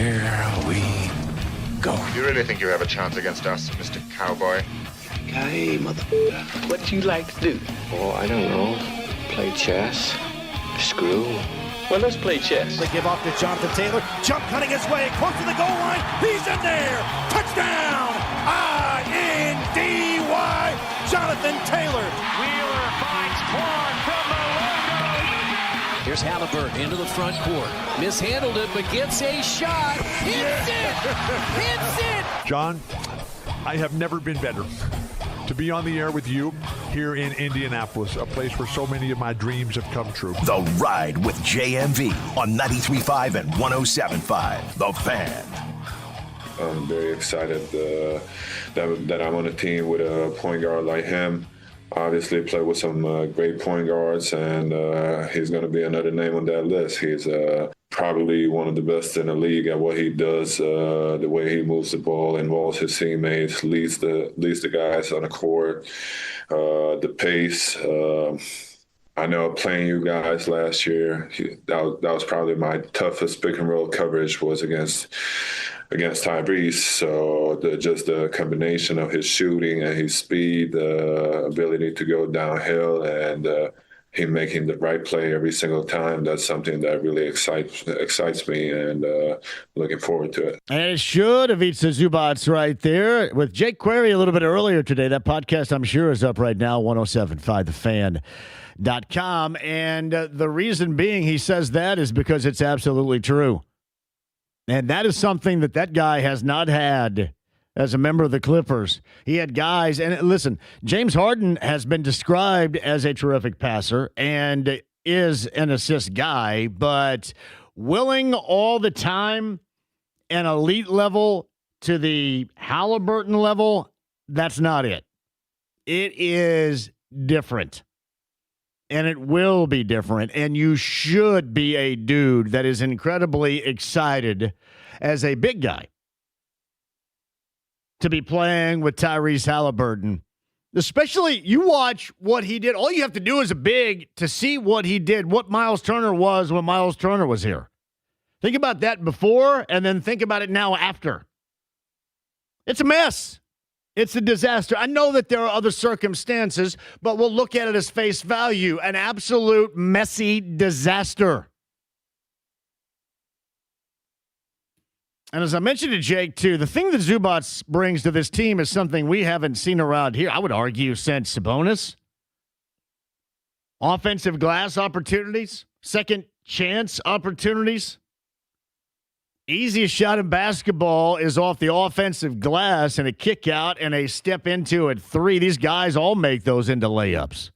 Here we go. You really think you have a chance against us, Mr. Cowboy? Hey, motherfucker. What do you like to do? Oh, I don't know. Play chess. Screw. Well, let's play chess. They give off to Jonathan Taylor. Jump cutting his way close to the goal line. He's in there. Touchdown. I-N-D-Y. Jonathan Taylor. Wheeler finds Quan from the logo. Here's Halliburton into the front court. Mishandled it, but gets a shot. Hits it. Hits it. John, I have never been better to be on the air with you here in Indianapolis, a place where so many of my dreams have come true. The Ride with JMV on 93.5 and 107.5. The Fan. I'm very excited that I'm on a team with a point guard like him. Obviously, play with some great point guards, and he's going to be another name on that list. He's probably one of the best in the league at what he does, the way he moves the ball, involves his teammates, leads the guys on the court, the pace. I know playing you guys last year, that was probably my toughest pick and roll coverage was against Tyrese. So just the combination of his shooting and his speed, the ability to go downhill, and him making the right play every single time, that's something that really excites me, and looking forward to it. And it should have Ivica Zubats right there with Jake Query a little bit earlier today. That podcast, I'm sure, is up right now, 1075thefan.com. And the reason being he says that is because it's absolutely true. And that is something that guy has not had as a member of the Clippers. He had guys, and listen, James Harden has been described as a terrific passer and is an assist guy, but willing all the time an elite level to the Halliburton level, that's not it. It is different. And it will be different. And you should be a dude that is incredibly excited as a big guy to be playing with Tyrese Halliburton. Especially, you watch what he did. All you have to do as a big to see what he did, what Miles Turner was when Miles Turner was here. Think about that before, and then think about it now after. It's a mess. It's a disaster. I know that there are other circumstances, but we'll look at it as face value. An absolute messy disaster. And as I mentioned to Jake, too, the thing that Zubats brings to this team is something we haven't seen around here, I would argue, since Sabonis. Offensive glass opportunities, second chance opportunities. Easiest shot in basketball is off the offensive glass and a kick out and a step into at three. These guys all make those into layups.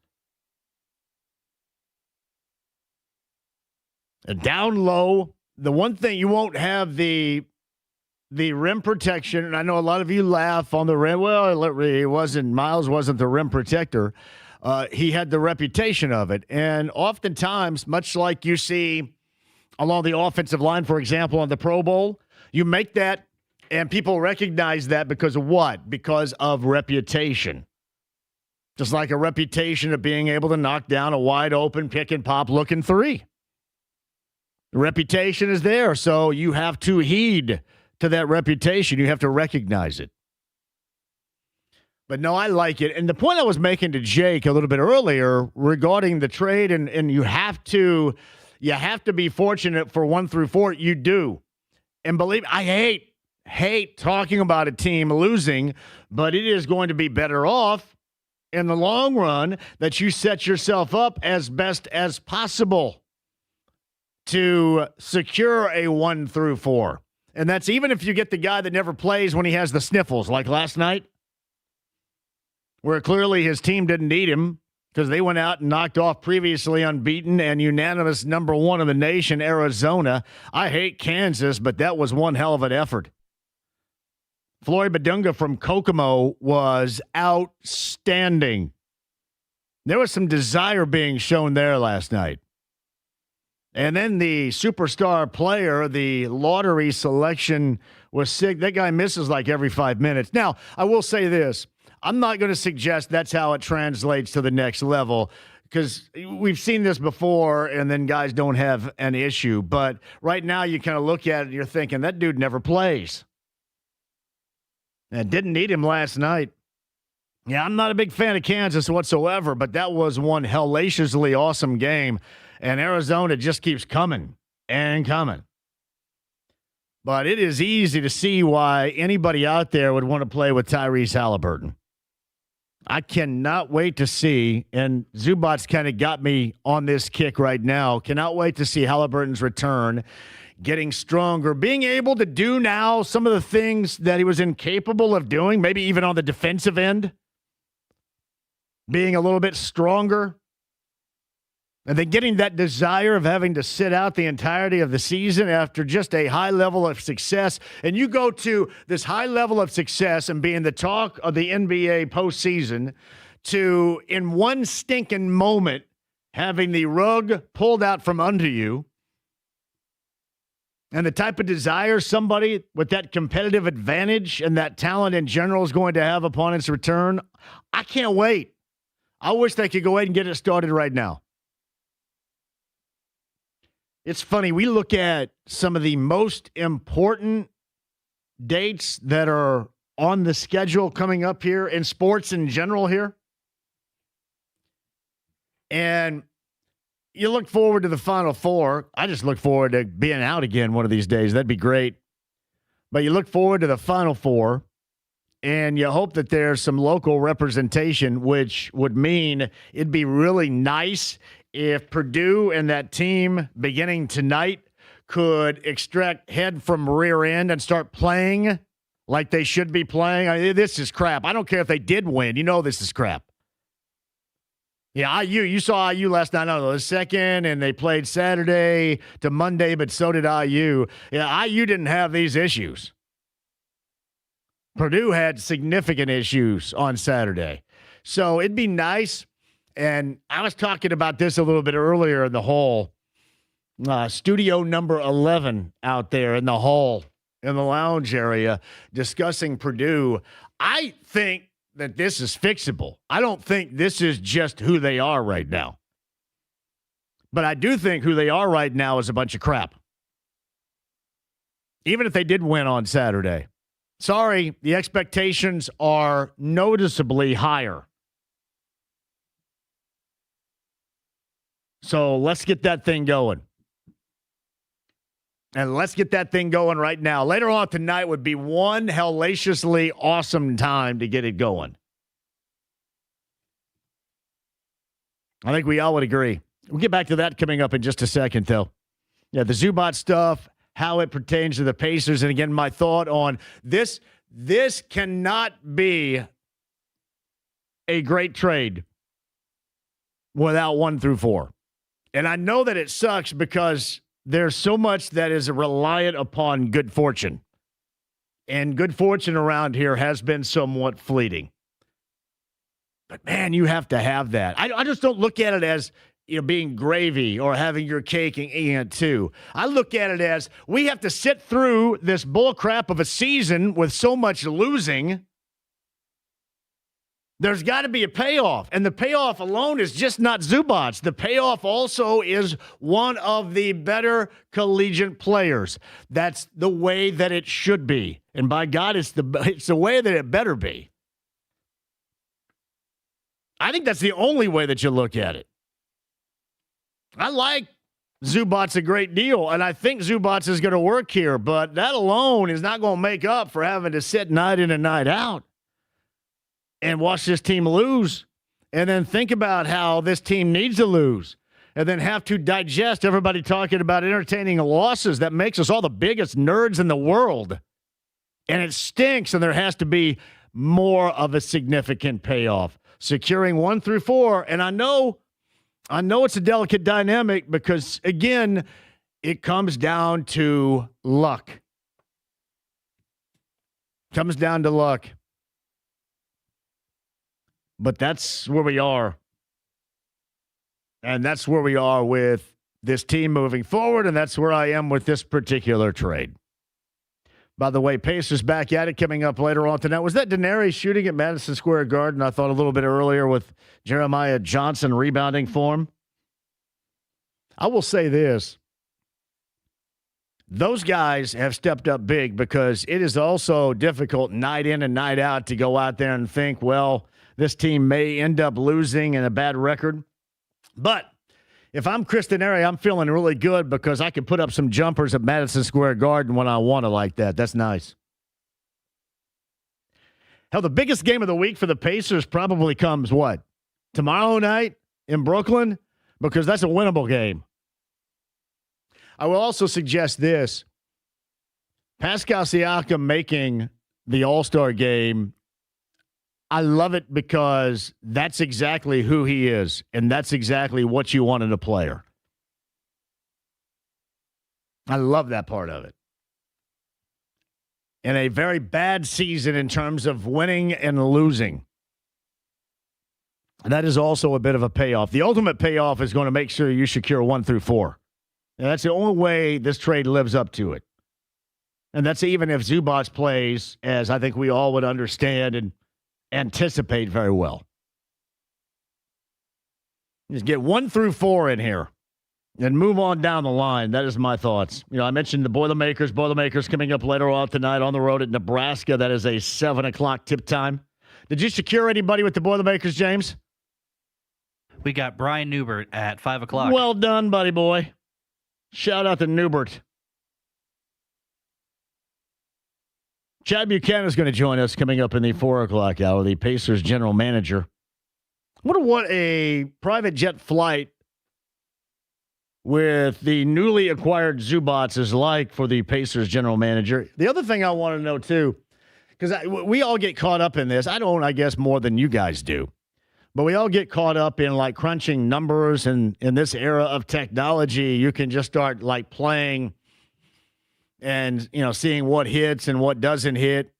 Down low, the one thing you won't have the rim protection, and I know a lot of you laugh on the rim. Well, Miles wasn't the rim protector. He had the reputation of it. And oftentimes, much like you see along the offensive line, for example, on the Pro Bowl, you make that, and people recognize that because of what? Because of reputation. Just like a reputation of being able to knock down a wide-open pick-and-pop looking three. The reputation is there, so you have to heed to that reputation. You have to recognize it. But no, I like it. And the point I was making to Jake a little bit earlier regarding the trade, and you have to be fortunate for 1 through 4. You do. And believe me, I hate talking about a team losing, but it is going to be better off in the long run that you set yourself up as best as possible to secure a 1 through 4. And that's even if you get the guy that never plays when he has the sniffles, like last night, where clearly his team didn't need him because they went out and knocked off previously unbeaten and unanimous number 1 in the nation, Arizona. I hate Kansas, but that was one hell of an effort. Floyd Badunga from Kokomo was outstanding. There was some desire being shown there last night. And then the superstar player, the lottery selection was sick. That guy misses like every 5 minutes. Now, I will say this. I'm not going to suggest that's how it translates to the next level. because we've seen this before, and then guys don't have an issue. But right now, you kind of look at it and you're thinking, that dude never plays. And didn't need him last night. Yeah, I'm not a big fan of Kansas whatsoever, but that was one hellaciously awesome game. And Arizona just keeps coming and coming. But it is easy to see why anybody out there would want to play with Tyrese Halliburton. I cannot wait to see, and Zubac's kind of got me on this kick right now, cannot wait to see Halliburton's return, getting stronger, being able to do now some of the things that he was incapable of doing, maybe even on the defensive end, being a little bit stronger. And then getting that desire of having to sit out the entirety of the season after just a high level of success. And you go to this high level of success and being the talk of the NBA postseason to, in one stinking moment, having the rug pulled out from under you. And the type of desire somebody with that competitive advantage and that talent in general is going to have upon its return. I can't wait. I wish they could go ahead and get it started right now. It's funny, we look at some of the most important dates that are on the schedule coming up here in sports in general here. And you look forward to the Final Four. I just look forward to being out again one of these days. That'd be great. But you look forward to the Final Four, and you hope that there's some local representation, which would mean it'd be really nice if Purdue and that team beginning tonight could extract head from rear end and start playing like they should be playing. I mean, this is crap. I don't care if they did win. You know this is crap. Yeah, you saw IU last night. I don't know, the second, and they played Saturday to Monday, but so did IU. Yeah, IU didn't have these issues. Purdue had significant issues on Saturday. So it'd be nice. And I was talking about this a little bit earlier in the hall. Studio number 11 out there in the hall, in the lounge area, discussing Purdue. I think that this is fixable. I don't think this is just who they are right now. But I do think who they are right now is a bunch of crap. Even if they did win on Saturday. Sorry, the expectations are noticeably higher. So let's get that thing going. And let's get that thing going right now. Later on tonight would be one hellaciously awesome time to get it going. I think we all would agree. We'll get back to that coming up in just a second, though. Yeah, the Zubac stuff, how it pertains to the Pacers. And again, my thought on this cannot be a great trade without 1 through 4. And I know that it sucks because there's so much that is reliant upon good fortune. And good fortune around here has been somewhat fleeting. But, man, you have to have that. I just don't look at it as, being gravy or having your cake and eating it too. I look at it as we have to sit through this bullcrap of a season with so much losing. There's got to be a payoff, and the payoff alone is just not Zubac. The payoff also is one of the better collegiate players. That's the way that it should be, and by God, it's the way that it better be. I think that's the only way that you look at it. I like Zubac a great deal, and I think Zubac is going to work here, but that alone is not going to make up for having to sit night in and night out and watch this team lose, and then think about how this team needs to lose, and then have to digest everybody talking about entertaining losses. That makes us all the biggest nerds in the world, and it stinks, and there has to be more of a significant payoff. Securing 1 through 4, and I know it's a delicate dynamic because, again, it comes down to luck. Comes down to luck. But that's where we are. And that's where we are with this team moving forward, and that's where I am with this particular trade. By the way, Pacers back at it coming up later on tonight. Was that Daenerys shooting at Madison Square Garden? I thought a little bit earlier with Jeremiah Johnson rebounding for him. I will say this. Those guys have stepped up big because it is also difficult night in and night out to go out there and think, well, this team may end up losing in a bad record. But if I'm Chris Daenerys, I'm feeling really good because I can put up some jumpers at Madison Square Garden when I want to like that. That's nice. Hell, the biggest game of the week for the Pacers probably comes what? Tomorrow night in Brooklyn? Because that's a winnable game. I will also suggest this. Pascal Siakam making the All-Star game, I love it because that's exactly who he is, and that's exactly what you want in a player. I love that part of it. In a very bad season in terms of winning and losing, that is also a bit of a payoff. The ultimate payoff is going to make sure you secure 1 through 4. And that's the only way this trade lives up to it. And that's even if Zubac plays, as I think we all would understand and anticipate very well. Just get 1 through 4 in here and move on down the line. That is my thoughts. You know, I mentioned the Boilermakers. Boilermakers coming up later on tonight on the road at Nebraska. That is a 7 o'clock tip time. Did you secure anybody with the Boilermakers, James? We got Brian Newbert at 5 o'clock. Well done, buddy boy. Shout out to Newbert. Chad Buchanan is going to join us coming up in the 4 o'clock hour, the Pacers general manager. I wonder what a private jet flight with the newly acquired Zubac is like for the Pacers general manager. The other thing I want to know, too, because we all get caught up in this. I don't, I guess, more than you guys do. But we all get caught up in, like, crunching numbers. And in this era of technology, you can just start, like, playing and, you know, seeing what hits and what doesn't hit.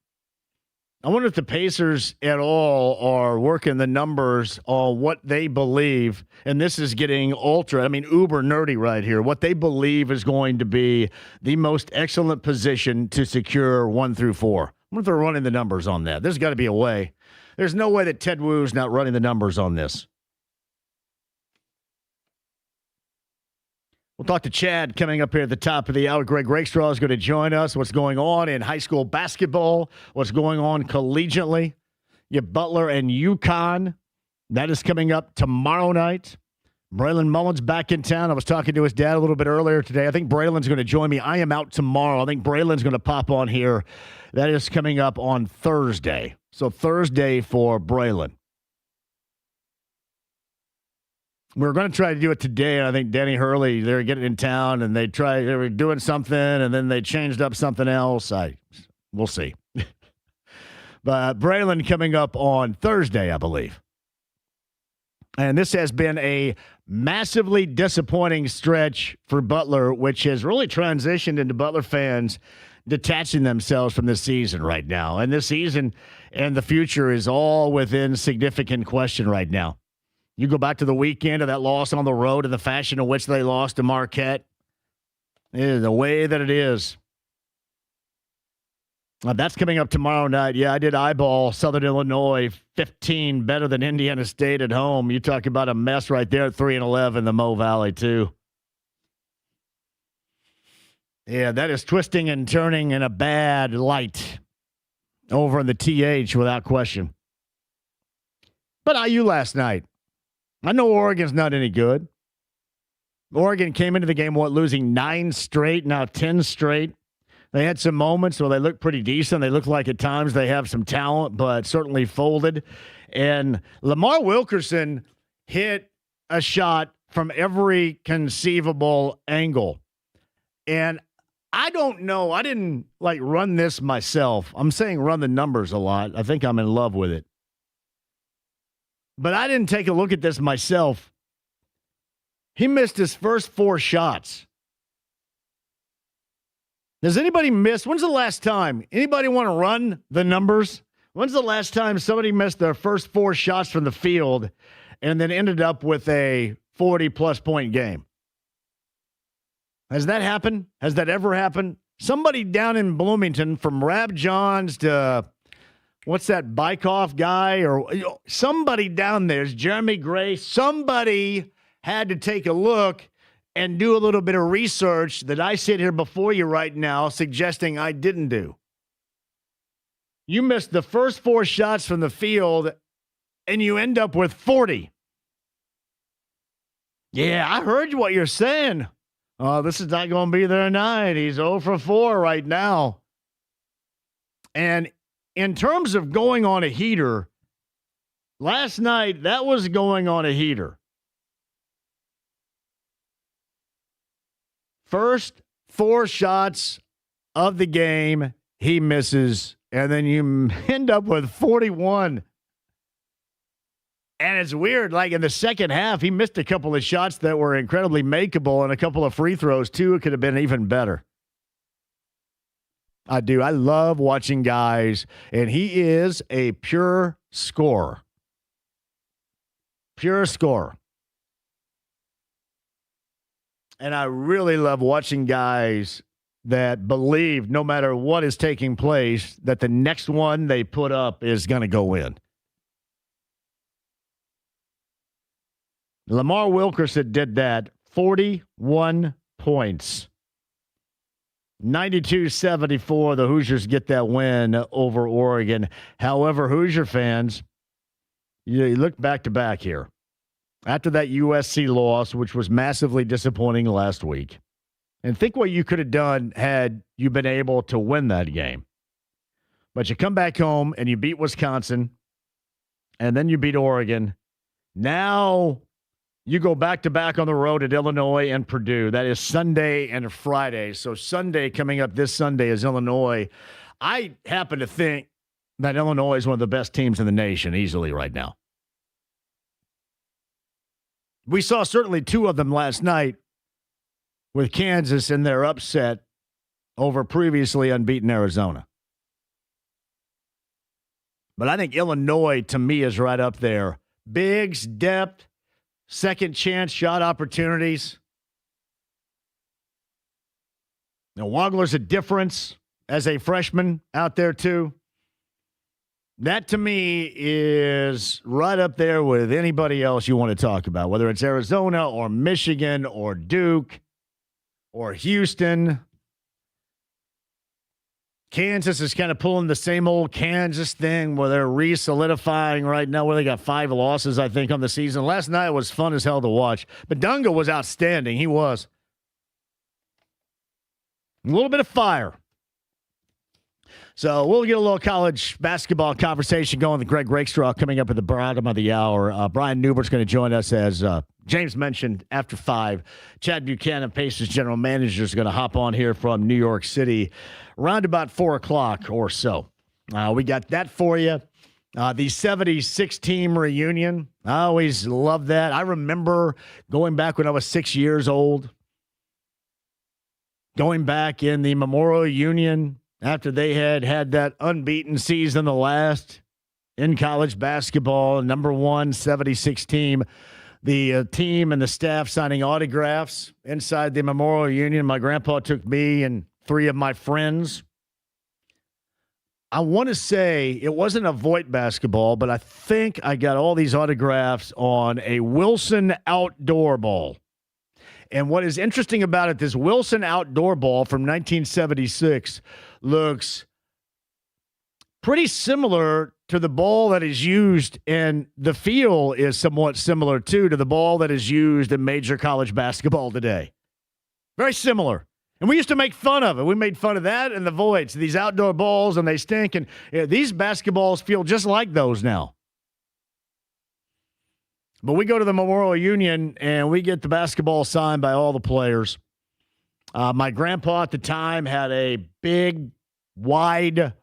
I wonder if the Pacers at all are working the numbers on what they believe, and this is getting uber nerdy right here, what they believe is going to be the most excellent position to secure 1 through 4. I wonder if they're running the numbers on that. There's got to be a way. There's no way that Ted Wu's not running the numbers on this. We'll talk to Chad coming up here at the top of the hour. Greg Rakestraw is going to join us. What's going on in high school basketball? What's going on collegiately? You have Butler and UConn. That is coming up tomorrow night. Braylon Mullen's back in town. I was talking to his dad a little bit earlier today. I think Braylon's going to join me. I am out tomorrow. I think Braylon's going to pop on here. That is coming up on Thursday. So Thursday for Braylon. We were going to try to do it today, and I think Danny Hurley, they were getting in town, and they were doing something, and then they changed up something else. We'll see. But Braylon coming up on Thursday, I believe. And this has been a massively disappointing stretch for Butler, which has really transitioned into Butler fans detaching themselves from this season right now. And this season and the future is all within significant question right now. You go back to the weekend of that loss on the road and the fashion in which they lost to Marquette. It is the way that it is. That's coming up tomorrow night. Yeah, I did eyeball Southern Illinois 15 better than Indiana State at home. You talk about a mess right there at 3-11, the Mo Valley, too. Yeah, that is twisting and turning in a bad light over in the TH without question. But IU last night. I know Oregon's not any good. Oregon came into the game, losing 9 straight, now 10 straight. They had some moments where they looked pretty decent. They look like at times they have some talent, but certainly folded. And Lamar Wilkerson hit a shot from every conceivable angle. And I don't know. I didn't run this myself. I'm saying run the numbers a lot. I think I'm in love with it. But I didn't take a look at this myself. He missed his first 4 shots. Does anybody miss? When's the last time? Anybody want to run the numbers? When's the last time somebody missed their first 4 shots from the field and then ended up with a 40-plus point game? Has that happened? Has that ever happened? Somebody down in Bloomington, from Rab Johns to what's that Bykoff guy, or somebody down there's Jeremy Gray. Somebody had to take a look and do a little bit of research that I sit here before you right now suggesting I didn't do. You missed the first 4 shots from the field, and you end up with 40. Yeah, I heard what you're saying. Oh, this is not going to be their night. He's 0 for 4 right now. And in terms of going on a heater, last night, that was going on a heater. First 4 shots of the game, he misses, and then you end up with 41. And it's weird, like in the second half, he missed a couple of shots that were incredibly makeable and a couple of free throws, too. It could have been even better. I do. I love watching guys, and he is a pure scorer. Pure scorer. And I really love watching guys that believe no matter what is taking place, that the next one they put up is going to go in. Lamar Wilkerson did that, 41 points. 92-74, the Hoosiers get that win over Oregon. However, Hoosier fans, you look back-to-back here. After that USC loss, which was massively disappointing last week, and think what you could have done had you been able to win that game. But you come back home and you beat Wisconsin, and then you beat Oregon. Now you go back-to-back on the road at Illinois and Purdue. That is Sunday and Friday. So Sunday, coming up this Sunday, is Illinois. I happen to think that Illinois is one of the best teams in the nation easily right now. We saw certainly 2 of them last night with Kansas in their upset over previously unbeaten Arizona. But I think Illinois, to me, is right up there. Bigs, depth, second chance shot opportunities. Now, Wagler's a difference as a freshman out there, too. That, to me, is right up there with anybody else you want to talk about, whether it's Arizona or Michigan or Duke or Houston. Kansas is kind of pulling the same old Kansas thing where they're re-solidifying right now, where they got 5 losses, I think, on the season. Last night was fun as hell to watch. But Dunga was outstanding. He was. A little bit of fire. So we'll get a little college basketball conversation going with Greg Rakestraw coming up at the bottom of the hour. Brian Newbert's going to join us, as James mentioned, after 5. Chad Buchanan, Pacers general manager, is going to hop on here from New York City around about 4 o'clock or so. We got that for you. The 76 team reunion. I always love that. I remember going back when I was 6 years old, going back in the Memorial Union after they had that unbeaten season, the last in college basketball, number 1 76 team. The team and the staff signing autographs inside the Memorial Union. My grandpa took me and 3 of my friends. I want to say it wasn't a Voight basketball, but I think I got all these autographs on a Wilson outdoor ball. And what is interesting about it, this Wilson outdoor ball from 1976 looks pretty similar to the ball that is used, and the feel is somewhat similar, too, to the ball that is used in major college basketball today. Very similar. And we used to make fun of it. We made fun of that and the Voights, these outdoor balls, and they stink. And these basketballs feel just like those now. But we go to the Memorial Union, and we get the basketball signed by all the players. My grandpa at the time had a big, wide,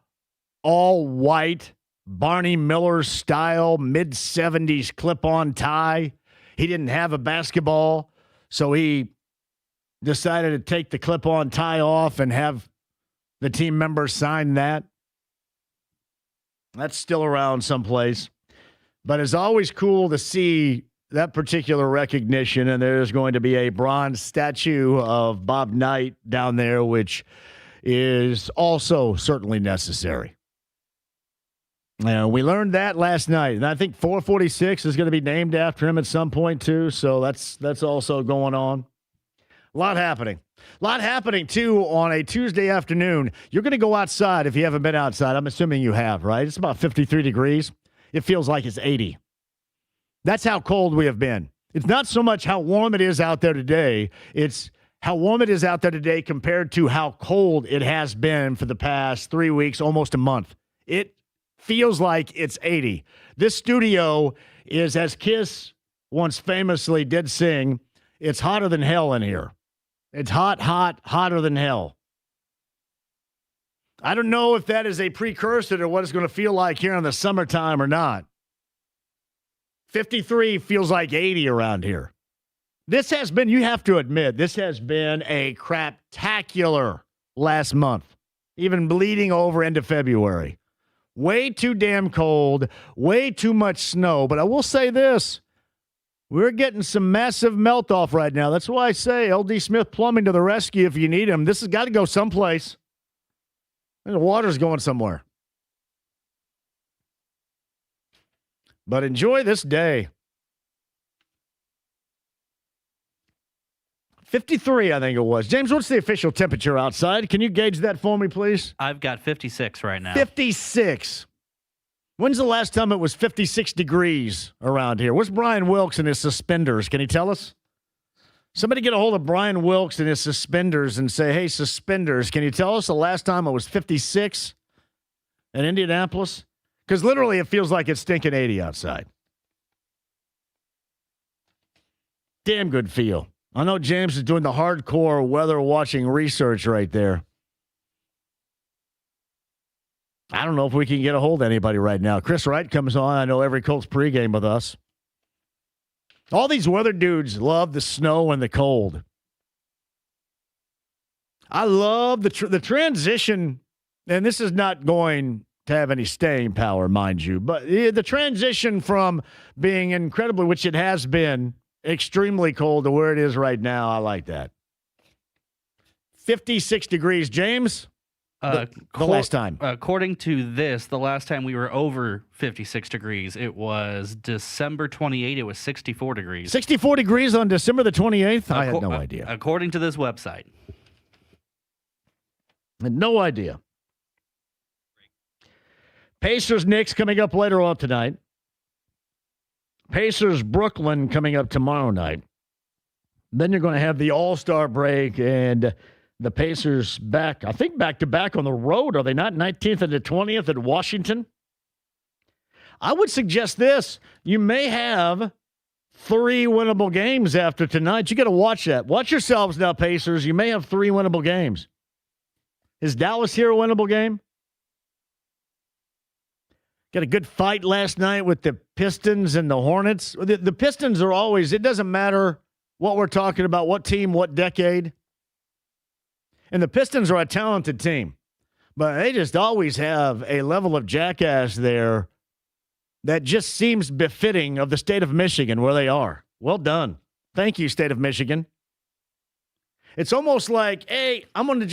all-white, Barney Miller-style, mid-'70s clip-on tie. He didn't have a basketball, so he decided to take the clip-on tie off and have the team members sign that. That's still around someplace. But it's always cool to see that particular recognition, and there's going to be a bronze statue of Bob Knight down there, which is also certainly necessary. We learned that last night, and I think 446 is going to be named after him at some point too. So that's also going on. A lot happening. A lot happening, too, on a Tuesday afternoon. You're going to go outside if you haven't been outside. I'm assuming you have, right? It's about 53 degrees. It feels like it's 80. That's how cold we have been. It's not so much how warm it is out there today. It's how warm it is out there today compared to how cold it has been for the past 3 weeks, almost a month. It feels like it's 80. This studio is, as Kiss once famously did sing, it's hotter than hell in here. It's hot, hotter than hell. I don't know if that is a precursor to what it's going to feel like here in the summertime or not. 53 feels like 80 around here. This has been, you have to admit, this has been a craptacular last month, even bleeding over into February. Way too damn cold, way too much snow. But I will say this. We're getting some massive melt-off right now. That's why I say L.D. Smith Plumbing to the rescue if you need him. This has got to go someplace. The water's going somewhere. But enjoy this day. 53, I think it was. James, what's the official temperature outside? Can you gauge that for me, please? I've got 56 right now. 56. When's the last time it was 56 degrees around here? Where's Brian Wilkes and his suspenders? Can he tell us? Somebody get a hold of Brian Wilkes and his suspenders and say, hey, suspenders, can you tell us the last time it was 56 in Indianapolis? Because literally it feels like it's stinking 80 outside. Damn good feel. I know James is doing the hardcore weather watching research right there. I don't know if we can get a hold of anybody right now. Chris Wright comes on, I know, every Colts pregame with us. All these weather dudes love the snow and the cold. I love the transition, and this is not going to have any staying power, mind you, but the transition from being incredibly, which it has been, extremely cold to where it is right now, I like that. 56 degrees. James? The last time. According to this, the last time we were over 56 degrees, it was December 28th. It was 64 degrees. 64 degrees on December the 28th? I had no idea. According to this website. I had no idea. Pacers Knicks coming up later on tonight. Pacers Brooklyn coming up tomorrow night. Then you're going to have the All-Star break and the Pacers back, I think back-to-back on the road. Are they not? 19th and the 20th at Washington. I would suggest this. You may have 3 winnable games after tonight. You got to watch that. Watch yourselves now, Pacers. You may have 3 winnable games. Is Dallas here a winnable game? Got a good fight last night with the Pistons and the Hornets. The Pistons are always, it doesn't matter what we're talking about, what team, what decade. And the Pistons are a talented team, but they just always have a level of jackass there that just seems befitting of the state of Michigan where they are. Well done. Thank you, state of Michigan. It's almost like, hey, I'm a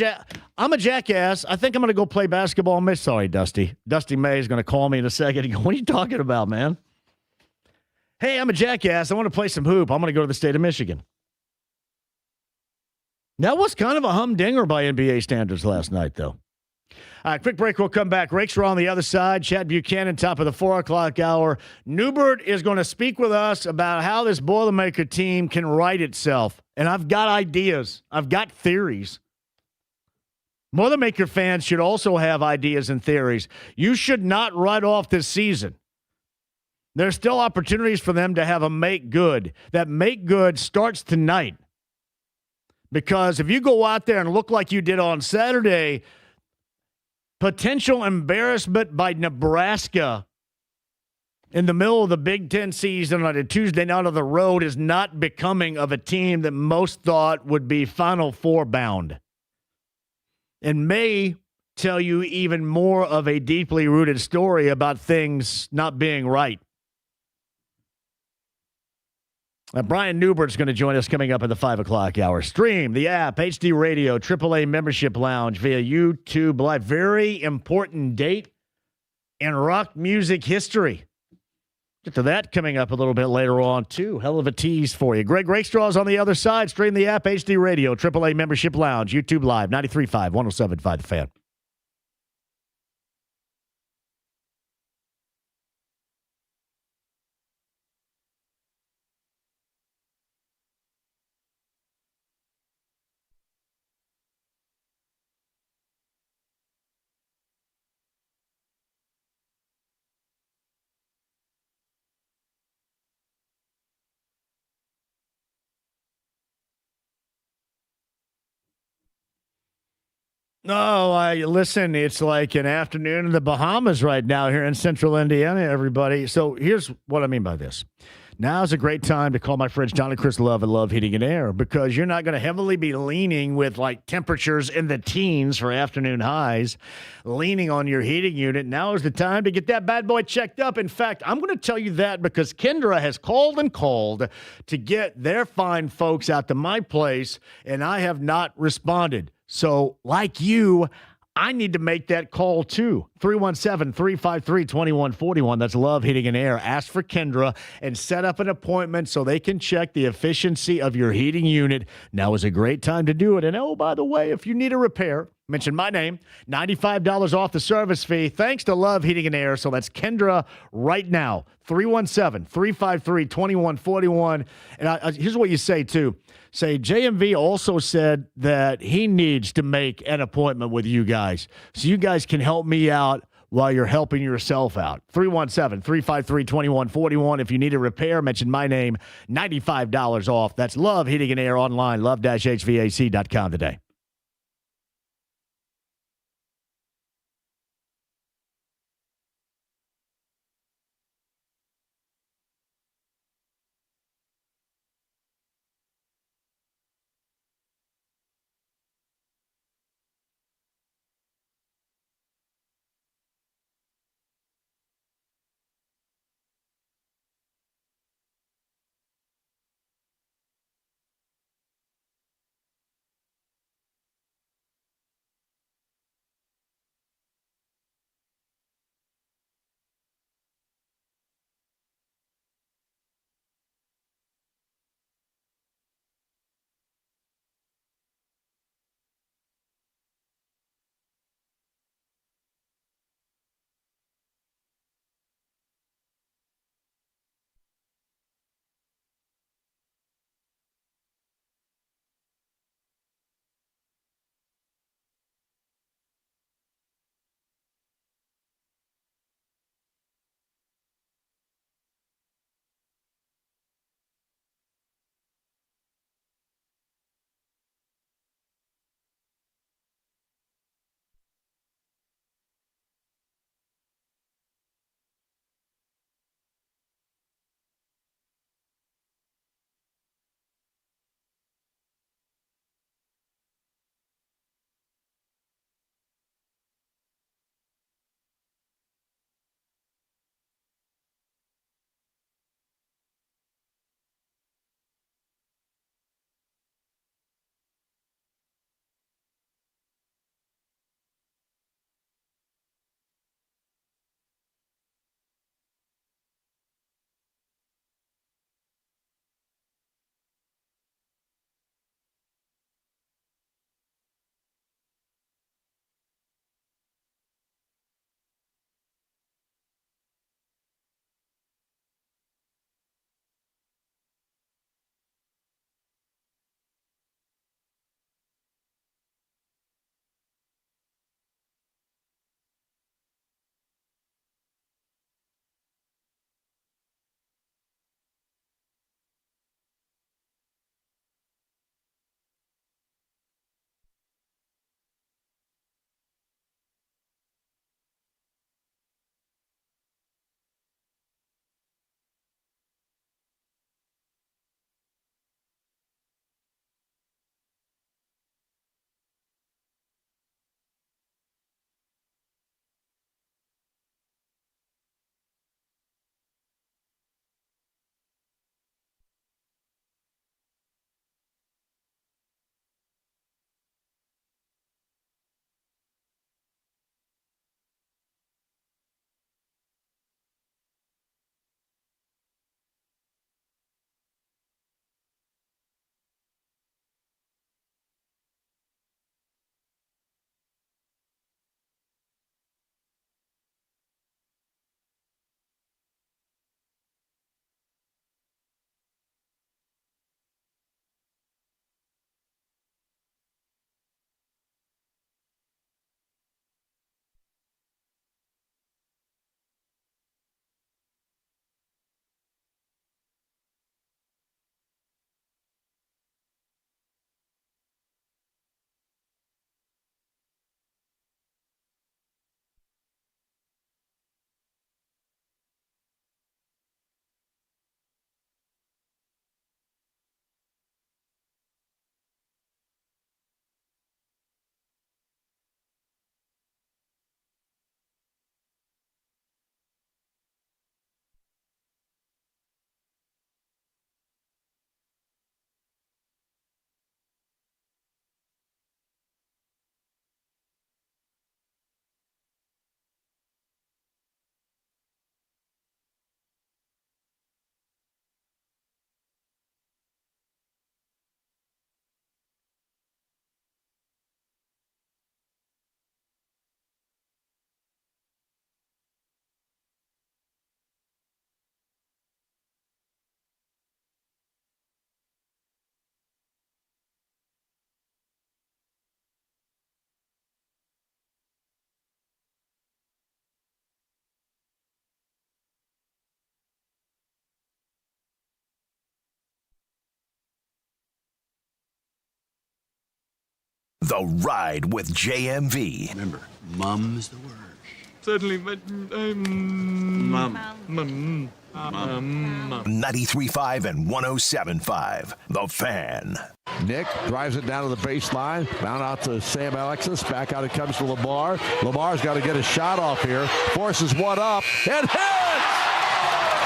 jackass. I think I'm going to go play basketball. Sorry, Dusty. Dusty May is going to call me in a second. He go, what are you talking about, man? Hey, I'm a jackass. I want to play some hoop. I'm going to go to the state of Michigan. That was kind of a humdinger by NBA standards last night, though. All right, quick break. We'll come back. Rakes are on the other side. Chad Buchanan, top of the 4 o'clock hour. Newbert is going to speak with us about how this Boilermaker team can right itself. And I've got ideas. I've got theories. Boilermaker fans should also have ideas and theories. You should not write off this season. There's still opportunities for them to have a make good. That make good starts tonight. Because if you go out there and look like you did on Saturday, potential embarrassment by Nebraska in the middle of the Big Ten season on a Tuesday night on the road is not becoming of a team that most thought would be Final Four bound. And may tell you even more of a deeply rooted story about things not being right. Brian Newbert's going to join us coming up in the 5 o'clock hour. Stream the app, HD Radio, AAA Membership Lounge via YouTube Live. Very important date in rock music history. Get to that coming up a little bit later on, too. Hell of a tease for you. Greg Rakestraw's on the other side. Stream the app, HD Radio, AAA Membership Lounge, YouTube Live, 93.5, 107.5 The Fan. No, listen, it's like an afternoon in the Bahamas right now here in central Indiana, everybody. So here's what I mean by this. Now's a great time to call my friends John and Chris Love at Love Heating and Air, because you're not going to heavily be leaning with like temperatures in the teens for afternoon highs, leaning on your heating unit. Now is the time to get that bad boy checked up. In fact, I'm going to tell you that because Kendra has called and called to get their fine folks out to my place, and I have not responded. So, like you, I need to make that call too. 317-353-2141. That's Love Heating and Air. Ask for Kendra and set up an appointment so they can check the efficiency of your heating unit. Now is a great time to do it. And oh, by the way, if you need a repair, mention my name, $95 off the service fee, thanks to Love Heating and Air. So that's Kendra right now, 317-353-2141. And here's what you say, too. Say, JMV also said that he needs to make an appointment with you guys so you guys can help me out while you're helping yourself out. 317-353-2141. If you need a repair, mention my name, $95 off. That's Love Heating and Air online, love-hvac.com today. The Ride with JMV. Remember, mum's the word. Certainly, but Mum. 93.5 and 107.5. The Fan. Nick drives it down to the baseline. Down out to Sam Alexis. Back out it comes to Lamar. Lamar's got to get a shot off here. Forces one up. And hits!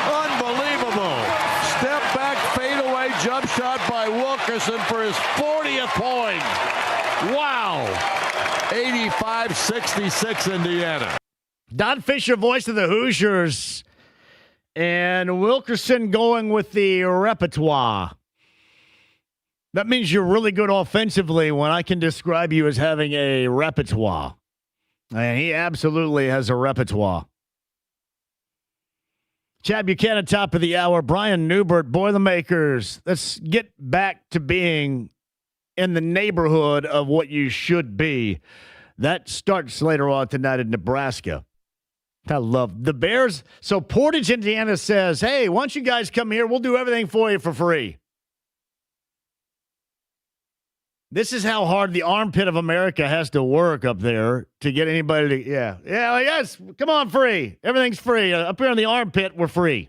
Unbelievable. Step back, fadeaway jump shot by Wilkerson for his 40th point. Wow. 85-66 Indiana. Don Fisher, voice of the Hoosiers, and Wilkerson going with the repertoire. That means you're really good offensively when I can describe you as having a repertoire. And he absolutely has a repertoire. Chad Buchanan, top of the hour. Brian Newbert, Boilermakers. Let's get back to being in the neighborhood of what you should be. That starts later on tonight in Nebraska. I love the Bears. So Portage, Indiana says, hey, why don't you guys come here? We'll do everything for you for free. This is how hard the armpit of America has to work up there to get anybody to, yeah, yes, come on, free. Everything's free. Up here in the armpit, we're free.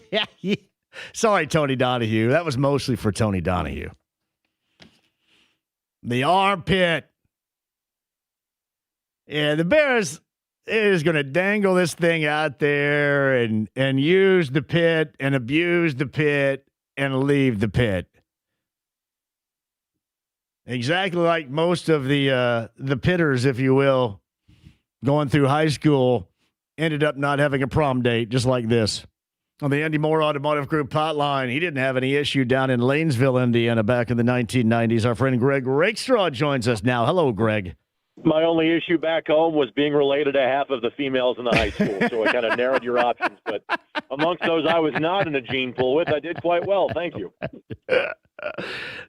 yeah. Sorry, Tony Donahue. That was mostly for Tony Donahue. The armpit. Yeah, the Bears is going to dangle this thing out there and use the pit and abuse the pit and leave the pit. Exactly like most of the pitters, if you will, going through high school, ended up not having a prom date, just like this. On the Andy Moore Automotive Group hotline, he didn't have any issue down in Lanesville, Indiana, back in the 1990s. Our friend Greg Rakestraw joins us now. Hello, Greg. My only issue back home was being related to half of the females in the high school, so it kind of narrowed your options. But amongst those I was not in a gene pool with, I did quite well. Thank you.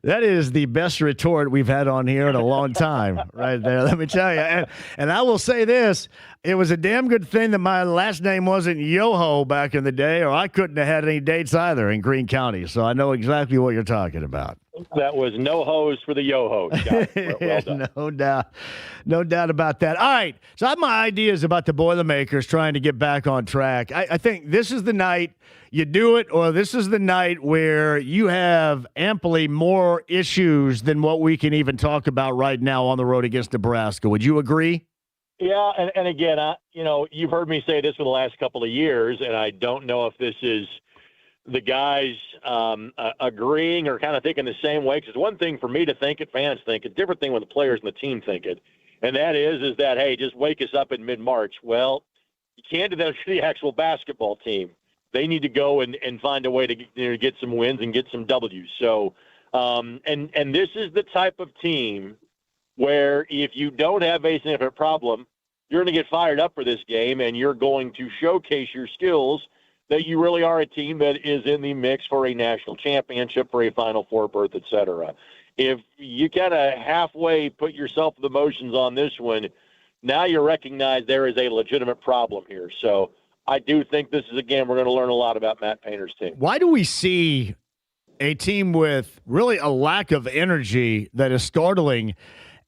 That is the best retort we've had on here in a long time, right there. Let me tell you. And I will say this. It was a damn good thing that my last name wasn't Yoho back in the day, or I couldn't have had any dates either in Greene County. So I know exactly what you're talking about. That was no hose for the yo-hos. Well done. No doubt about that. All right, so I have my ideas about the Boilermakers trying to get back on track. I think this is the night you do it, or this is the night where you have amply more issues than what we can even talk about right now on the road against Nebraska. Would you agree? Yeah, and again, you've heard me say this for the last couple of years, and I don't know if this is the guys agreeing or kind of thinking the same way. Because it's one thing for me to think it, fans think it, different thing when the players and the team think it. And that is that, hey, just wake us up in mid-March. Well, you can't do that to the actual basketball team. They need to go and find a way to get some wins and get some W's. So, and this is the type of team where if you don't have a significant problem, you're going to get fired up for this game, and you're going to showcase your skills that you really are a team that is in the mix for a national championship, for a Final Four berth, et cetera. If you kind of halfway put yourself in the motions on this one, now you recognize there is a legitimate problem here. So I do think this is a game we're going to learn a lot about Matt Painter's team. Why do we see a team with really a lack of energy that is startling?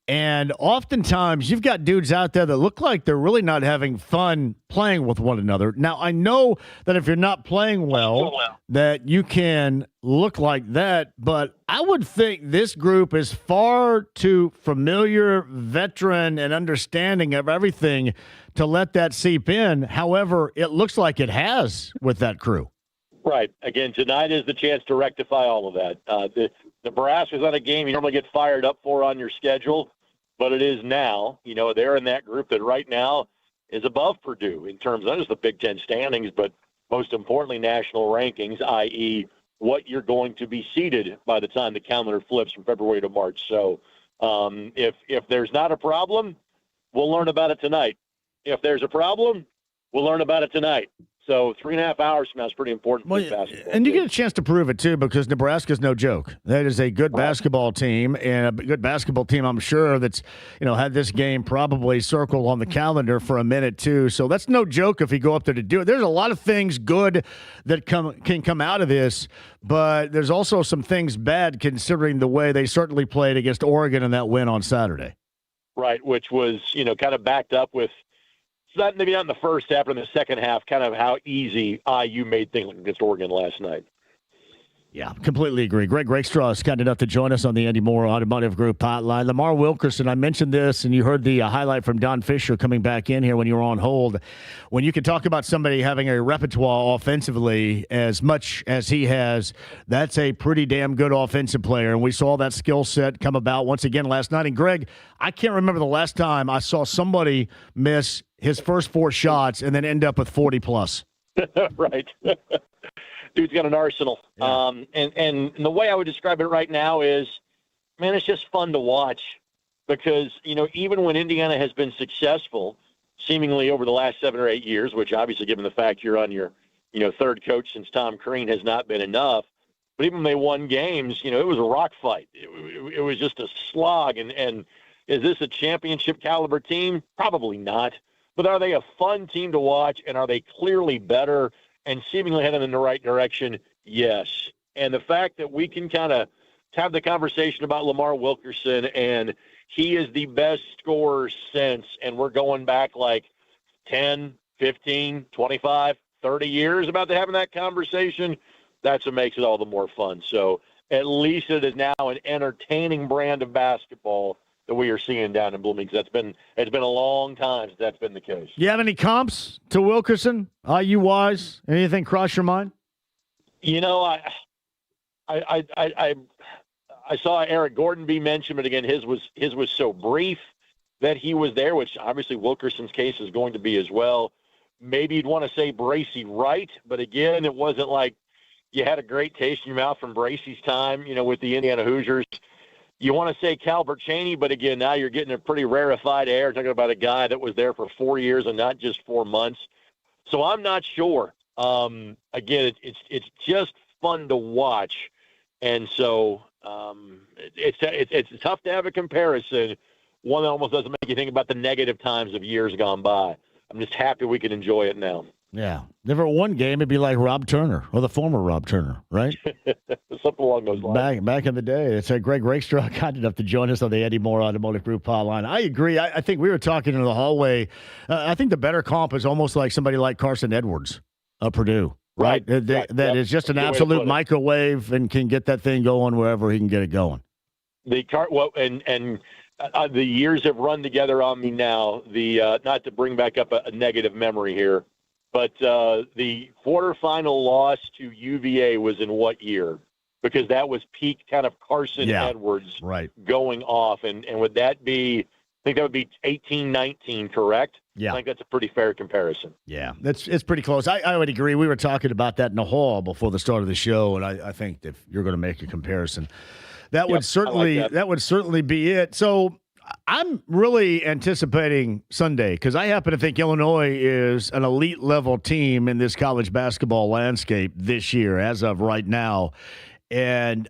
And oftentimes you've got dudes out there that look like they're really not having fun playing with one another. Now, I know that if you're not playing well, that you can look like that, but I would think this group is far too familiar, veteran, and understanding of everything to let that seep in. However, it looks like it has with that crew. Right. Again, tonight is the chance to rectify all of that. The Nebraska's not a game you normally get fired up for on your schedule, but it is now. They're in that group that right now is above Purdue in terms of not just the Big Ten standings, but most importantly, national rankings, i.e. what you're going to be seeded by the time the calendar flips from February to March. So if there's not a problem, we'll learn about it tonight. If there's a problem, we'll learn about it tonight. So 3.5 hours from now is pretty important for basketball. And you get a chance to prove it, too, because Nebraska's no joke. That is a good basketball team, and a good basketball team, I'm sure, that's, had this game probably circled on the calendar for a minute, too. So that's no joke if you go up there to do it. There's a lot of things good that can come out of this, but there's also some things bad considering the way they certainly played against Oregon in that win on Saturday. Right, which was, kind of backed up with, maybe not in the first half, but in the second half, kind of how easy IU made things against Oregon last night. Yeah, completely agree. Greg Rakestraw is kind enough to join us on the Andy Moore Automotive Group hotline. Lamar Wilkerson, I mentioned this, and you heard the highlight from Don Fisher coming back in here when you were on hold. When you can talk about somebody having a repertoire offensively as much as he has, that's a pretty damn good offensive player, and we saw that skill set come about once again last night. And, Greg, I can't remember the last time I saw somebody miss his first 4 shots and then end up with 40-plus. Right. Dude's got an arsenal. Yeah. And the way I would describe it right now is, man, it's just fun to watch because, even when Indiana has been successful, seemingly over the last 7 or 8 years, which obviously given the fact you're on your, third coach since Tom Crean has not been enough, but even when they won games, it was a rock fight. It was just a slog. And is this a championship caliber team? Probably not. But are they a fun team to watch, and are they clearly better and seemingly heading in the right direction? Yes. And the fact that we can kind of have the conversation about Lamar Wilkerson, and he is the best scorer since, and we're going back like 10, 15, 25, 30 years about having that conversation, that's what makes it all the more fun. So at least it is now an entertaining brand of basketball that we are seeing down in Bloomington. It's been a long time since that's been the case. You have any comps to Wilkerson, IU-wise? Anything cross your mind? I saw Eric Gordon be mentioned, but again, his was so brief that he was there, which obviously Wilkerson's case is going to be as well. Maybe you'd want to say Bracey Wright, but again, it wasn't like you had a great taste in your mouth from Bracey's time, with the Indiana Hoosiers. You want to say Calbert Chaney, but again, now you're getting a pretty rarefied air, talking about a guy that was there for 4 years and not just 4 months. So I'm not sure. Again, it's just fun to watch, and so it's tough to have a comparison. One that almost doesn't make you think about the negative times of years gone by. I'm just happy we can enjoy it now. Yeah. Never one game, it'd be like Rob Turner, or the former Rob Turner, right? Something along those lines. Back in the day. It's Greg Rakestraw kind enough to join us on the Andy Moore Automotive Group hotline. I agree. I think we were talking in the hallway. I think the better comp is almost like somebody like Carson Edwards of Purdue, right? That is just an absolute microwave and can get that thing going wherever he can get it going. The years have run together on me now. Not to bring back up a negative memory here, but the quarterfinal loss to UVA was in what year? Because that was peak kind of Carson Edwards going off. And would that be, I think that would be 18-19, correct? Yeah. I think that's a pretty fair comparison. Yeah, it's pretty close. I would agree. We were talking about that in the hall before the start of the show, and I think if you're going to make a comparison, that would certainly be it. So I'm really anticipating Sunday because I happen to think Illinois is an elite level team in this college basketball landscape this year as of right now. And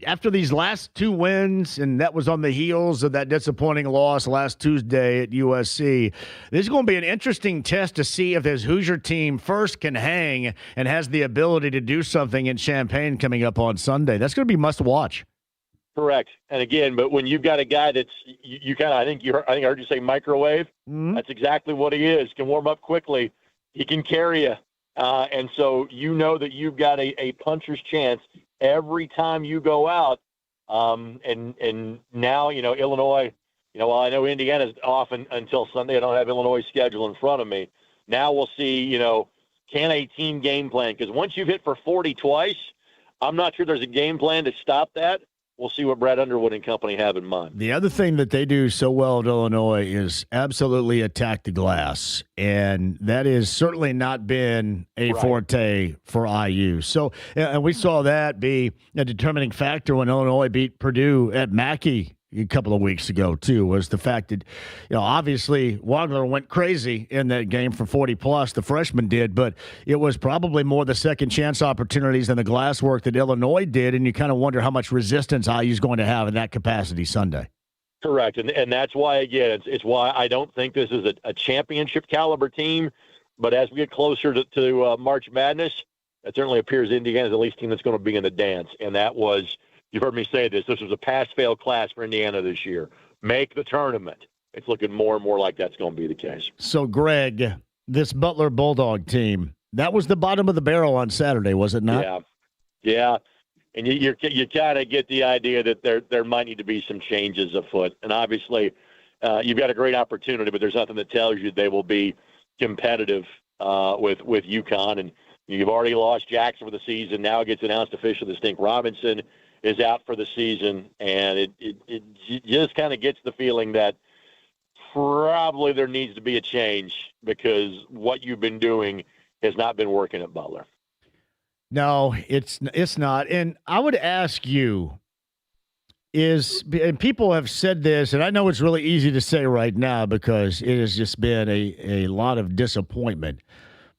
after these last 2 wins, and that was on the heels of that disappointing loss last Tuesday at USC, this is going to be an interesting test to see if this Hoosier team first can hang and has the ability to do something in Champaign coming up on Sunday. That's going to be must watch. Correct. And again, but when you've got a guy that's you kind of I heard you say microwave. Mm-hmm. That's exactly what he is. Can warm up quickly. He can carry you, and so that you've got a puncher's chance every time you go out. And now Illinois. While I know Indiana's off until Sunday, I don't have Illinois' schedule in front of me. Now we'll see. Can a team game plan? Because once you've hit for 40 twice, I'm not sure there's a game plan to stop that. We'll see what Brad Underwood and company have in mind. The other thing that they do so well at Illinois is absolutely attack the glass, and that has certainly not been a forte for IU. So, and we saw that be a determining factor when Illinois beat Purdue at Mackey a couple of weeks ago, too, was the fact that, obviously Wagner went crazy in that game for 40-plus, the freshman did, but it was probably more the second chance opportunities than the glass work that Illinois did, and you kind of wonder how much resistance IU's going to have in that capacity Sunday. Correct, and that's why, again, it's why I don't think this is a championship caliber team, but as we get closer to March Madness, it certainly appears Indiana's the least team that's going to be in the dance, and that was, you've heard me say this was a pass-fail class for Indiana this year. Make the tournament. It's looking more and more like that's going to be the case. So, Greg, this Butler Bulldog team, that was the bottom of the barrel on Saturday, was it not? Yeah. And you kind of get the idea that there might need to be some changes afoot. And obviously, you've got a great opportunity, but there's nothing that tells you they will be competitive with UConn. And you've already lost Jackson for the season. Now it gets announced officially that Stink Robinson is out for the season. And it just kind of gets the feeling that probably there needs to be a change because what you've been doing has not been working at Butler. No, it's not. And I would ask you and people have said this, and I know it's really easy to say right now because it has just been a lot of disappointment,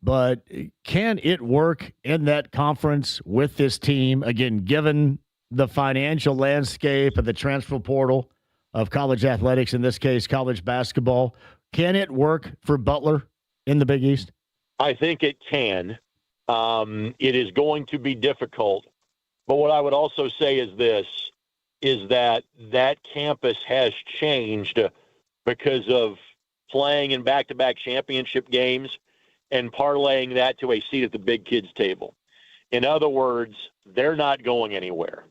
but can it work in that conference with this team? Again, given the financial landscape of the transfer portal of college athletics, in this case, college basketball, can it work for Butler in the Big East? I think it can. It is going to be difficult. But what I would also say is that campus has changed because of playing in back-to-back championship games and parlaying that to a seat at the big kids table. In other words, they're not going anywhere.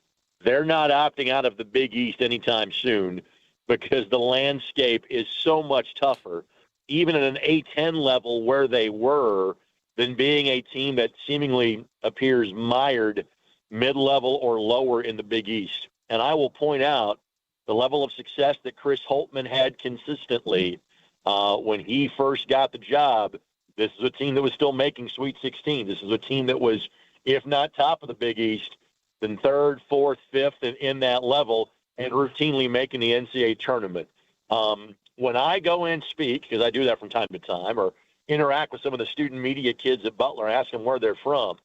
They're not opting out of the Big East anytime soon because the landscape is so much tougher, even at an A10 level where they were, than being a team that seemingly appears mired mid-level or lower in the Big East. And I will point out the level of success that Chris Holtmann had consistently when he first got the job. This is a team that was still making Sweet 16. This is a team that was, if not top of the Big East, then third, fourth, fifth in that level and routinely making the NCAA tournament. When I go and speak, because I do that from time to time, or interact with some of the student media kids at Butler, ask them where they're from,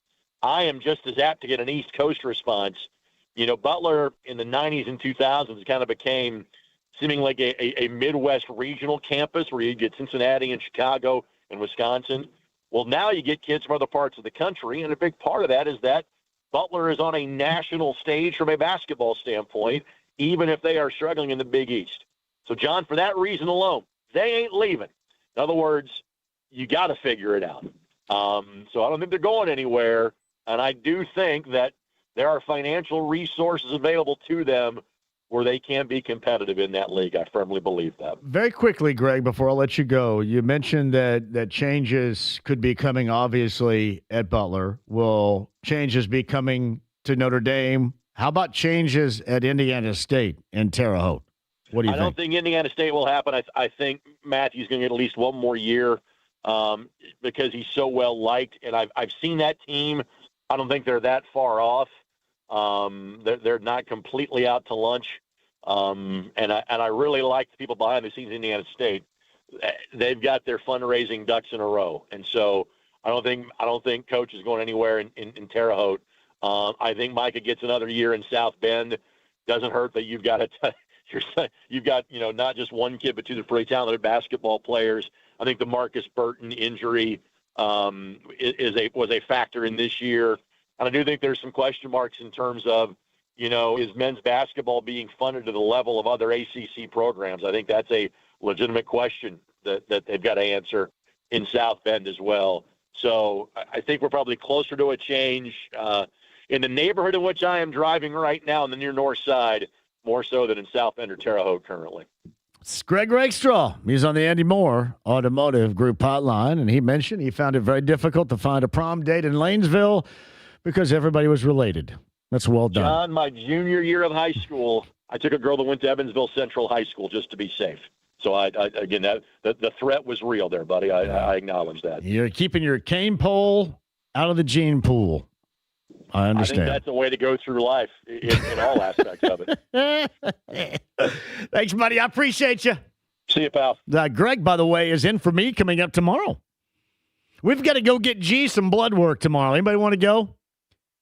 I am just as apt to get an East Coast response. Butler in the 90s and 2000s kind of became seeming like a Midwest regional campus where you get Cincinnati and Chicago and Wisconsin. Well, now you get kids from other parts of the country, and a big part of that is that Butler is on a national stage from a basketball standpoint, even if they are struggling in the Big East. So, John, for that reason alone, they ain't leaving. In other words, you got to figure it out. So I don't think they're going anywhere, and I do think that there are financial resources available to them where they can be competitive in that league. I firmly believe that. Very quickly, Greg, before I let you go, you mentioned that changes could be coming, obviously, at Butler. Will changes be coming to Notre Dame? How about changes at Indiana State and Terre Haute? What do you think? I don't think Indiana State will happen. I think Matthew's going to get at least one more year because he's so well liked, and I've seen that team. I don't think they're that far off. They're not completely out to lunch, and I really like the people behind the scenes in Indiana State. They've got their fundraising ducks in a row, and so I don't think Coach is going anywhere in Terre Haute. I think Micah gets another year in South Bend. Doesn't hurt that you've got not just one kid but two pretty talented basketball players. I think the Marcus Burton injury was a factor in this year. And I do think there's some question marks in terms of, is men's basketball being funded to the level of other ACC programs? I think that's a legitimate question that they've got to answer in South Bend as well. So I think we're probably closer to a change in the neighborhood in which I am driving right now on the near north side, more so than in South Bend or Terre Haute currently. It's Greg Rakestraw. He's on the Andy Moore Automotive Group hotline, and he mentioned he found it very difficult to find a prom date in Lanesville because everybody was related. That's well done. John, my junior year of high school, I took a girl that went to Evansville Central High School just to be safe. So, the threat was real there, buddy. I acknowledge that. You're keeping your cane pole out of the gene pool. I understand. I think that's a way to go through life in all aspects of it. Thanks, buddy. I appreciate you. See you, pal. Greg, by the way, is in for me coming up tomorrow. We've got to go get G some blood work tomorrow. Anybody want to go?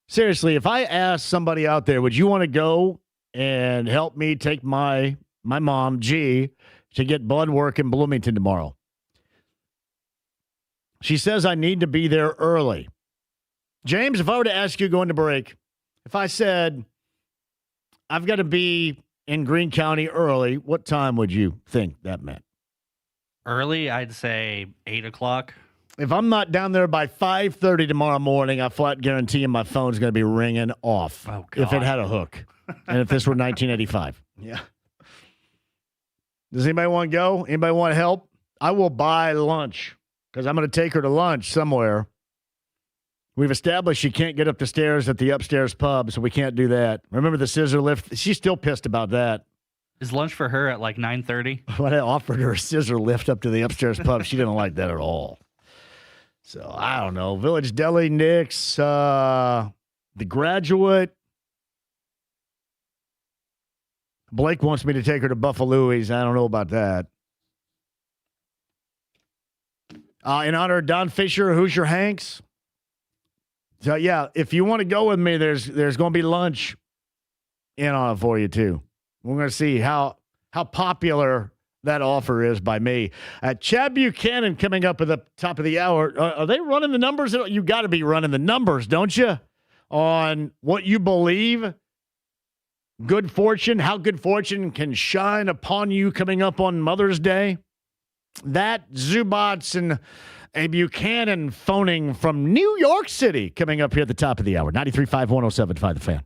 Seriously, if I ask somebody out there, would you want to go and help me take my mom, G, to get blood work in Bloomington tomorrow? She says I need to be there early. James, if I were to ask you going to break, if I said I've got to be in Greene County early, what time would you think that meant? Early, I'd say 8 o'clock. If I'm not down there by 5:30 tomorrow morning, I flat guarantee you my phone's going to be ringing off. Oh, God. If it had a hook. And if this were 1985. Yeah. Does anybody want to go? Anybody want to help? I will buy lunch because I'm going to take her to lunch somewhere. We've established she can't get up the stairs at the upstairs pub, so we can't do that. Remember the scissor lift? She's still pissed about that. Is lunch for her at like 9:30? When I offered her a scissor lift up to the upstairs pub, she didn't like that at all. So, I don't know. Village Deli, Nick's, The Graduate. Blake wants me to take her to Buffalo's. I don't know about that. In honor of Don Fisher, Hoosier Hanks. So, yeah, if you want to go with me, there's going to be lunch in on it for you, too. We're going to see how popular that offer is by me. Chad Buchanan coming up at the top of the hour. Are they running the numbers? You got to be running the numbers, don't you? On what you believe, good fortune, how good fortune can shine upon you coming up on Mother's Day. That Zubats and a Buchanan phoning from New York City coming up here at the top of the hour. 93.5, 107.5 The Fan.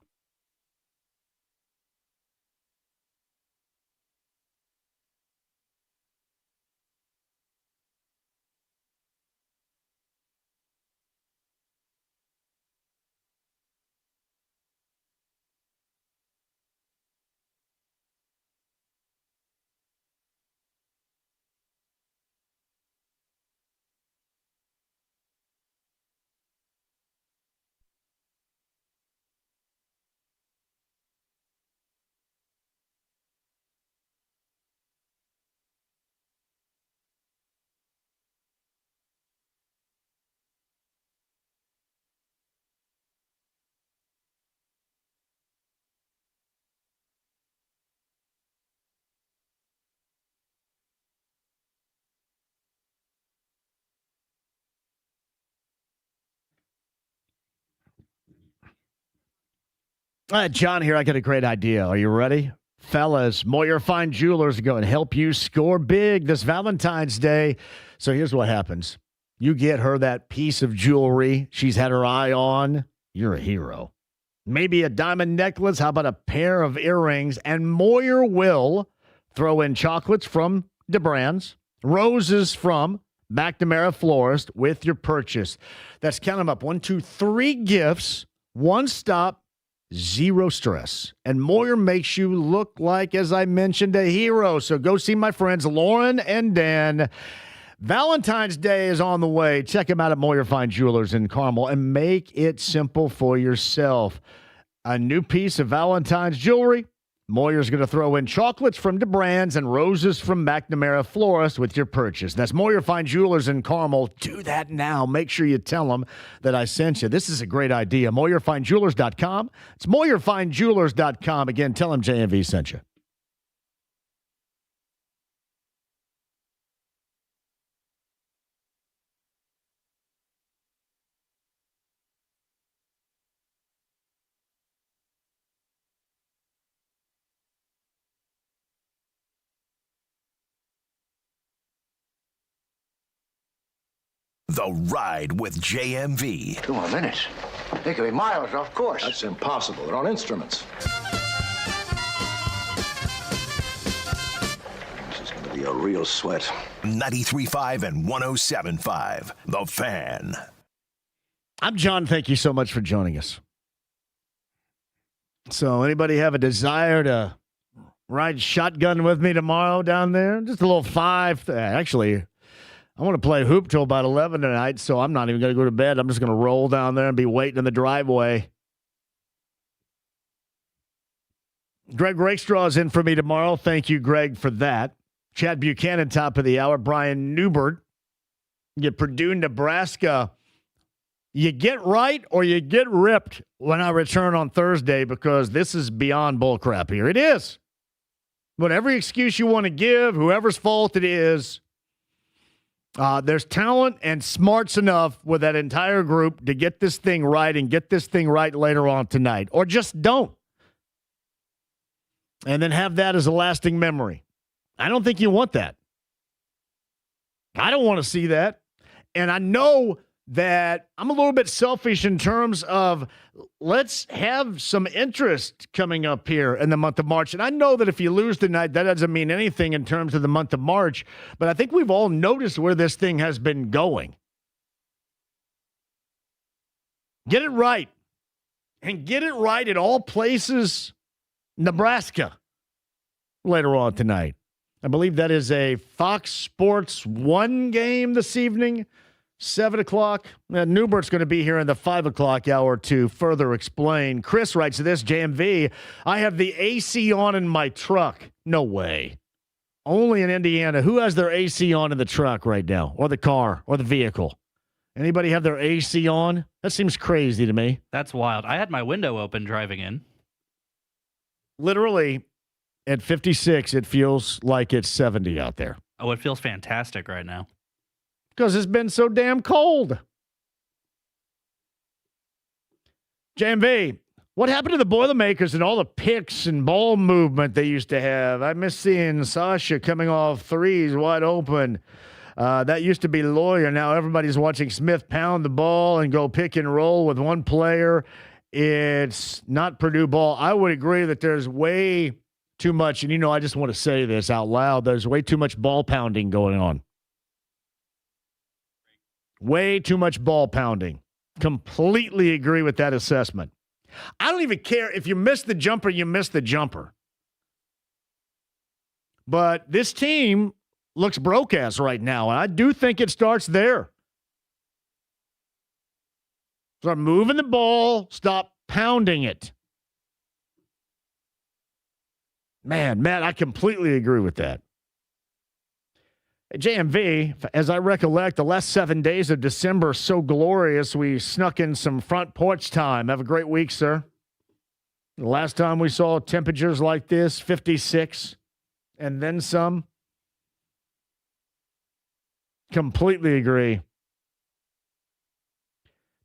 John here. I got a great idea. Are you ready? Fellas, Moyer Fine Jewelers are going to help you score big this Valentine's Day. So here's what happens. You get her that piece of jewelry she's had her eye on. You're a hero. Maybe a diamond necklace. How about a pair of earrings? And Moyer will throw in chocolates from DeBrands, roses from McNamara Florist with your purchase. That's, count them up. 1, 2, 3 gifts. One stop. Zero stress. And Moyer makes you look like, as I mentioned, a hero. So go see my friends Lauren and Dan. Valentine's Day is on the way. Check them out at Moyer Fine Jewelers in Carmel and make it simple for yourself. A new piece of Valentine's jewelry. Moyer's going to throw in chocolates from DeBrands and roses from McNamara Florist with your purchase. That's Moyer Fine Jewelers in Carmel. Do that now. Make sure you tell them that I sent you. This is a great idea. MoyerFineJewelers.com. It's MoyerFineJewelers.com. Again, tell them JMV sent you. The Ride with JMV. 2 more minutes. They could be miles off course. That's impossible. They're on instruments. This is going to be a real sweat. 93.5 and 107.5. The Fan. I'm John. Thank you so much for joining us. So anybody have a desire to ride shotgun with me tomorrow down there? Just a little 5. Actually, I want to play hoop till about 11 tonight, so I'm not even going to go to bed. I'm just going to roll down there and be waiting in the driveway. Greg Rakestraw is in for me tomorrow. Thank you, Greg, for that. Chad Buchanan, top of the hour. Brian Newbert. You Purdue, Nebraska. You get right or you get ripped when I return on Thursday, because this is beyond bullcrap here. It is. But every excuse you want to give, whoever's fault it is, there's talent and smarts enough with that entire group to get this thing right and get this thing right later on tonight. Or just don't. And then have that as a lasting memory. I don't think you want that. I don't want to see that. And I know that I'm a little bit selfish in terms of let's have some interest coming up here in the month of March. And I know that if you lose tonight, that doesn't mean anything in terms of the month of March. But I think we've all noticed where this thing has been going. Get it right. And get it right at all places. Nebraska later on tonight. I believe that is a Fox Sports 1 game this evening, 7 o'clock. Newbert's going to be here in the 5 o'clock hour to further explain. Chris writes this, JMV, I have the AC on in my truck. No way. Only in Indiana. Who has their AC on in the truck right now, or the car, or the vehicle? Anybody have their AC on? That seems crazy to me. That's wild. I had my window open driving in. Literally, at 56, it feels like it's 70 out there. Oh, it feels fantastic right now. Because it's been so damn cold. JMV, what happened to the Boilermakers and all the picks and ball movement they used to have? I miss seeing Sasha coming off threes wide open. That used to be Lawyer. Now everybody's watching Smith pound the ball and go pick and roll with one player. It's not Purdue ball. I would agree that there's way too much, and I just want to say this out loud. There's way too much ball pounding going on. Way too much ball pounding. Completely agree with that assessment. I don't even care if you miss the jumper, you miss the jumper. But this team looks broke-ass right now, and I do think it starts there. Start moving the ball, stop pounding it. Man, Matt, I completely agree with that. JMV, as I recollect, the last 7 days of December, so glorious, we snuck in some front porch time. Have a great week, sir. The last time we saw temperatures like this, 56, and then some. Completely agree.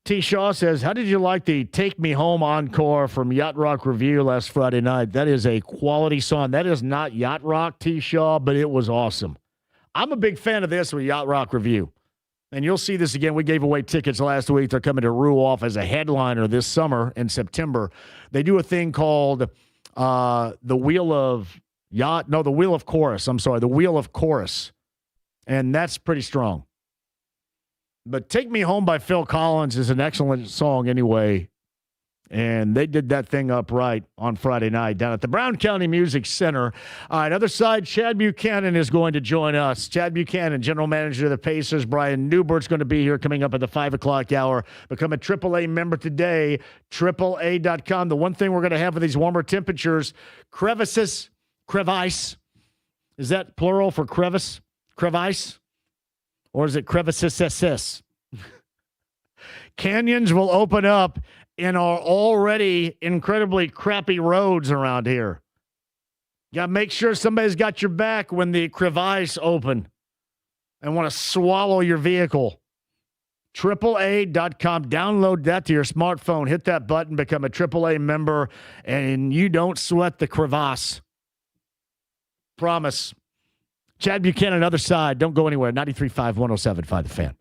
T. Shaw says, how did you like the Take Me Home encore from Yacht Rock Review last Friday night? That is a quality song. That is not Yacht Rock, T. Shaw, but it was awesome. I'm a big fan of this with Yacht Rock Review. And you'll see this again. We gave away tickets last week. They're coming to Rue Off as a headliner this summer in September. They do a thing called the Wheel of Chorus. I'm sorry, the Wheel of Chorus. And that's pretty strong. But Take Me Home by Phil Collins is an excellent song anyway. And they did that thing up right on Friday night down at the Brown County Music Center. All right, other side, Chad Buchanan is going to join us. Chad Buchanan, general manager of the Pacers. Brian Newbert's going to be here coming up at the 5 o'clock hour. Become a AAA member today, AAA.com. The one thing we're going to have with these warmer temperatures, crevice. Is that plural for crevice? Crevice? Or is it crevices? Canyons will open up in our already incredibly crappy roads around here. You got to make sure somebody's got your back when the crevice open and want to swallow your vehicle. AAA.com. Download that to your smartphone. Hit that button, become a AAA member, and you don't sweat the crevasse. Promise. Chad Buchanan, other side. Don't go anywhere. 93.5, 107.5 The Fan.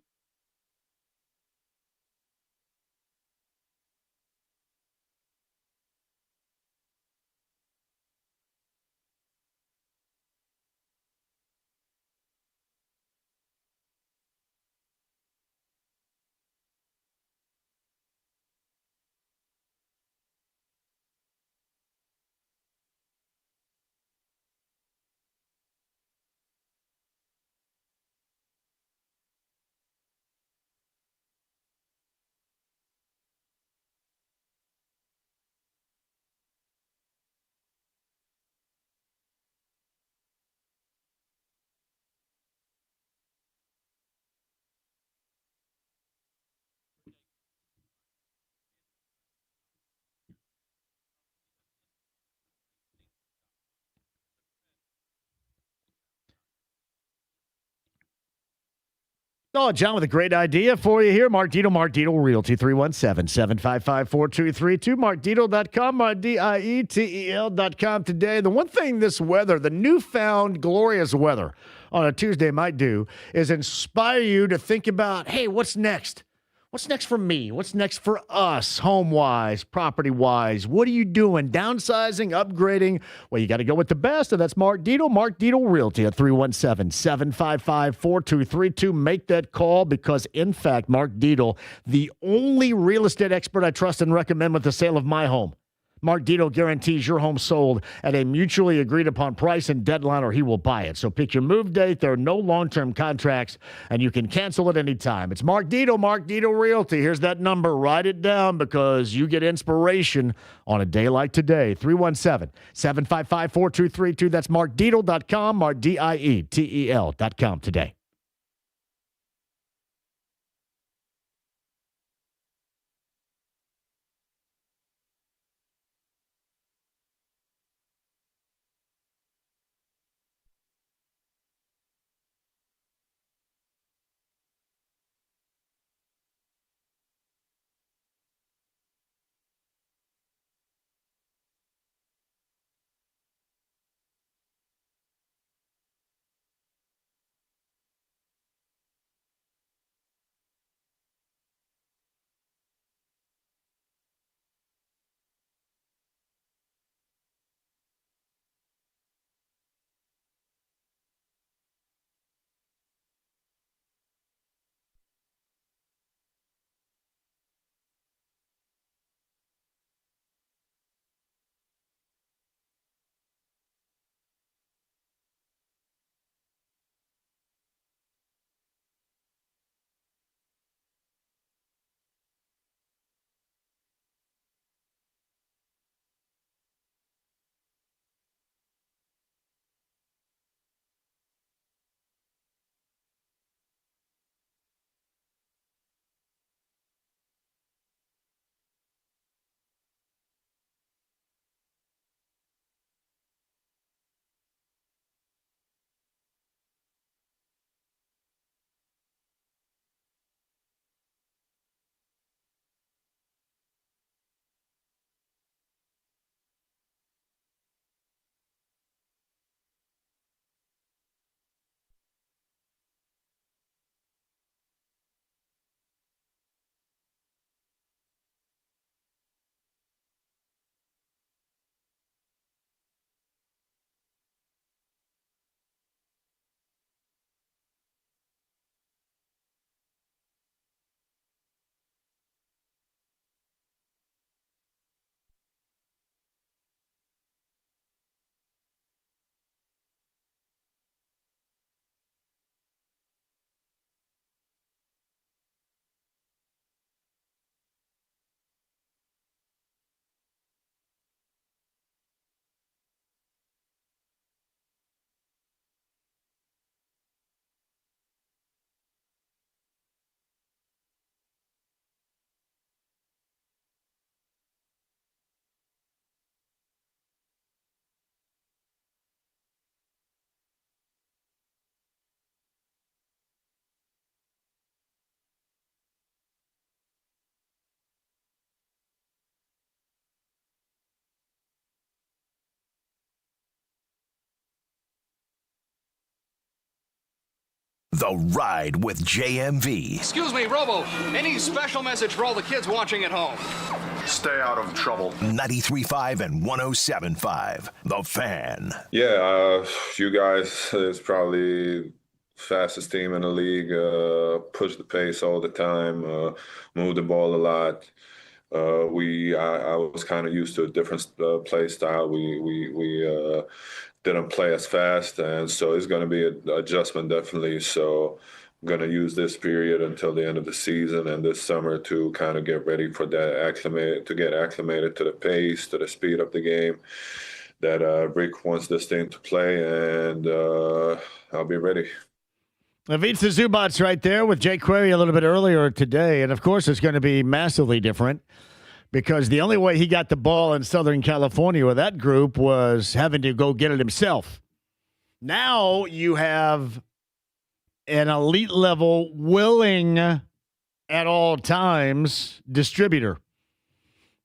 Oh, John, with a great idea for you here. Mark Dietel Realty, 317-755-4232. MarkDietel.com, MarkDietel.com today. The one thing this weather, the newfound glorious weather on a Tuesday might do is inspire you to think about, hey, what's next? What's next for me? What's next for us, home-wise, property-wise? What are you doing? Downsizing, upgrading? Well, you got to go with the best, and that's Mark Dietel Realty at 317-755-4232. Make that call because, in fact, Mark Dietel, the only real estate expert I trust and recommend with the sale of my home. Mark Dietel guarantees your home sold at a mutually agreed upon price and deadline, or he will buy it. So pick your move date. There are no long-term contracts, and you can cancel at any time. It's Mark Dietel Realty. Here's that number. Write it down because you get inspiration on a day like today. 317-755-4232. That's markdietel.com, MarkDietel.com today. The Ride with JMV. Excuse me, Robo. Any special message for all the kids watching at home? Stay out of trouble. 93.5 and 107.5. The Fan. Yeah, you guys is probably fastest team in the league. Push the pace all the time. Move the ball a lot. I was kind of used to a different play style. We didn't play as fast, and so it's going to be an adjustment definitely. So I'm going to use this period until the end of the season and this summer to kind of get ready for that, get acclimated to the pace, to the speed of the game that Rick wants this team to play, and I'll be ready. Avitsa Zubats right there with Jake Query a little bit earlier today, and of course it's going to be massively different because the only way he got the ball in Southern California with that group was having to go get it himself. Now you have an elite level, willing at all times distributor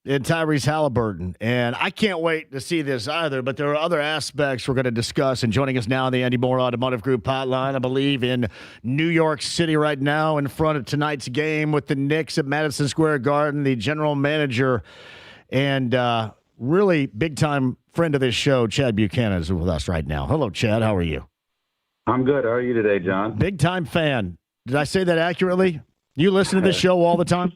in Tyrese Halliburton. And I can't wait to see this either, but there are other aspects we're going to discuss. And joining us now on the Andy Moore Automotive Group hotline, I believe in New York City right now in front of tonight's game with the Knicks at Madison Square Garden, the general manager and really big-time friend of this show, Chad Buchanan, is with us right now. Hello, Chad. How are you? I'm good. How are you today, John? Big-time fan. Did I say that accurately? You listen to this show all the time?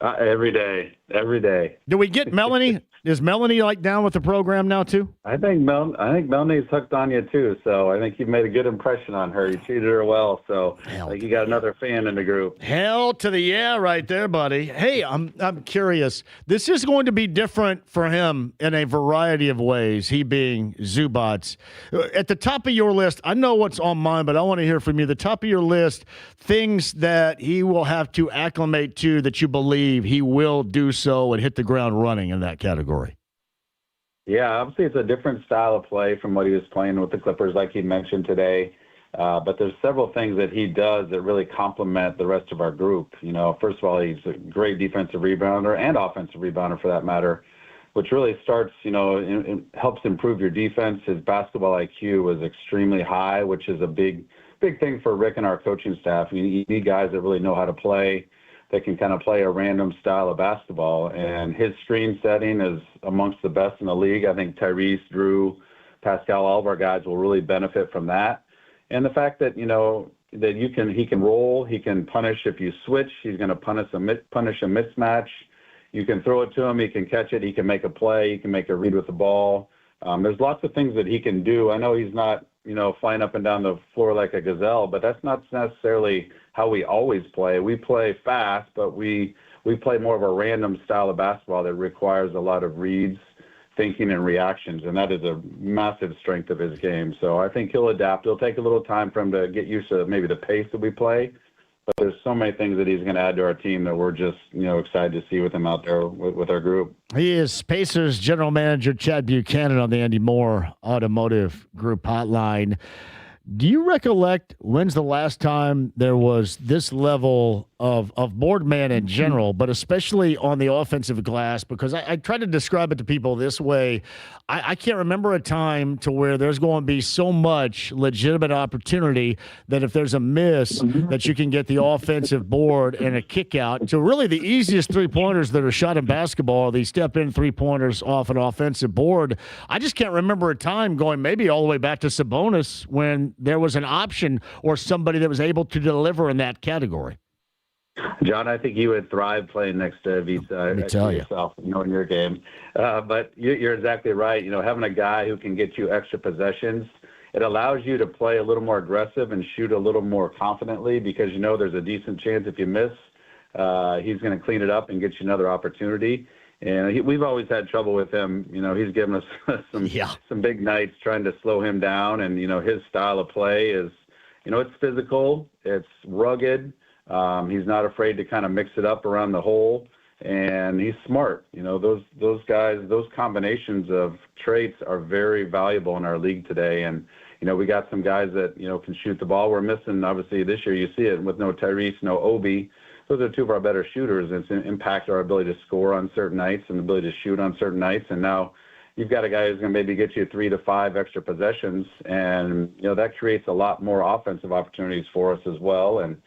Every day. Every day. Do we get Melanie? Is Melanie down with the program now too? I think Melanie's hooked on you too. So I think you've made a good impression on her. You treated her well. So I think you got another fan in the group. Hell to the yeah, right there, buddy. Hey, I'm curious. This is going to be different for him in a variety of ways. He being Zubats. At the top of your list, I know what's on mine, but I want to hear from you. The top of your list, things that he will have to acclimate to that you believe he will do so and hit the ground running in that category. Yeah, obviously it's a different style of play from what he was playing with the Clippers, like he mentioned today. But there's several things that he does that really complement the rest of our group. First of all, he's a great defensive rebounder and offensive rebounder for that matter, which really starts, it helps improve your defense. His basketball IQ was extremely high, which is a big thing for Rick and our coaching staff. You need guys that really know how to play, that can kind of play a random style of basketball. And his screen setting is amongst the best in the league. I think Tyrese, Drew, Pascal, all of our guys will really benefit from that. And the fact that, that he can roll, he can punish if you switch, he's going to punish a mismatch. You can throw it to him, he can catch it, he can make a play, he can make a read with the ball. There's lots of things that he can do. I know he's not, flying up and down the floor like a gazelle, but that's not necessarily how we always play. We play fast, but we play more of a random style of basketball that requires a lot of reads, thinking, and reactions, and that is a massive strength of his game. So I think he'll adapt. It'll take a little time for him to get used to maybe the pace that we play, but there's so many things that he's going to add to our team that we're just, excited to see with him out there with our group. He is Pacers general manager Chad Buchanan on the Andy Moore Automotive Group hotline. Do you recollect when's the last time there was this level of board man in general, but especially on the offensive glass? Because I try to describe it to people this way. I can't remember a time to where there's going to be so much legitimate opportunity that if there's a miss that you can get the offensive board and a kick out. So really the easiest three-pointers that are shot in basketball are these step-in three-pointers off an offensive board. I just can't remember a time going maybe all the way back to Sabonis when there was an option or somebody that was able to deliver in that category. John, I think you would thrive playing next to Visa yourself, knowing your game. But you're exactly right. Having a guy who can get you extra possessions, it allows you to play a little more aggressive and shoot a little more confidently because there's a decent chance if you miss, he's going to clean it up and get you another opportunity. And we've always had trouble with him. He's given us some big nights trying to slow him down. And, his style of play is, it's physical, it's rugged. He's not afraid to kind of mix it up around the hole, and he's smart. Those guys, those combinations of traits are very valuable in our league today. And, we got some guys that, can shoot the ball. We're missing, obviously, this year. You see it with no Tyrese, no Obi. Those are two of our better shooters. It's impacted our ability to score on certain nights and the ability to shoot on certain nights. And now you've got a guy who's going to maybe get you 3 to 5 extra possessions, and, that creates a lot more offensive opportunities for us as well. And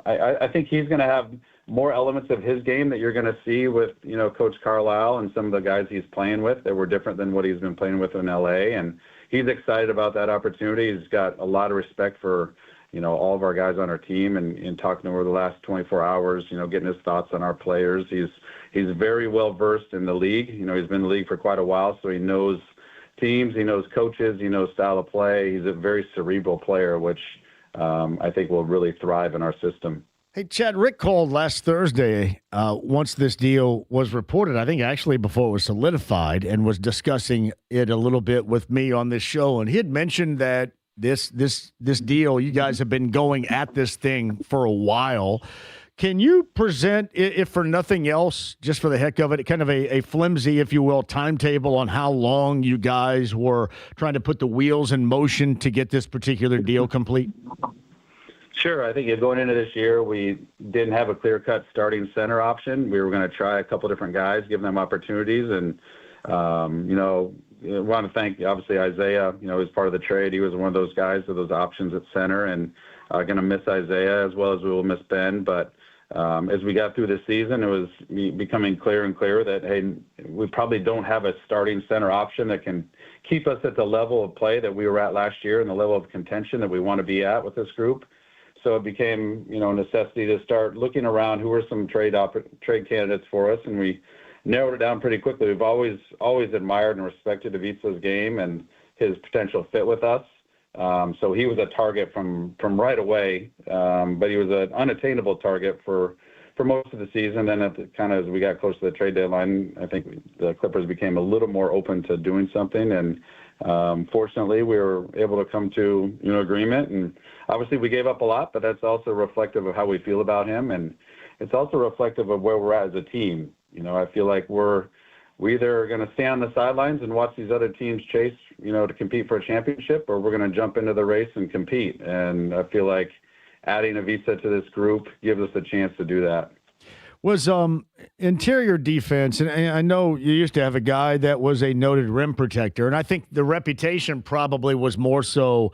I think he's going to have more elements of his game that you're going to see with, Coach Carlisle and some of the guys he's playing with that were different than what he's been playing with in L.A. And he's excited about that opportunity. He's got a lot of respect for, all of our guys on our team and talking over the last 24 hours, getting his thoughts on our players. He's very well versed in the league. He's been in the league for quite a while, so he knows teams, he knows coaches, he knows style of play. He's a very cerebral player, which I think will really thrive in our system. Hey, Chad, Rick called last Thursday once this deal was reported, I think actually before it was solidified, and was discussing it a little bit with me on this show. And he had mentioned that this deal, you guys have been going at this thing for a while. Can you present, if for nothing else, just for the heck of it, kind of a flimsy, if you will, timetable on how long you guys were trying to put the wheels in motion to get this particular deal complete? Sure. I think going into this year, we didn't have a clear-cut starting center option. We were going to try a couple different guys, give them opportunities. And, we want to thank, obviously, Isaiah, as part of the trade. He was one of those guys with those options at center, and going to miss Isaiah as well as we will miss Ben. But as we got through the season, it was becoming clearer and clearer that, hey, we probably don't have a starting center option that can keep us at the level of play that we were at last year and the level of contention that we want to be at with this group. So it became, a necessity to start looking around who were some trade candidates for us, and we narrowed it down pretty quickly. We've always admired and respected Ivica's game and his potential fit with us. So he was a target from right away, but he was an unattainable target for most of the season. Then as we got close to the trade deadline, I think the Clippers became a little more open to doing something, and fortunately we were able to come to agreement. And obviously we gave up a lot, but that's also reflective of how we feel about him, and it's also reflective of where we're at as a team. I feel like we're either going to stay on the sidelines and watch these other teams chase, to compete for a championship, or we're going to jump into the race and compete. And I feel like adding Ivica to this group gives us a chance to do that. Was interior defense, and I know you used to have a guy that was a noted rim protector, and I think the reputation probably was more so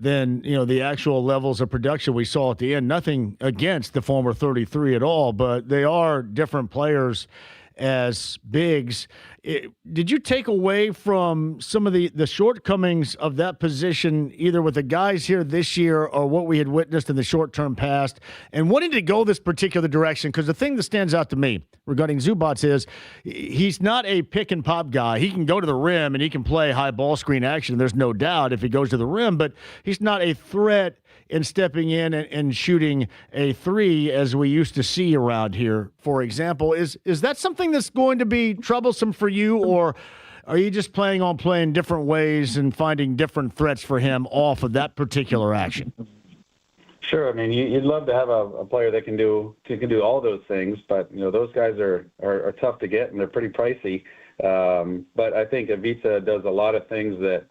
than the actual levels of production we saw at the end. Nothing against the former 33 at all, but they are different players as bigs. Did you take away from some of the shortcomings of that position, either with the guys here this year or what we had witnessed in the short-term past, and wanting to go this particular direction? Because the thing that stands out to me regarding Zubac is he's not a pick-and-pop guy. He can go to the rim and he can play high ball screen action. There's no doubt if he goes to the rim, but he's not a threat in stepping in and shooting a three as we used to see around here, for example. Is that something that's going to be troublesome for you, or are you just planning on playing different ways and finding different threats for him off of that particular action? Sure. I mean, you'd love to have a player that can do all those things, but those guys are tough to get and they're pretty pricey. But I think Ivica does a lot of things that,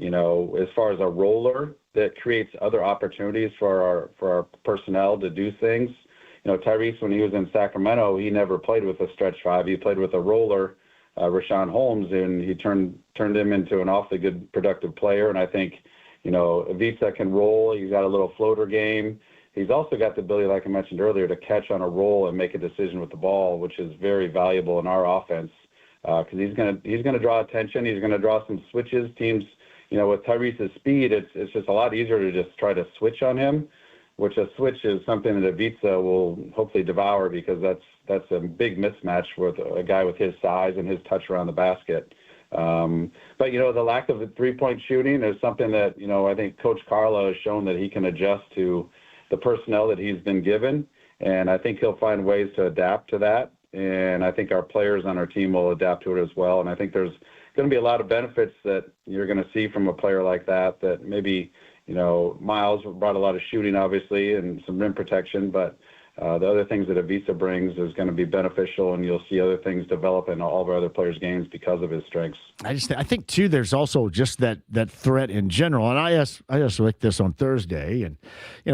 as far as a roller, that creates other opportunities for our personnel to do things. Tyrese, when he was in Sacramento, he never played with a stretch five. He played with a roller, Rashawn Holmes, and he turned him into an awfully good, productive player. And I think, Ivica can roll. He's got a little floater game. He's also got the ability, like I mentioned earlier, to catch on a roll and make a decision with the ball, which is very valuable in our offense because he's gonna draw attention. He's gonna draw some switches. Teams, with Tyrese's speed, it's just a lot easier to just try to switch on him, which a switch is something that Ivica will hopefully devour because that's a big mismatch with a guy with his size and his touch around the basket. But the lack of three-point shooting is something that, I think Coach Carla has shown that he can adjust to the personnel that he's been given. And I think he'll find ways to adapt to that. And I think our players on our team will adapt to it as well. And I think there's going to be a lot of benefits that you're going to see from a player like that maybe, Miles brought a lot of shooting, obviously, and some rim protection, but the other things that Ivica brings is going to be beneficial, and you'll see other things develop in all of our other players' games because of his strengths. I think too, there's also just that threat in general. And I asked Rick this on Thursday, and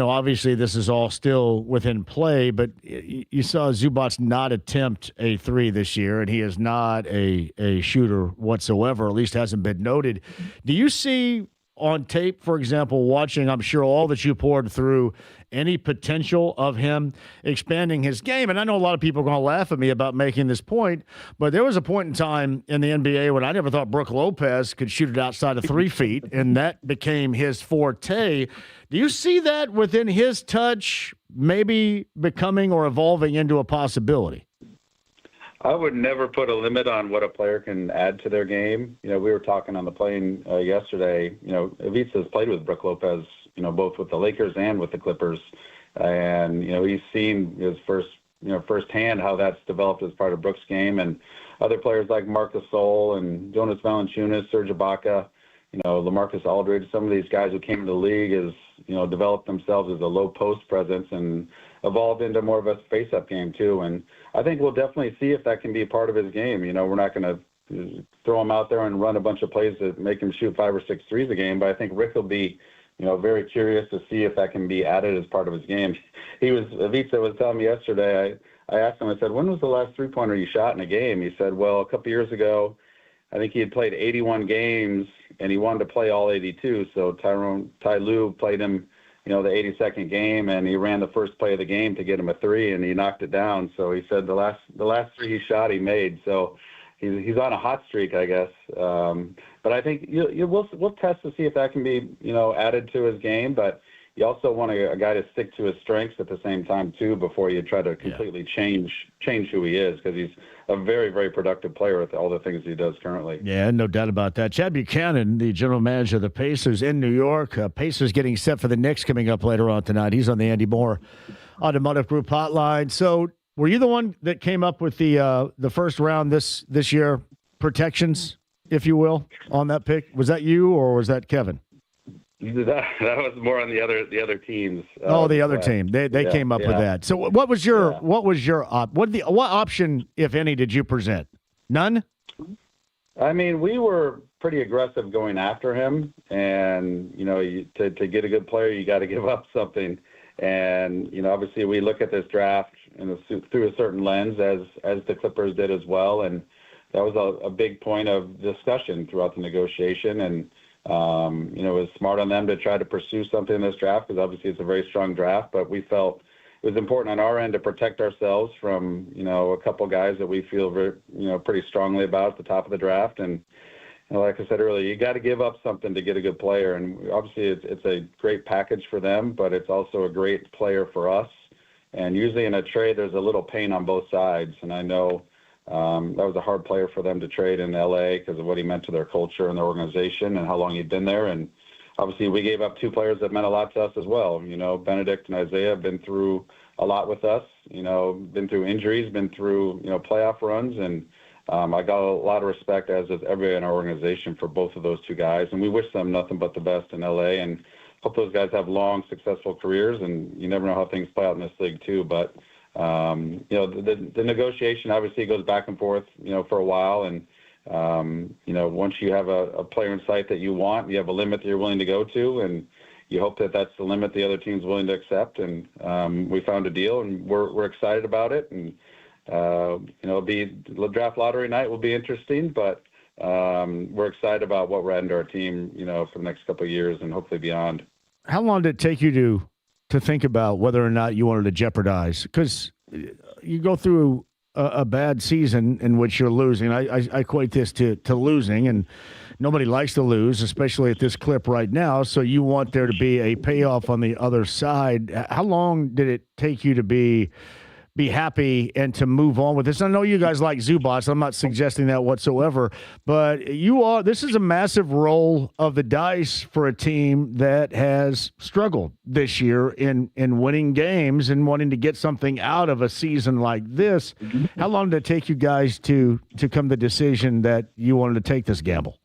obviously this is all still within play, but you saw Zubac not attempt a three this year, and he is not a shooter whatsoever. At least hasn't been noted. Do you see on tape, for example, watching, I'm sure, all that you poured through, any potential of him expanding his game? And I know a lot of people are going to laugh at me about making this point, but there was a point in time in the NBA when I never thought Brook Lopez could shoot it outside of 3 feet, and that became his forte. Do you see that within his touch maybe becoming or evolving into a possibility? I would never put a limit on what a player can add to their game. We were talking on the plane yesterday. Ivica has played with Brook Lopez, both with the Lakers and with the Clippers. And, he's seen his firsthand how that's developed as part of Brook's game. And other players like Marc Gasol and Jonas Valanciunas, Serge Ibaka, LaMarcus Aldridge, some of these guys who came into the league as, developed themselves as a low post presence and evolved into more of a face-up game too. And I think we'll definitely see if that can be a part of his game. We're not going to throw him out there and run a bunch of plays that make him shoot 5 or 6 threes a game, but I think Rick will be very curious to see if that can be added as part of his game. Ivica was telling me yesterday, I asked him, I said, when was the last three-pointer you shot in a game? He said, well, a couple years ago, I think he had played 81 games, and he wanted to play all 82. So Ty Lue played him, the 82nd game, and he ran the first play of the game to get him a three, and he knocked it down. So he said the last three he shot, he made. So he's on a hot streak, I guess. But I think we'll test to see if that can be, added to his game. But you also want a guy to stick to his strengths at the same time too, before you try to completely change who he is, because he's a very, very productive player with all the things he does currently. Yeah, no doubt about that. Chad Buchanan, the general manager of the Pacers in New York. Pacers getting set for the Knicks coming up later on tonight. He's on the Andy Moore Automotive Group hotline. So, were you the one that came up with the first round this year protections, if you will, on that pick? Was that you or was that Kevin? That was more on the other teams. The other team. They came up with that. So what option, if any, did you present? None? I mean, we were pretty aggressive going after him, and to get a good player, you got to give up something. And obviously, we look at this draft through a certain lens, as the Clippers did as well, and that was a big point of discussion throughout the negotiation. And it was smart on them to try to pursue something in this draft, because obviously it's a very strong draft, but we felt it was important on our end to protect ourselves from, a couple guys that we feel very, pretty strongly about at the top of the draft. And like I said earlier, you got to give up something to get a good player. And obviously it's a great package for them, but it's also a great player for us. And usually in a trade, there's a little pain on both sides. And I know that was a hard player for them to trade in LA because of what he meant to their culture and their organization and how long he'd been there. And obviously we gave up two players that meant a lot to us as well. Benedict and Isaiah have been through a lot with us, been through injuries, been through, playoff runs. And I got a lot of respect, as does everybody in our organization, for both of those two guys. And we wish them nothing but the best in LA, and hope those guys have long, successful careers. And you never know how things play out in this league too. But the negotiation obviously goes back and forth, for a while. And, once you have a player in sight that you want, you have a limit that you're willing to go to, and you hope that that's the limit the other team's willing to accept. And we found a deal, and we're excited about it. And, the draft lottery night will be interesting, but we're excited about what we're adding to our team, for the next couple of years and hopefully beyond. How long did it take you to think about whether or not you wanted to jeopardize? Because you go through a bad season in which you're losing. I equate this to losing, and nobody likes to lose, especially at this clip right now. So you want there to be a payoff on the other side. How long did it take you to be happy and to move on with this? I know you guys like Zubats. I'm not suggesting that whatsoever, but this is a massive roll of the dice for a team that has struggled this year in winning games and wanting to get something out of a season like this. How long did it take you guys to come to the decision that you wanted to take this gamble?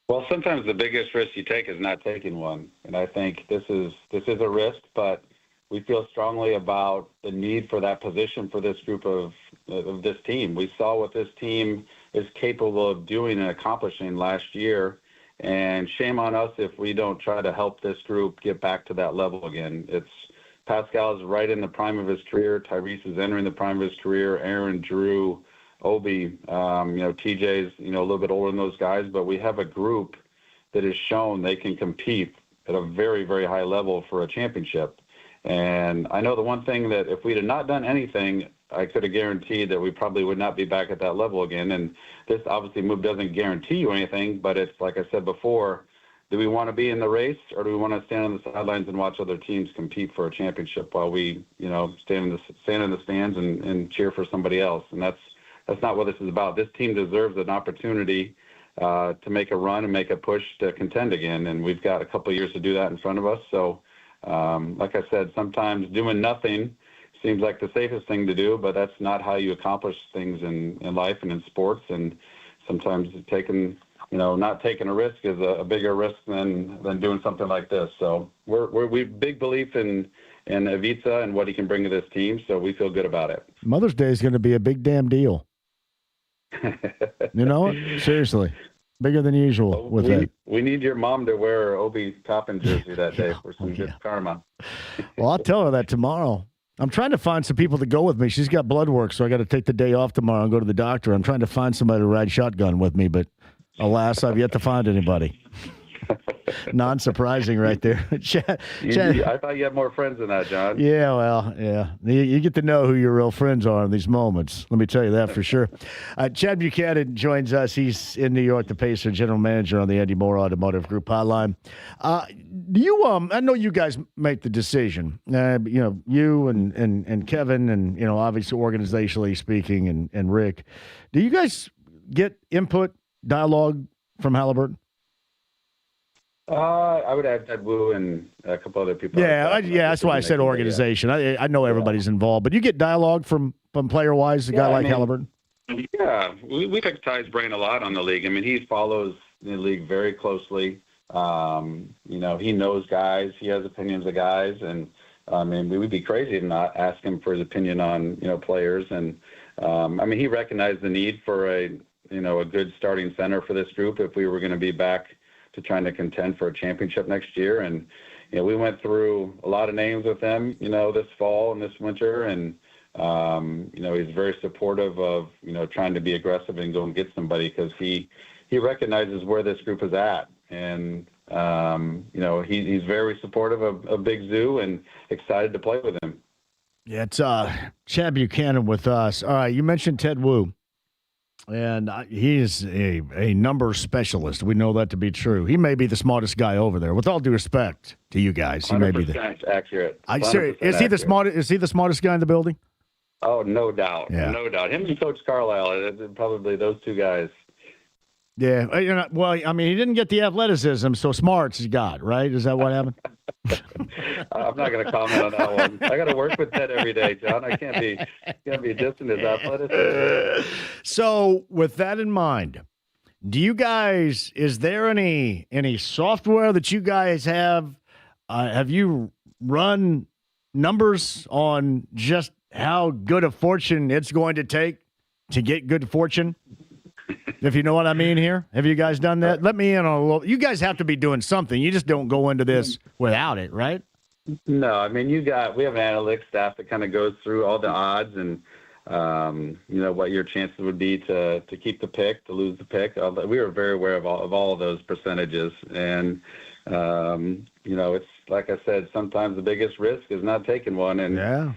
Well, sometimes the biggest risk you take is not taking one. And I think this is a risk, but we feel strongly about the need for that position for this group of this team. We saw what this team is capable of doing and accomplishing last year, and shame on us if we don't try to help this group get back to that level again. Pascal's right in the prime of his career. Tyrese is entering the prime of his career. Aaron, Drew, Obi, TJ's, a little bit older than those guys, but we have a group that has shown they can compete at a very, very high level for a championship. And I know the one thing that if we'd have not done anything, I could have guaranteed that we probably would not be back at that level again. And this obviously move doesn't guarantee you anything, but it's like I said before, do we want to be in the race, or do we want to stand on the sidelines and watch other teams compete for a championship while we, stand in the stands and cheer for somebody else? And that's not what this is about. This team deserves an opportunity to make a run and make a push to contend again. And we've got a couple of years to do that in front of us. So, like I said, sometimes doing nothing seems like the safest thing to do, but that's not how you accomplish things in life and in sports. And sometimes not taking a risk is a bigger risk than doing something like this. So we big belief in Ivica and what he can bring to this team. So we feel good about it. Mother's Day is going to be a big damn deal. Seriously. bigger than usual with that. We need your mom to wear her Obi Toppin jersey that day for some good karma. Well, I'll tell her that tomorrow. I'm trying to find some people to go with me. She's got blood work, so I got to take the day off tomorrow and go to the doctor. I'm trying to find somebody to ride shotgun with me, but alas, I've yet to find anybody. Non-surprising right there. Chad, I thought you had more friends than that, John. Yeah, well, yeah. You get to know who your real friends are in these moments. Let me tell you that for sure. Chad Buchanan joins us. He's in New York, the Pacer general manager on the Andy Moore Automotive Group hotline. Do you? I know you guys make the decision. You and Kevin, and obviously organizationally speaking, and Rick. Do you guys get input, dialogue from Halliburton? I would add Ted Wu and a couple other people. That's why I said organization. I know everybody's involved, but you get dialogue from player-wise, a guy like Halliburton? Yeah, we pick Ty's brain a lot on the league. I mean, he follows the league very closely. He knows guys. He has opinions of guys, and we would be crazy to not ask him for his opinion on players. And he recognized the need for a good starting center for this group if we were going to be back to trying to contend for a championship next year. And we went through a lot of names with them this fall and this winter, and he's very supportive of trying to be aggressive and go and get somebody, because he recognizes where this group is at. And he's very supportive of Big Zoo and excited to play with him. Yeah, it's Chad Buchanan with us. All right, you mentioned Ted Wu, and he is a number specialist. We know that to be true. He may be the smartest guy over there. With all due respect to you guys, he may be accurate. Is he the smartest? Is he the smartest guy in the building? Oh, no doubt. Yeah. No doubt. Him and Coach Carlisle, probably those two guys. Yeah. Well, he didn't get the athleticism, so smarts he got, right? Is that what happened? I'm not going to comment on that one. I got to work with Ted every day, John. I can't be distant as athleticism. So, with that in mind, is there any software that you guys have? Have you run numbers on just how good a fortune it's going to take to get good fortune? If you know what I mean here. Have you guys done that? Let me in on a little. You guys have to be doing something. You just don't go into this without it, right? No, we have an analytics staff that kind of goes through all the odds and, what your chances would be to keep the pick, to lose the pick. We were very aware of all of those percentages. And, it's like I said, sometimes the biggest risk is not taking one. And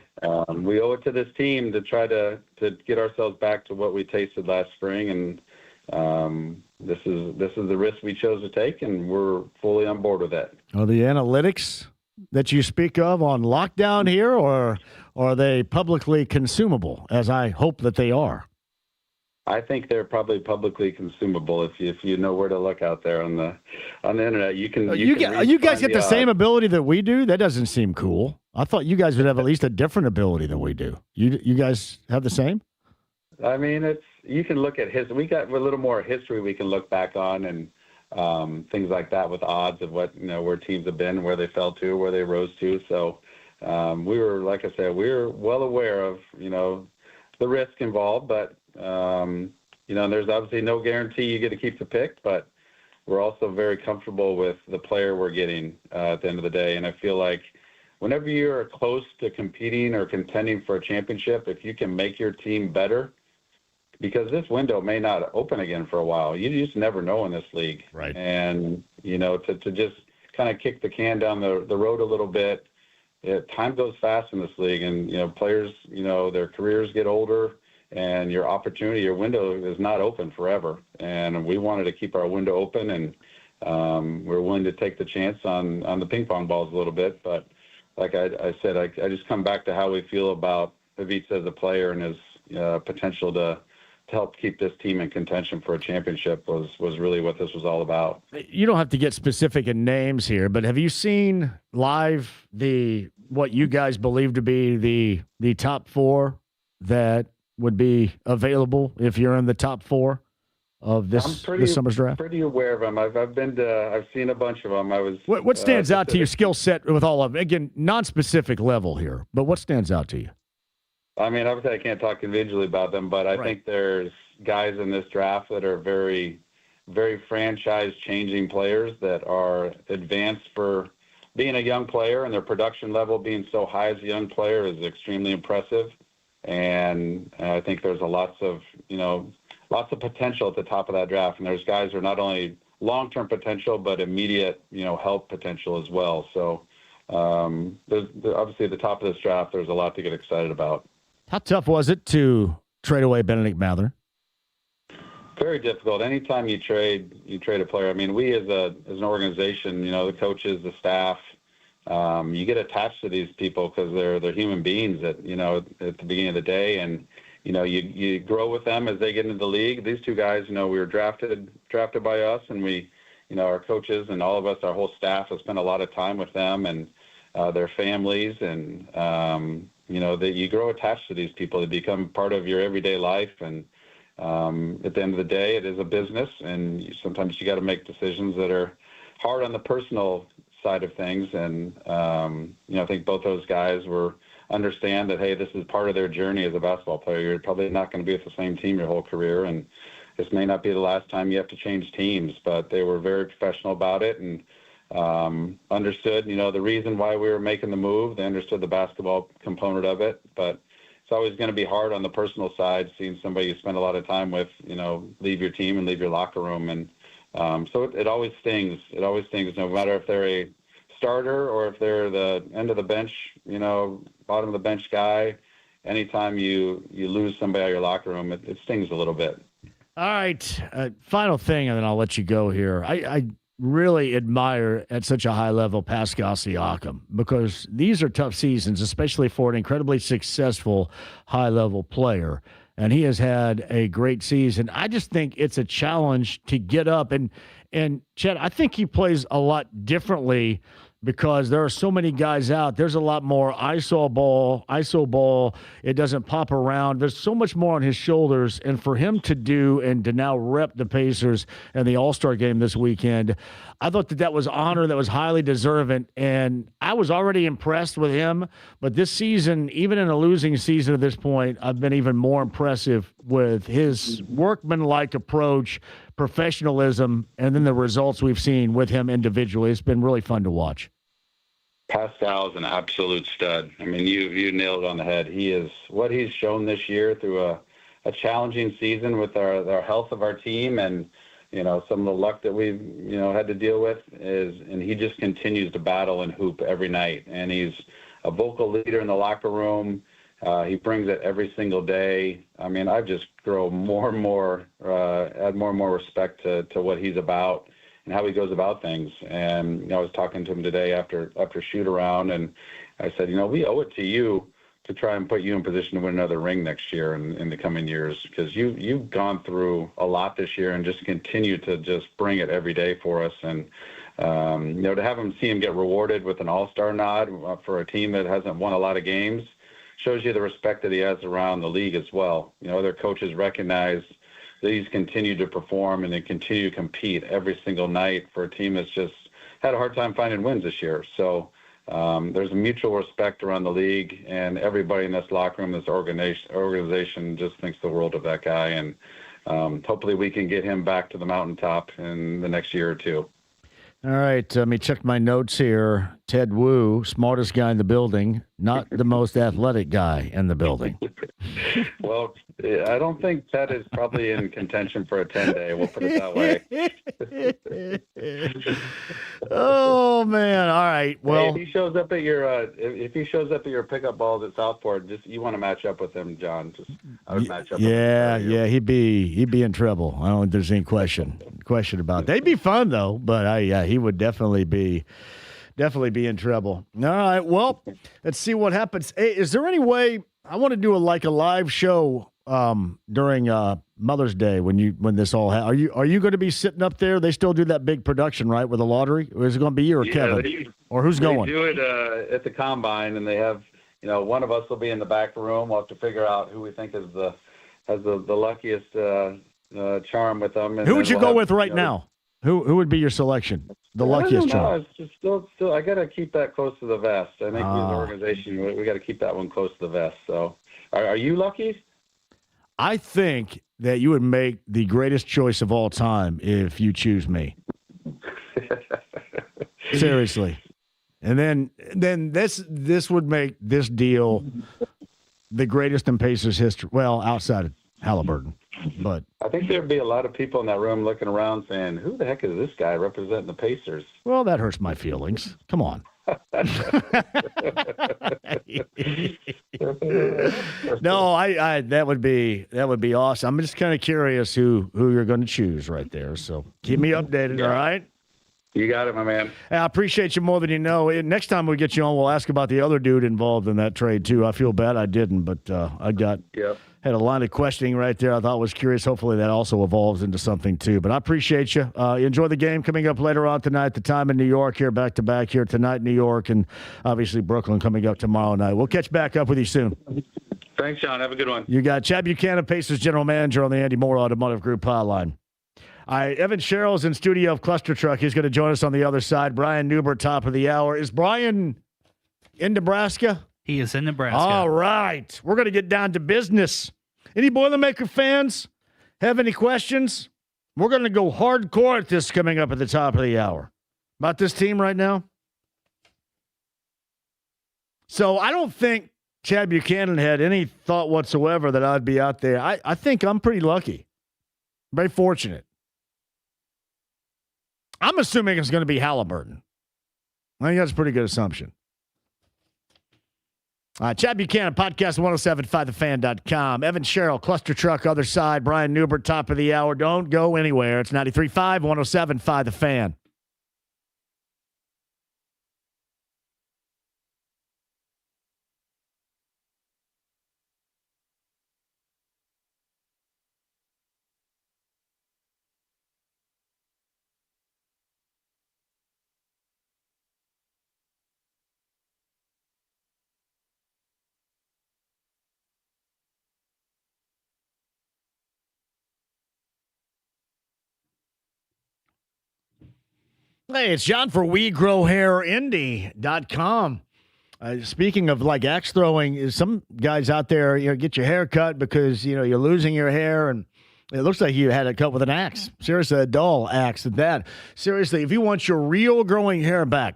we owe it to this team to try to get ourselves back to what we tasted last spring. And this is the risk we chose to take, and we're fully on board with that. Are the analytics that you speak of on lockdown here, or are they publicly consumable, as I hope that they are? I think they're probably publicly consumable. If you know where to look out there on the internet, you can. You guys get the same ability that we do? That doesn't seem cool. I thought you guys would have at least a different ability than we do. You guys have the same? You can look at history. We got a little more history we can look back on, and things like that with odds of what where teams have been, where they fell to, where they rose to. So we were, like I said, we were well aware of the risk involved, but there's obviously no guarantee you get to keep the pick, but we're also very comfortable with the player we're getting at the end of the day. And I feel like whenever you're close to competing or contending for a championship, if you can make your team better, because this window may not open again for a while. You just never know in this league. Right. And, to just kind of kick the can down the road a little bit, time goes fast in this league. And, players, their careers get older, and your window is not open forever. And we wanted to keep our window open, and we're willing to take the chance on the ping pong balls a little bit. But like I said, I just come back to how we feel about Ivica as a player and his potential to help keep this team in contention for a championship was really what this was all about. You don't have to get specific in names here, but have you seen live what you guys believe to be the top four that would be available if you're in the top four of this summer's draft? I'm pretty aware of them. I've seen a bunch of them. What stands out to your skill set with all of them? Again, non-specific level here, but what stands out to you? Obviously I can't talk individually about them, but I think there's guys in this draft that are very, very franchise-changing players that are advanced for being a young player, and their production level being so high as a young player is extremely impressive. And I think there's lots of potential at the top of that draft. And there's guys who are not only long-term potential, but immediate, help potential as well. So obviously at the top of this draft, there's a lot to get excited about. How tough was it to trade away Benedict Mather? Very difficult. Anytime you trade a player. I mean, we as an organization, the coaches, the staff, you get attached to these people because they're human beings at the beginning of the day, and you grow with them as they get into the league. These two guys, we were drafted by us, and we, our coaches and all of us, our whole staff has spent a lot of time with them and their families, and that you grow attached to these people. They become part of your everyday life, and at the end of the day, it is a business, and sometimes you got to make decisions that are hard on the personal side of things. And I think both those guys understand that, hey, this is part of their journey as a basketball player. You're probably not going to be with the same team your whole career, and this may not be the last time you have to change teams. But they were very professional about it and understood, the reason why we were making the move. They understood the basketball component of it, but it's always going to be hard on the personal side, seeing somebody you spend a lot of time with, leave your team and leave your locker room. And so it always stings. It always stings, no matter if they're a starter or if they're the end of the bench, bottom of the bench guy. Anytime you lose somebody out of your locker room, it stings a little bit. All right. Final thing, and then I'll let you go here. I really admire at such a high level Pascal Siakam, because these are tough seasons, especially for an incredibly successful high level player. And he has had a great season. I just think it's a challenge to get up. And Chad, I think he plays a lot differently because there are so many guys out. There's a lot more ISO ball. It doesn't pop around. There's so much more on his shoulders. And for him to do and to now rep the Pacers in the All-Star game this weekend, I thought that was honor that was highly deserving. And I was already impressed with him. But this season, even in a losing season at this point, I've been even more impressive with his workmanlike approach, professionalism, and then the results we've seen with him individually. It's been really fun to watch. Pascal is an absolute stud. I mean, you nailed it on the head. He is what he's shown this year through a challenging season with our health of our team and, some of the luck that we've, had to deal with and he just continues to battle and hoop every night. And he's a vocal leader in the locker room. He brings it every single day. I mean, I've just grown more and more, add more and more respect to what he's about and how he goes about things. And I was talking to him today after shoot around, and I said, we owe it to you to try and put you in position to win another ring next year and in the coming years, because you've gone through a lot this year and just continue to just bring it every day for us. And to have him see him get rewarded with an all-star nod for a team that hasn't won a lot of games shows you the respect that he has around the league as well. Other coaches recognize that he's continued to perform and they continue to compete every single night for a team that's just had a hard time finding wins this year. So there's a mutual respect around the league, and everybody in this locker room, this organization just thinks the world of that guy. And hopefully we can get him back to the mountaintop in the next year or two. All right, let me check my notes here. Ted Wu, smartest guy in the building, not the most athletic guy in the building. Well, I don't think Ted is probably in contention for a 10-day. We'll put it that way. Oh man! All right. Well, hey, if he shows up at your pickup balls at Southport, you want to match up with him, John. I would match up. Yeah, he'd be in trouble. I don't think there's any question about that. They'd be fun though, but he would definitely be in trouble. All right. Well, let's see what happens. Hey, is there any way I want to do a live show during Mother's Day when this all are you going to be sitting up there? They still do that big production, right, with the lottery? Or is it going to be you or Kevin? Or who's going? They do it at the combine, and they have one of us will be in the back room. We'll have to figure out who we think has the luckiest charm with them. And who would you go with right now? Who would be your selection? The luckiest charm. It's still. I got to keep that close to the vest. I think we as an organization, we got to keep that one close to the vest. So, are you lucky? I think that you would make the greatest choice of all time if you choose me. Seriously. And then this would make this deal the greatest in Pacers history. Well, outside of Halliburton. But I think there'd be a lot of people in that room looking around saying, who the heck is this guy representing the Pacers? Well, that hurts my feelings. Come on. No, I that would be awesome. I'm just kind of curious who you're going to choose right there. So keep me updated, all right? You got it, my man. I appreciate you more than you know. Next time we get you on, we'll ask about the other dude involved in that trade, too. I feel bad I didn't, but I had a line of questioning right there I thought was curious. Hopefully that also evolves into something, too. But I appreciate you. Enjoy the game coming up later on tonight. The time in New York here, back-to-back here tonight, New York, and obviously Brooklyn coming up tomorrow night. We'll catch back up with you soon. Thanks, Sean. Have a good one. You got Chad Buchanan, Pacers General Manager on the Andy Moore Automotive Group hotline. All right, Evan Sherrill's in studio of Cluster Truck. He's going to join us on the other side. Brian Newbert, top of the hour. Is Brian in Nebraska? He is in Nebraska. All right. We're going to get down to business. Any Boilermaker fans have any questions? We're going to go hardcore at this coming up at the top of the hour. About this team right now? So I don't think Chad Buchanan had any thought whatsoever that I'd be out there. I think I'm pretty lucky. Very fortunate. I'm assuming it's going to be Halliburton. I think that's a pretty good assumption. Chad Buchanan, podcast 1075thefan.com. Evan Sherrill, Cluster Truck, other side. Brian Newbert, top of the hour. Don't go anywhere. It's 93.5, 1075 The Fan. Hey, it's John for WeGrowHairIndy.com. Speaking of like axe throwing, some guys out there, get your hair cut because, you're losing your hair and it looks like you had it cut with an axe. Seriously, a dull axe at that. Seriously, if you want your real growing hair back,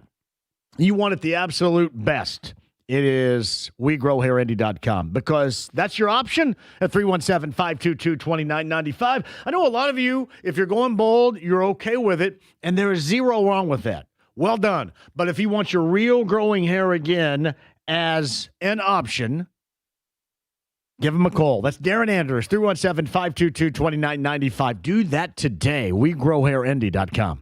you want it the absolute best. It is WeGrowHairIndy.com because that's your option at 317-522-2995. I know a lot of you, if you're going bold, you're okay with it, and there is zero wrong with that. Well done. But if you want your real growing hair again as an option, give them a call. That's Darren Andrews, 317-522-2995. Do that today. WeGrowHairIndy.com.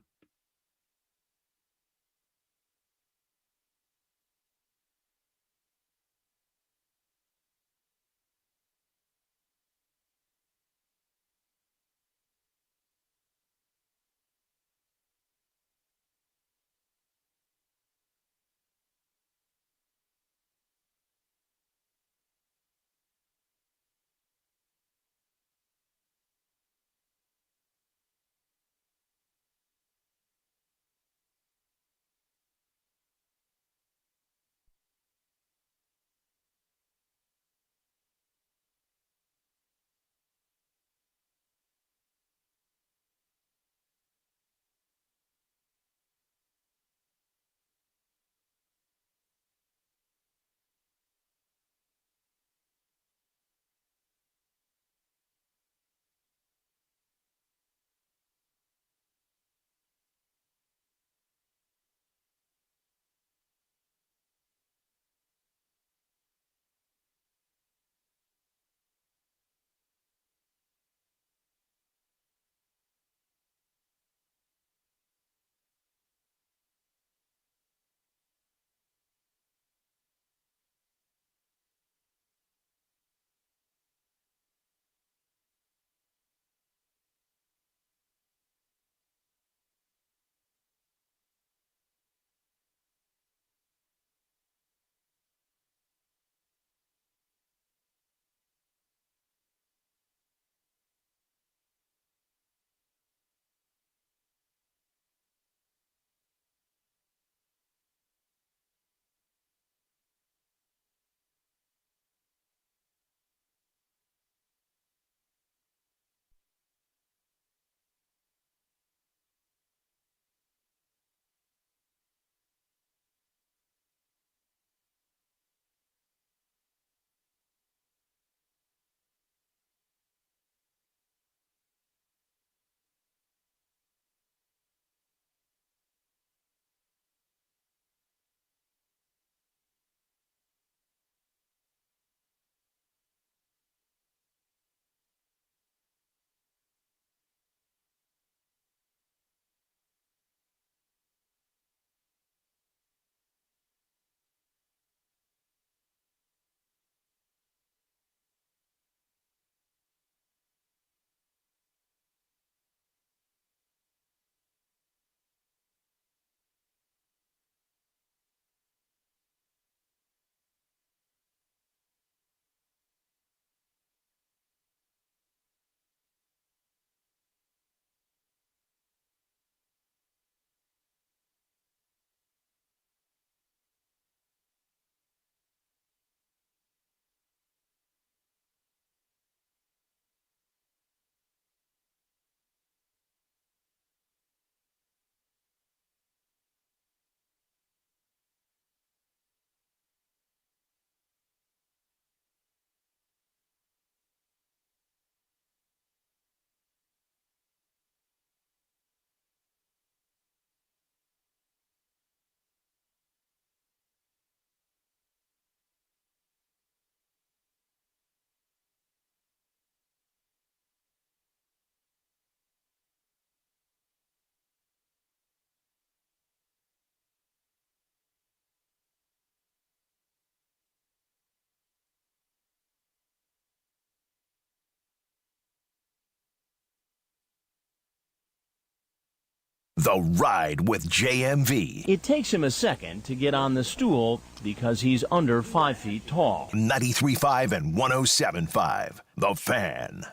The Ride with JMV. It takes him a second to get on the stool because he's under 5 feet tall. 93.5 and 107.5. The Fan.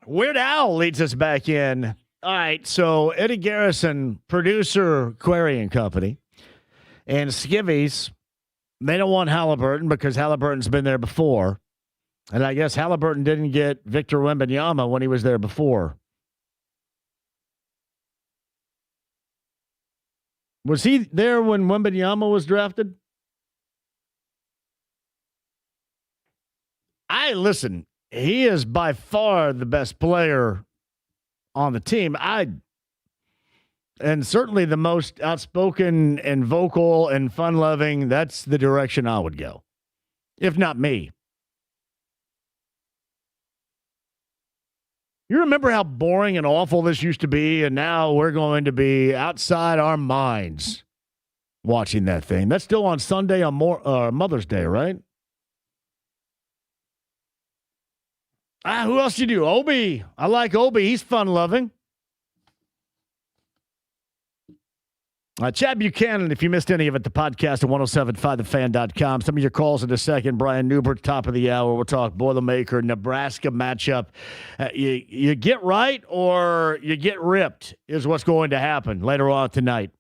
Weird Al leads us back in. All right, so Eddie Garrison, producer, Query and Company, and Skivvies, they don't want Halliburton because Halliburton's been there before. And I guess Halliburton didn't get Victor Wembanyama when he was there before. Was he there when Wembanyama was drafted? Listen, he is by far the best player on the team. And certainly the most outspoken and vocal and fun-loving. That's the direction I would go, if not me. You remember how boring and awful this used to be, and now we're going to be outside our minds watching that thing. That's still on Sunday on Mother's Day, right? Who else you do? Obi. I like Obi. He's fun-loving. Chad Buchanan, if you missed any of it, the podcast at 1075thefan.com. Some of your calls in a second. Brian Newbert, top of the hour. We'll talk Boilermaker, Nebraska matchup. You get right or you get ripped is what's going to happen later on tonight.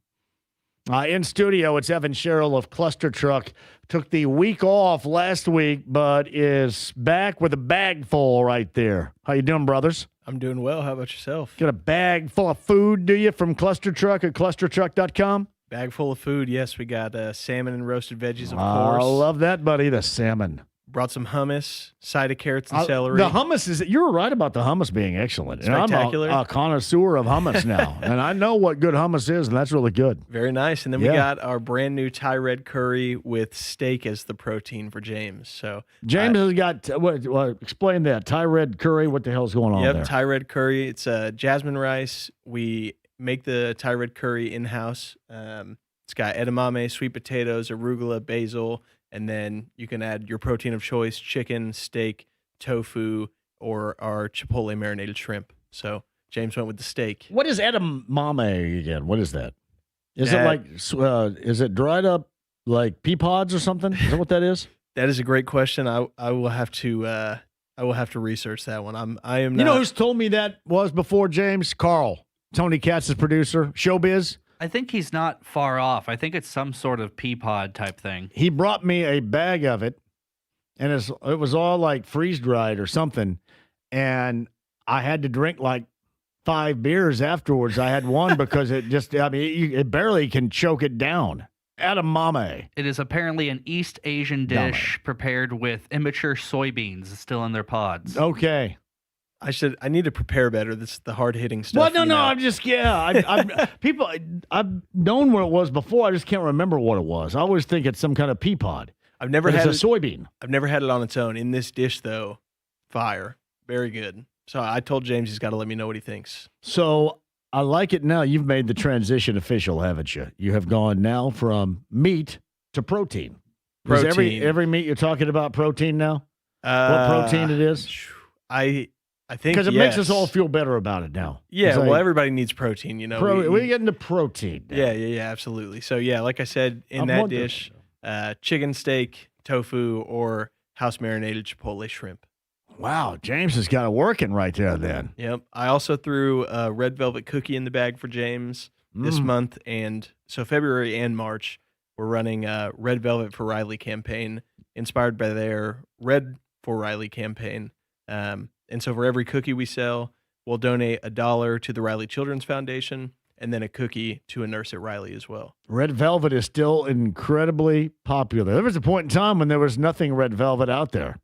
In studio, it's Evan Sherrill of Cluster Truck. Took the week off last week, but is back with a bag full right there. How you doing, brothers? I'm doing well. How about yourself? Got a bag full of food, do you, from Cluster Truck at clustertruck.com? Bag full of food, yes. We got salmon and roasted veggies, of I course. love that, buddy, the salmon. Brought some hummus, side of carrots and celery. The hummus you were right about the hummus being excellent. Spectacular. And I'm a connoisseur of hummus now, and I know what good hummus is, and that's really good. Very nice. And then we got our brand new Thai red curry with steak as the protein for James. So James has got explain that Thai red curry. What the hell's going on there? Yep, Thai red curry. It's jasmine rice. We make the Thai red curry in house. It's got edamame, sweet potatoes, arugula, basil. And then you can add your protein of choice, chicken, steak, tofu, or our chipotle marinated shrimp. So James went with the steak. What is edamame again? What is that? Is it like, is it dried up like pea pods or something? Is that what that is? That is a great question. I will have to research that one. I am not. You know who's told me that was before, James? Carl, Tony Katz's producer, Showbiz. I think he's not far off. I think it's some sort of pea pod type thing. He brought me a bag of it, and it was all like freeze-dried or something, and I had to drink like 5 beers afterwards. I had one because it barely can choke it down. Edamame. It is apparently an East Asian dish prepared with immature soybeans still in their pods. Okay. I need to prepare better. This is the hard-hitting stuff. Well, no, I'm just, I've known what it was before. I just can't remember what it was. I always think it's some kind of pea pod. I've never had a soybean. I've never had it on its own. In this dish, though, fire. Very good. So I told James he's got to let me know what he thinks. So I like it now. You've made the transition official, haven't you? You have gone now from meat to protein. Protein. Is every meat you're talking about protein now? What protein it is? I think because it makes us all feel better about it now. Yeah, well, everybody needs protein, you know. We get into protein now. Yeah, absolutely. So yeah, like I said, in that dish, chicken, steak, tofu, or house marinated chipotle shrimp. Wow, James has got it working right there. Then. Yep. I also threw a red velvet cookie in the bag for James this month, and so February and March we're running a Red Velvet for Riley campaign, inspired by their Red for Riley campaign. And so for every cookie we sell, we'll donate $1 to the Riley Children's Foundation and then a cookie to a nurse at Riley as well. Red Velvet is still incredibly popular. There was a point in time when there was nothing Red Velvet out there.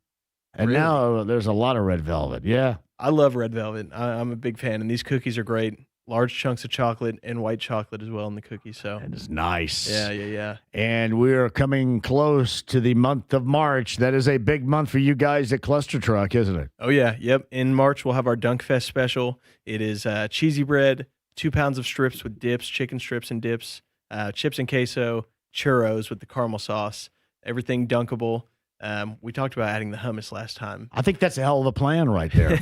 And Really? now there's a lot of Red Velvet. Yeah. I love Red Velvet. I'm a big fan, and these cookies are great. Large chunks of chocolate and white chocolate as well in the cookie. So it is nice. Yeah. And we're coming close to the month of March. That is a big month for you guys at Cluster Truck, isn't it? Oh, yeah. Yep. In March, we'll have our Dunk Fest special. It is cheesy bread, 2 pounds of strips with dips, chicken strips and dips, chips and queso, churros with the caramel sauce, everything dunkable. We talked about adding the hummus last time. I think that's a hell of a plan right there.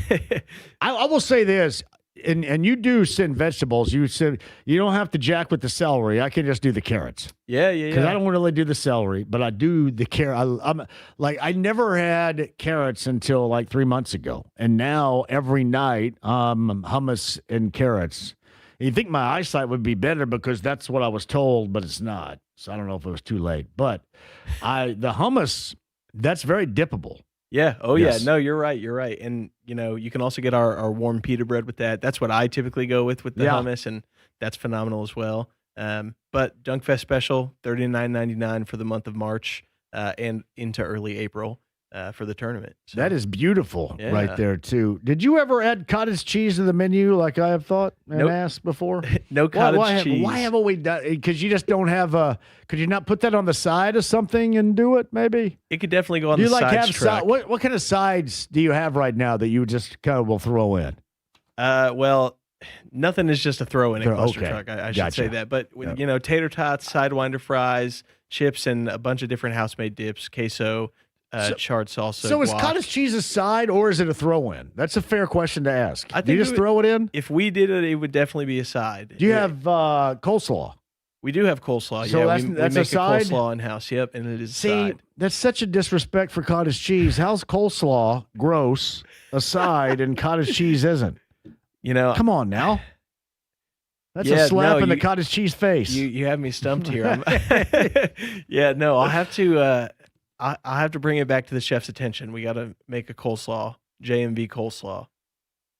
I will say this, and you do send vegetables. You said you don't have to jack with the celery. I can just do the carrots. Yeah. Because I don't really do the celery, but I do the carrot. I never had carrots until like 3 months ago, and now every night hummus and carrots. And you think my eyesight would be better because that's what I was told, but it's not. So I don't know if it was too late. But the hummus, that's very dippable. Yeah. Oh, Yes. yeah. No, you're right. You're right. And, you can also get our warm pita bread with that. That's what I typically go with the hummus, and that's phenomenal as well. But Dunkfest special, $39.99 for the month of March and into early April for the tournament. So, That is beautiful Yeah. right there, too. Did you ever add cottage cheese to the menu like I have thought and Nope. asked before? No cottage cheese. Why haven't we done it? Because you just don't have could you not put that on the side of something and do it, maybe? It could definitely go on Do you the like sides have track. what kind of sides do you have right now that you just kind of will throw in? Well, nothing is just a throw in a cluster Okay. truck. I should Gotcha. say that. But, tater tots, sidewinder fries, chips, and a bunch of different house-made dips, queso, charred salsa. So is guac. cottage cheese a side or is it a throw-in? That's a fair question to ask. I Do you think just throw it in? If we did it, it would definitely be a side. Do you have coleslaw? We do have coleslaw. So yeah, that's- we that's a make side? coleslaw in house. Yep, and it is a See, side. that's such a disrespect for cottage cheese. How's coleslaw gross a side and cottage cheese isn't? Come on now. That's a slap in the cottage cheese face. You have me stumped here. Yeah, no, I'll have to. I'll have to bring it back to the chef's attention. We got to make a coleslaw, JMV coleslaw,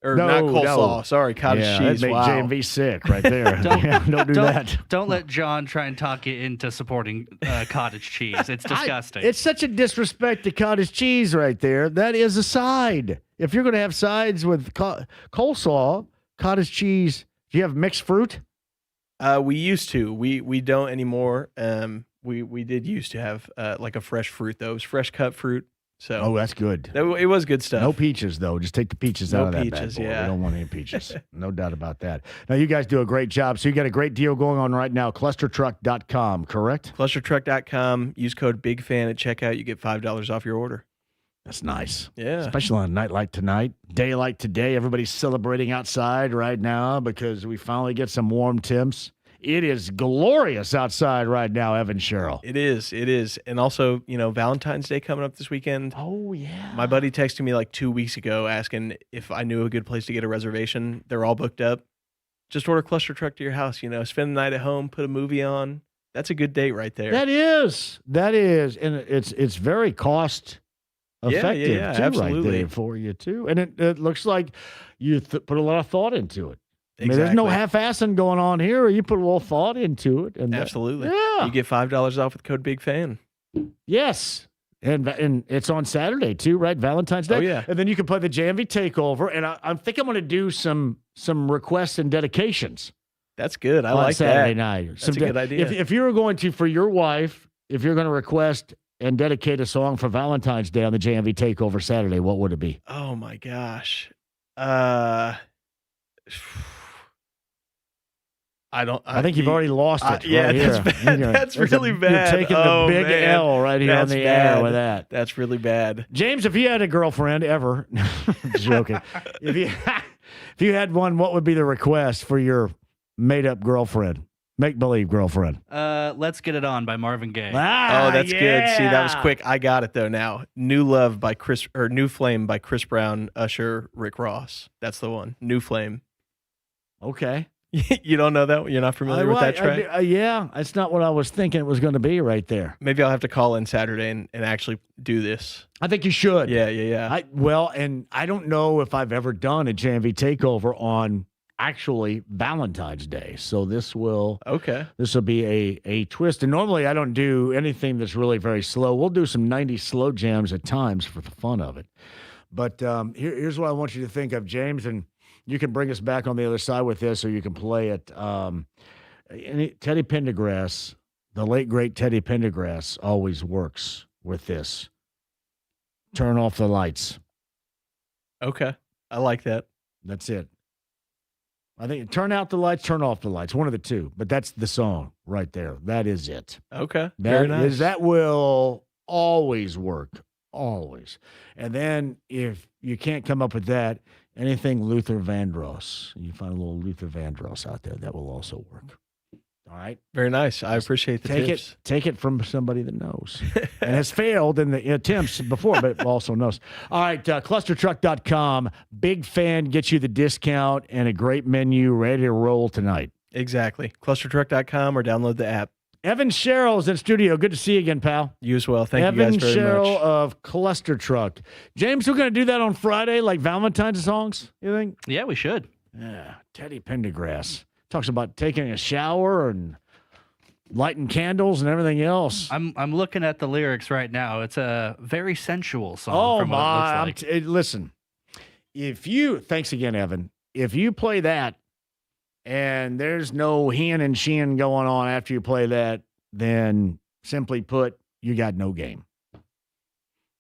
or not coleslaw. No. Sorry, cottage cheese. That'd make Wow. JMV sick right there. Don't do that. Don't let John try and talk you into supporting cottage cheese. It's disgusting. It's such a disrespect to cottage cheese right there. That is a side. If you're going to have sides with coleslaw, cottage cheese, do you have mixed fruit? We used to. We don't anymore. We did used to have like a fresh fruit though. It was fresh cut fruit. So Oh, that's good. it was good stuff. No peaches, though. Just take the peaches No out of that peaches, bad boy. yeah. We don't want any peaches. No doubt about that. Now, you guys do a great job. So you got a great deal going on right now. Clustertruck.com, correct? Clustertruck.com. Use code BIGFAN at checkout. You get $5 off your order. That's nice. Yeah. Especially on a night like tonight, day like today. Everybody's celebrating outside right now because we finally get some warm temps. It is glorious outside right now, Evan Sherrill. It is. And also, Valentine's Day coming up this weekend. Oh, yeah. My buddy texted me like 2 weeks ago asking if I knew a good place to get a reservation. They're all booked up. Just order Cluster Truck to your house, spend the night at home, put a movie on. That's a good date right there. That is. And it's very cost effective, yeah, too, absolutely. right there for you, too. And it looks like you put a lot of thought into it. I mean, there's Exactly. no half-assing going on here. You put a little thought into it. And Absolutely. yeah. You get $5 off with code BIGFAN. Yes. And it's on Saturday, too, right? Valentine's Day. Oh, yeah. And then you can play the JMV Takeover. And I think I'm going to do some requests and dedications. That's good. I on like Saturday that. night. That's a good idea. If you were going to, for your wife, if you're going to request and dedicate a song for Valentine's Day on the JMV Takeover Saturday, what would it be? Oh, my gosh. I think you've already lost it. Yeah, right that's here. bad. That's really bad. You're taking Oh, the big man. L right here That's on the bad. air with that. That's really bad. James, if you had a girlfriend ever, just joking. if you had one, what would be the request for your made-up girlfriend, make-believe girlfriend? Let's Get It On by Marvin Gaye. Ah, Oh, that's good. See, that was yeah. quick. I got it though. Now, New Flame by Chris Brown, Usher, Rick Ross. That's the one. New Flame. Okay. You don't know that one? You're not familiar with that track? Yeah, that's not what I was thinking it was going to be right there. Maybe I'll have to call in Saturday and actually do this. I think you should. Yeah. And I don't know if I've ever done a JMV takeover on actually Valentine's Day. So this will be a twist. And normally I don't do anything that's really very slow. We'll do some 90s slow jams at times for the fun of it. But here's what I want you to think of, James, and you can bring us back on the other side with this, or you can play it. Teddy Pendergrass, the late, great Teddy Pendergrass, always works with this. Turn off the lights. Okay. I like that. That's it. I think turn out the lights, turn off the lights. One of the two. But that's the song right there. That is it. Okay. Very nice. That will always work, always. And then if you can't come up with that, anything Luther Vandross, you find a little Luther Vandross out there, that will also work. All right. Very nice. I appreciate the tips. Take it from somebody that knows and has failed in the attempts before, but also knows. All right. Clustertruck.com. Big fan gets you the discount and a great menu ready to roll tonight. Exactly. Clustertruck.com or download the app. Evan Sherrill's in studio. Good to see you again, pal. You as well. Thank you guys very Evan Sherrill much. of Cluster Truck. James, we're going to do that on Friday, like Valentine's songs, you think? Yeah, we should. Yeah. Teddy Pendergrass talks about taking a shower and lighting candles and everything else. I'm looking at the lyrics right now. It's a very sensual song. Oh, from what my. it looks like. Listen, thanks again, Evan. If you play that and there's no hen and shin going on after you play that, then simply put, you got no game.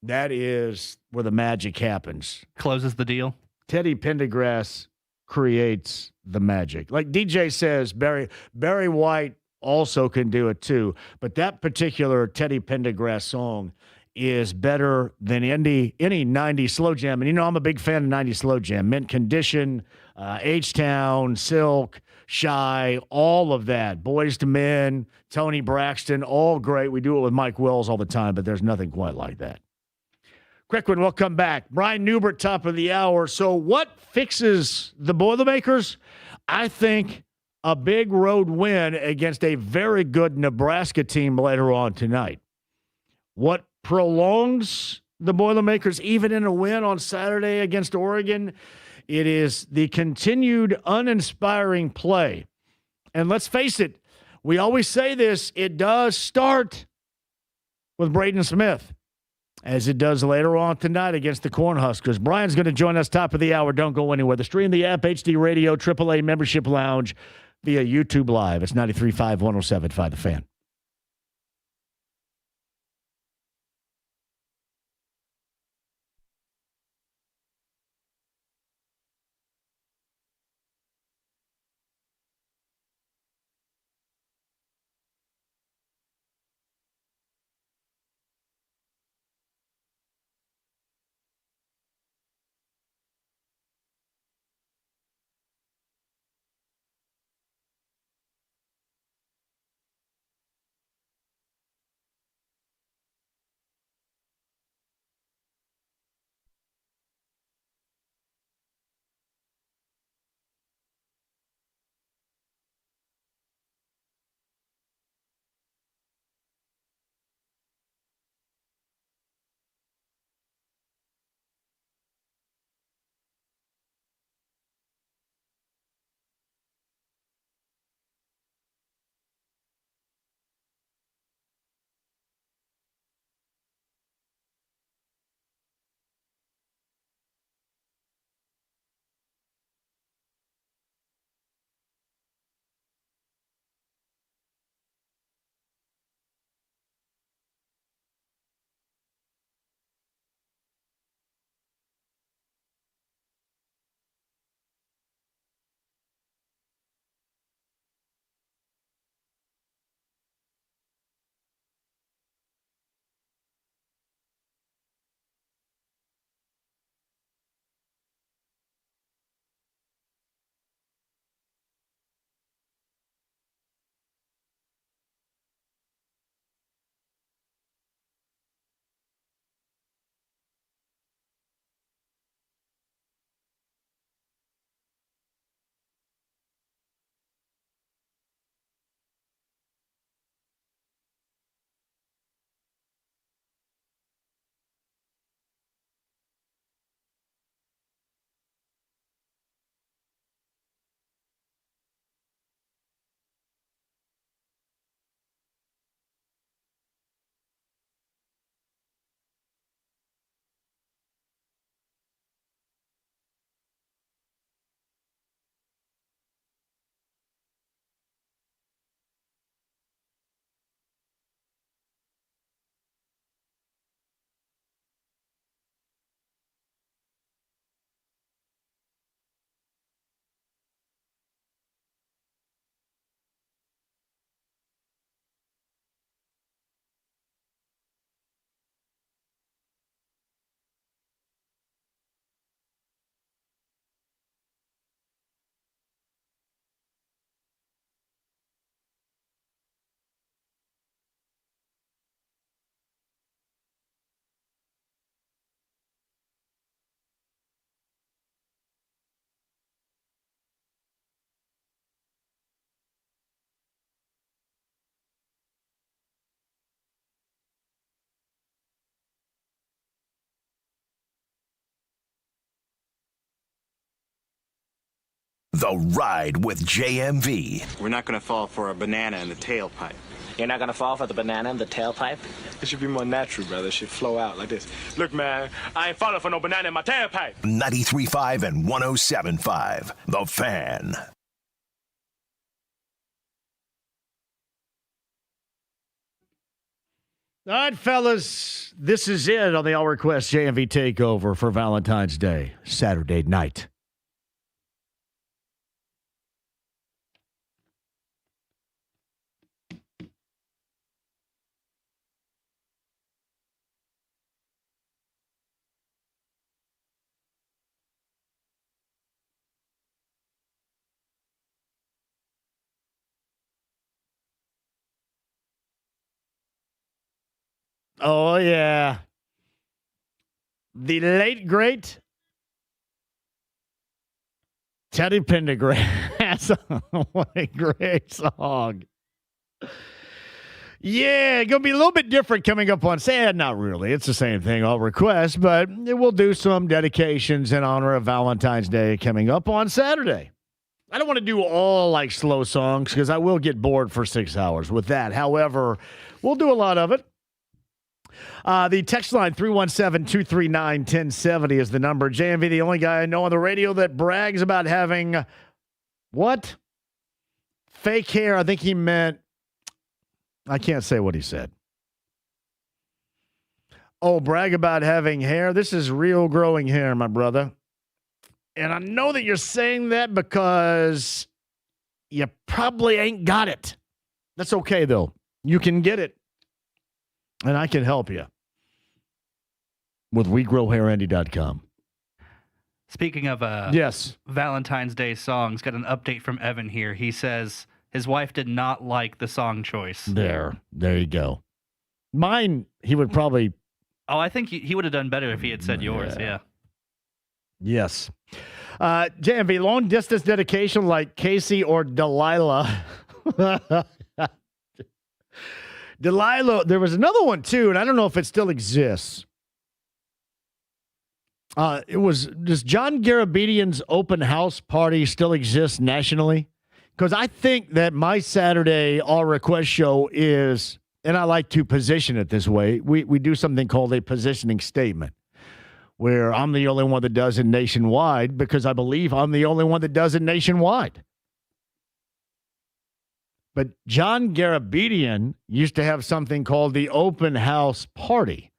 That is where the magic happens. Closes the deal. Teddy Pendergrass creates the magic. Like DJ says, Barry White also can do it too. But that particular Teddy Pendergrass song is better than any 90s slow jam. And I'm a big fan of 90s slow jam. Mint Condition, H-Town, Silk, Shy, all of that. Boys to Men, Tony Braxton, all great. We do it with Mike Wells all the time, but there's nothing quite like that. Quick one, we'll come back. Brian Newbert, top of the hour. So what fixes the Boilermakers? I think a big road win against a very good Nebraska team later on tonight. What prolongs the Boilermakers even in a win on Saturday against Oregon? It is the continued uninspiring play. And let's face it, we always say this, it does start with Braden Smith, as it does later on tonight against the Cornhuskers. Brian's going to join us top of the hour. Don't go anywhere. The stream, the app, HD Radio, AAA Membership Lounge via YouTube Live. It's 93.5, 107.5 The Fan. The Ride with JMV. We're not going to fall for a banana in the tailpipe. You're not going to fall for the banana in the tailpipe? It should be more natural, brother. It should flow out like this. Look, man, I ain't falling for no banana in my tailpipe. 93.5 and 107.5. The Fan. All right, fellas, this is it on the All Request JMV Takeover for Valentine's Day, Saturday night. Oh, yeah. The late, great Teddy Pendergrass. What a great song. Yeah, going to be a little bit different coming up on Saturday. Not really. It's the same thing, All Request, but we'll do some dedications in honor of Valentine's Day coming up on Saturday. I don't want to do all like slow songs because I will get bored for 6 hours with that. However, we'll do a lot of it. The text line 317-239-1070 is the number. JMV, the only guy I know on the radio that brags about having what? Fake hair. I think he meant, I can't say what he said. Oh, brag about having hair. This is real growing hair, my brother. And I know that you're saying that because you probably ain't got it. That's okay, though. You can get it. And I can help you with WeGrowHairAndy.com. Speaking of yes, Valentine's Day songs, got an update from Evan here. He says his wife did not like the song choice. There you go. Mine, he would probably. Oh, I think he would have done better if he had said yours. Yeah. Yes. JMV, long distance dedication like Casey or Delilah. Delilah, there was another one too, and I don't know if it still exists. It was, does John Garabedian's open house party still exist nationally? Because I think that my Saturday All Request show is, and I like to position it this way, we do something called a positioning statement, where I'm the only one that does it nationwide because I believe I'm the only one that does it nationwide. But John Garabedian used to have something called the open house party.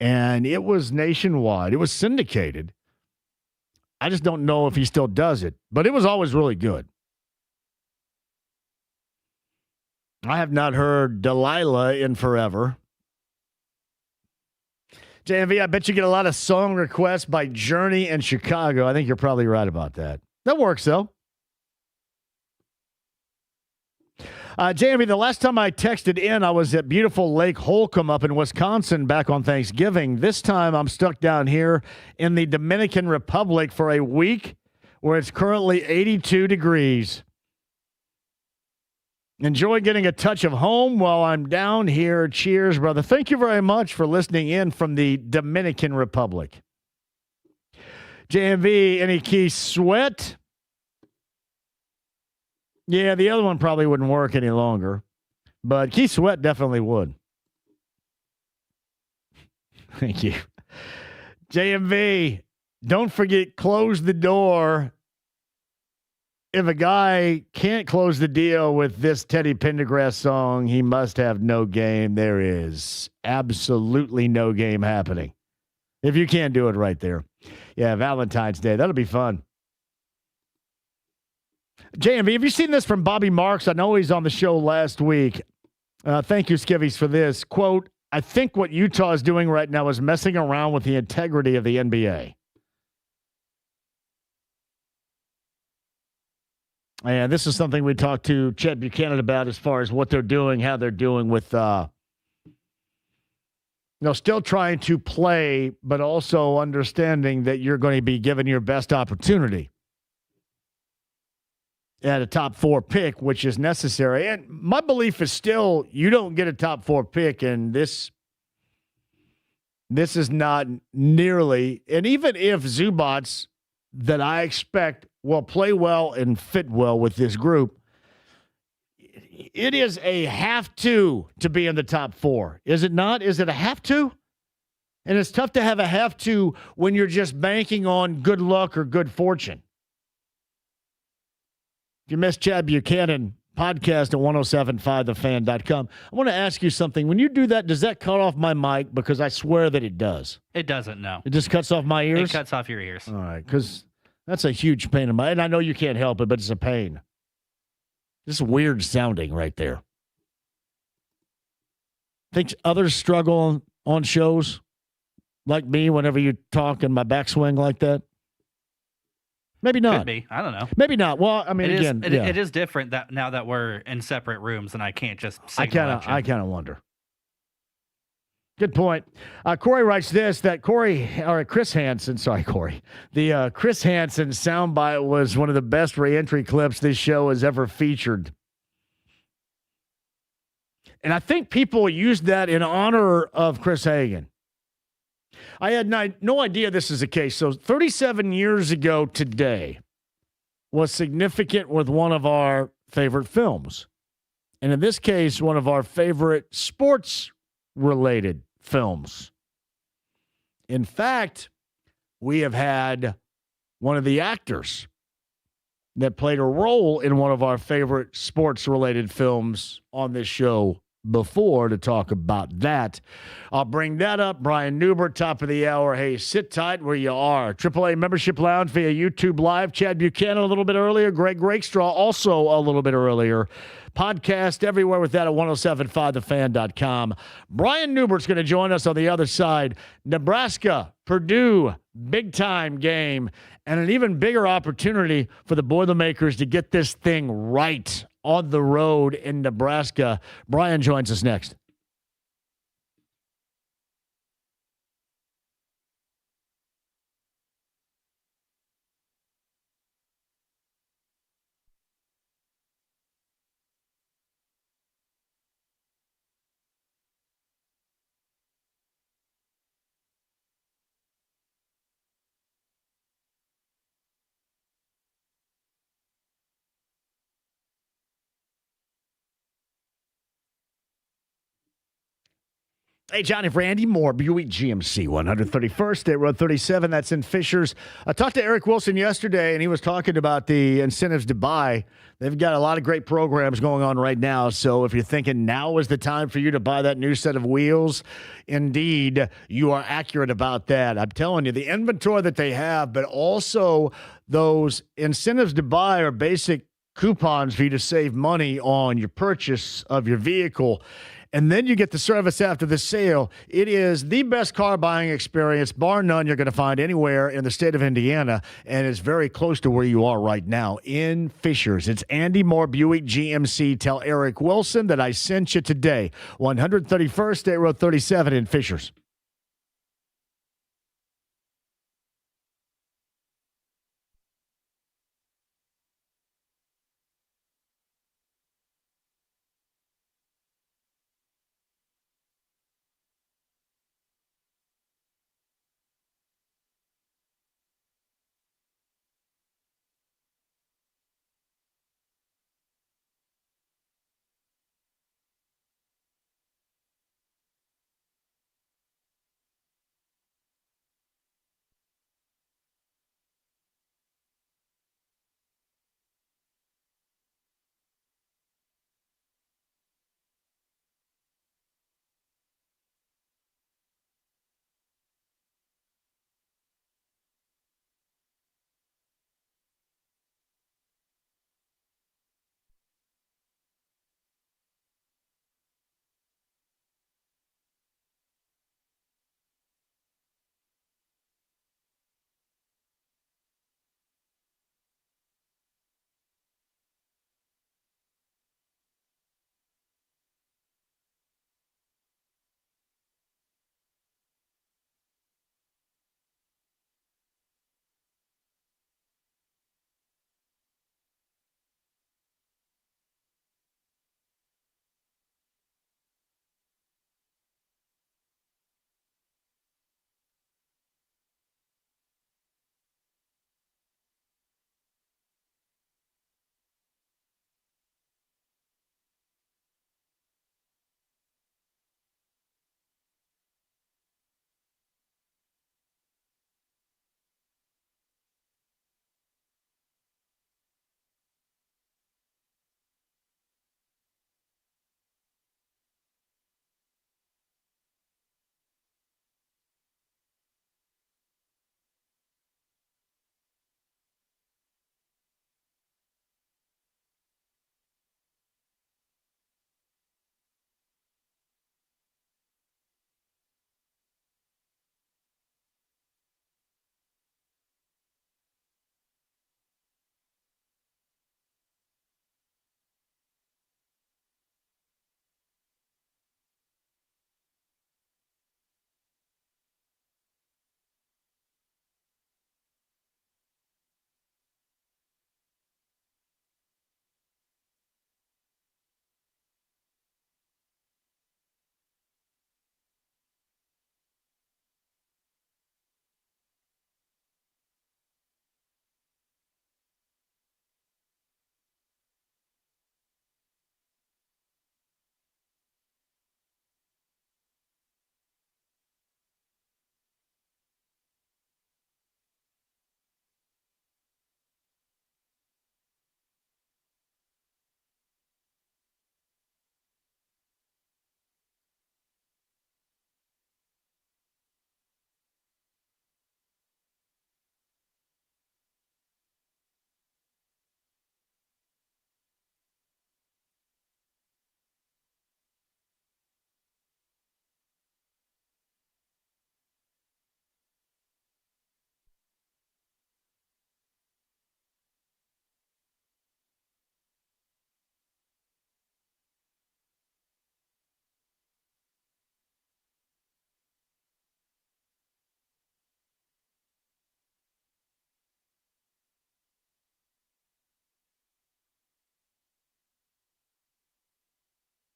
And it was nationwide. It was syndicated. I just don't know if he still does it. But it was always really good. I have not heard Delilah in forever. JMV, I bet you get a lot of song requests by Journey and Chicago. I think you're probably right about that. That works, though. JMV, the last time I texted in, I was at beautiful Lake Holcomb up in Wisconsin back on Thanksgiving. This time I'm stuck down here in the Dominican Republic for a week where it's currently 82 degrees. Enjoy getting a touch of home while I'm down here. Cheers, brother. Thank you very much for listening in from the Dominican Republic. JMV, any key sweat? Yeah, the other one probably wouldn't work any longer. But Keith Sweat definitely would. Thank you. JMV, don't forget, close the door. If a guy can't close the deal with this Teddy Pendergrass song, he must have no game. There is absolutely no game happening. If you can't do it right there. Yeah, Valentine's Day. That'll be fun. JMV, have you seen this from Bobby Marks? I know he's on the show last week. Thank you, Skivvies, for this. Quote, I think what Utah is doing right now is messing around with the integrity of the NBA. And this is something we talked to Chet Buchanan about as far as what they're doing, how they're doing with, still trying to play, but also understanding that you're going to be given your best opportunity at a top 4 pick, which is necessary. And my belief is still you don't get a top 4 pick, and this is not nearly, and even if Zubats, that I expect will play well and fit well with this group. It is a have to be in the top 4. Is it not? Is it a have to? And it's tough to have a have to when you're just banking on good luck or good fortune. If you missed Chad Buchanan podcast at 1075thefan.com, I want to ask you something. When you do that, does that cut off my mic? Because I swear that it does. It doesn't, no. It just cuts off my ears? It cuts off your ears. All right, because that's a huge pain in my... And I know you can't help it, but it's a pain. This is weird sounding right there. Think others struggle on shows like me whenever you talk in my backswing like that? Maybe not. Could be. I don't know. Maybe not. Well, I mean, it is different that now that we're in separate rooms and I can't just signal at you. I kind of wonder. Good point. Corey writes this, that Chris Hansen soundbite was one of the best reentry clips this show has ever featured. And I think people used that in honor of Chris Hagan. I had no idea this is the case. So 37 years ago today was significant with one of our favorite films. And in this case, one of our favorite sports-related films. In fact, we have had one of the actors that played a role in one of our favorite sports-related films on this show before to talk about that. I'll bring that up. Brian Newbert, top of the hour. Hey, sit tight where you are. AAA Membership Lounge via YouTube Live. Chad Buchanan a little bit earlier. Greg Rakestraw also a little bit earlier. Podcast everywhere with that at 1075thefan.com. Brian Newbert's going to join us on the other side. Nebraska, Purdue, big-time game, and an even bigger opportunity for the Boilermakers to get this thing right on the road in Nebraska. Brian joins us next. Hey, Johnny, for Andy Moore, Buick GMC, 131st State Road 37. That's in Fishers. I talked to Eric Wilson yesterday, and he was talking about the incentives to buy. They've got a lot of great programs going on right now. So if you're thinking now is the time for you to buy that new set of wheels, indeed, you are accurate about that. I'm telling you, the inventory that they have, but also those incentives to buy are basic coupons for you to save money on your purchase of your vehicle. And then you get the service after the sale. It is the best car buying experience, bar none, you're going to find anywhere in the state of Indiana, and it's very close to where you are right now in Fishers. It's Andy Moore Buick GMC. Tell Eric Wilson that I sent you today. 131st State Road 37 in Fishers.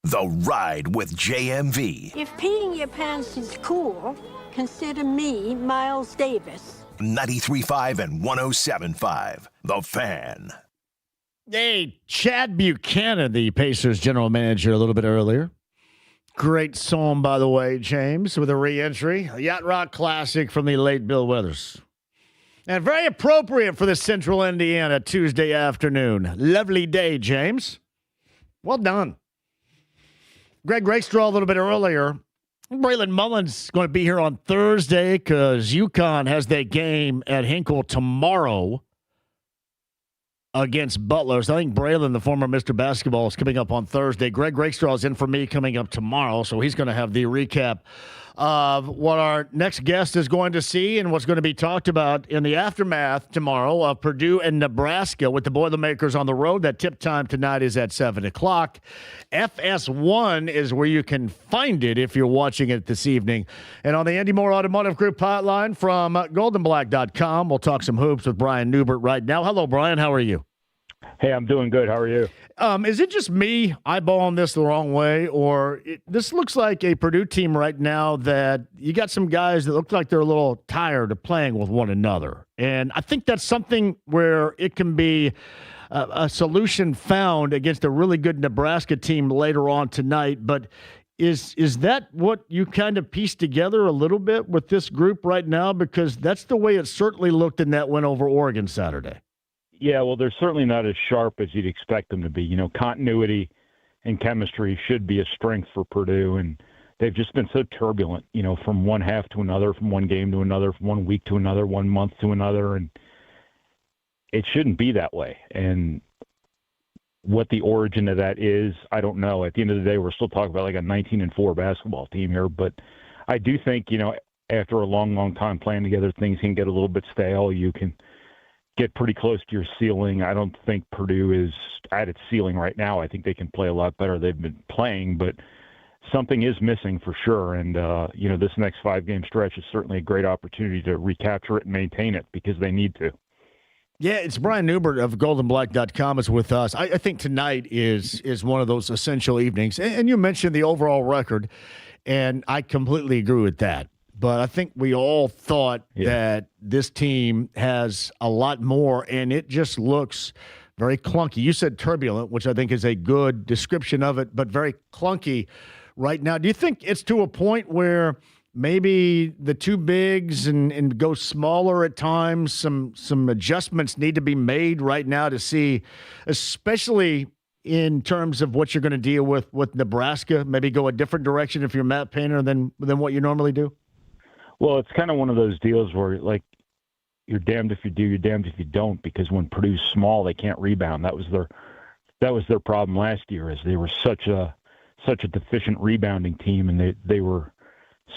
The Ride with JMV. If peeing your pants is cool, consider me Miles Davis. 93.5 and 107.5. The Fan. Hey, Chad Buchanan, the Pacers general manager, a little bit earlier. Great song, by the way, James, with a re-entry. A Yacht Rock classic from the late Bill Withers. And very appropriate for the Central Indiana Tuesday afternoon. Lovely day, James. Well done. Greg Rakestraw a little bit earlier. Braylon Mullins going to be here on Thursday because UConn has that game at Hinkle tomorrow against Butler. So I think Braylon, the former Mr. Basketball, is coming up on Thursday. Greg Rakestraw is in for me coming up tomorrow, so he's going to have the recap of what our next guest is going to see and what's going to be talked about in the aftermath tomorrow of Purdue and Nebraska with the Boilermakers on the road. That tip time tonight is at 7 o'clock. FS1 is where you can find it if you're watching it this evening. And on the Andy Moore Automotive Group hotline from goldenblack.com, we'll talk some hoops with Brian Newbert right now. Hello, Brian. How are you? Hey, I'm doing good. How are you? Is it just me eyeballing this the wrong way, or this looks like a Purdue team right now that you got some guys that look like they're a little tired of playing with one another? And I think that's something where it can be a solution found against a really good Nebraska team later on tonight. But is that what you kind of pieced together a little bit with this group right now? Because that's the way it certainly looked in that win over Oregon Saturday. Yeah, well, they're certainly not as sharp as you'd expect them to be. You know, continuity and chemistry should be a strength for Purdue, and they've just been so turbulent, you know, from one half to another, from one game to another, from 1 week to another, 1 month to another, and it shouldn't be that way. And what the origin of that is, I don't know. At the end of the day, we're still talking about like a 19-4 basketball team here, but I do think, you know, after a long, long time playing together, things can get a little bit stale. You can get pretty close to your ceiling. I don't think Purdue is at its ceiling right now. I think they can play a lot better. They've been playing, but something is missing for sure. And, you know, this next 5-game stretch is certainly a great opportunity to recapture it and maintain it because they need to. Yeah, it's Brian Newbert of goldenblack.com is with us. I think tonight is one of those essential evenings. And you mentioned the overall record, and I completely agree with that. But I think we all thought that this team has a lot more, and it just looks very clunky. You said turbulent, which I think is a good description of it, but very clunky right now. Do you think it's to a point where maybe the two bigs and go smaller at times, some adjustments need to be made right now to see, especially in terms of what you're going to deal with Nebraska, maybe go a different direction if you're Matt Painter than what you normally do? Well, it's kind of one of those deals where, like, you're damned if you do, you're damned if you don't, because when Purdue's small, they can't rebound. That was their problem last year, is they were such a deficient rebounding team, and they were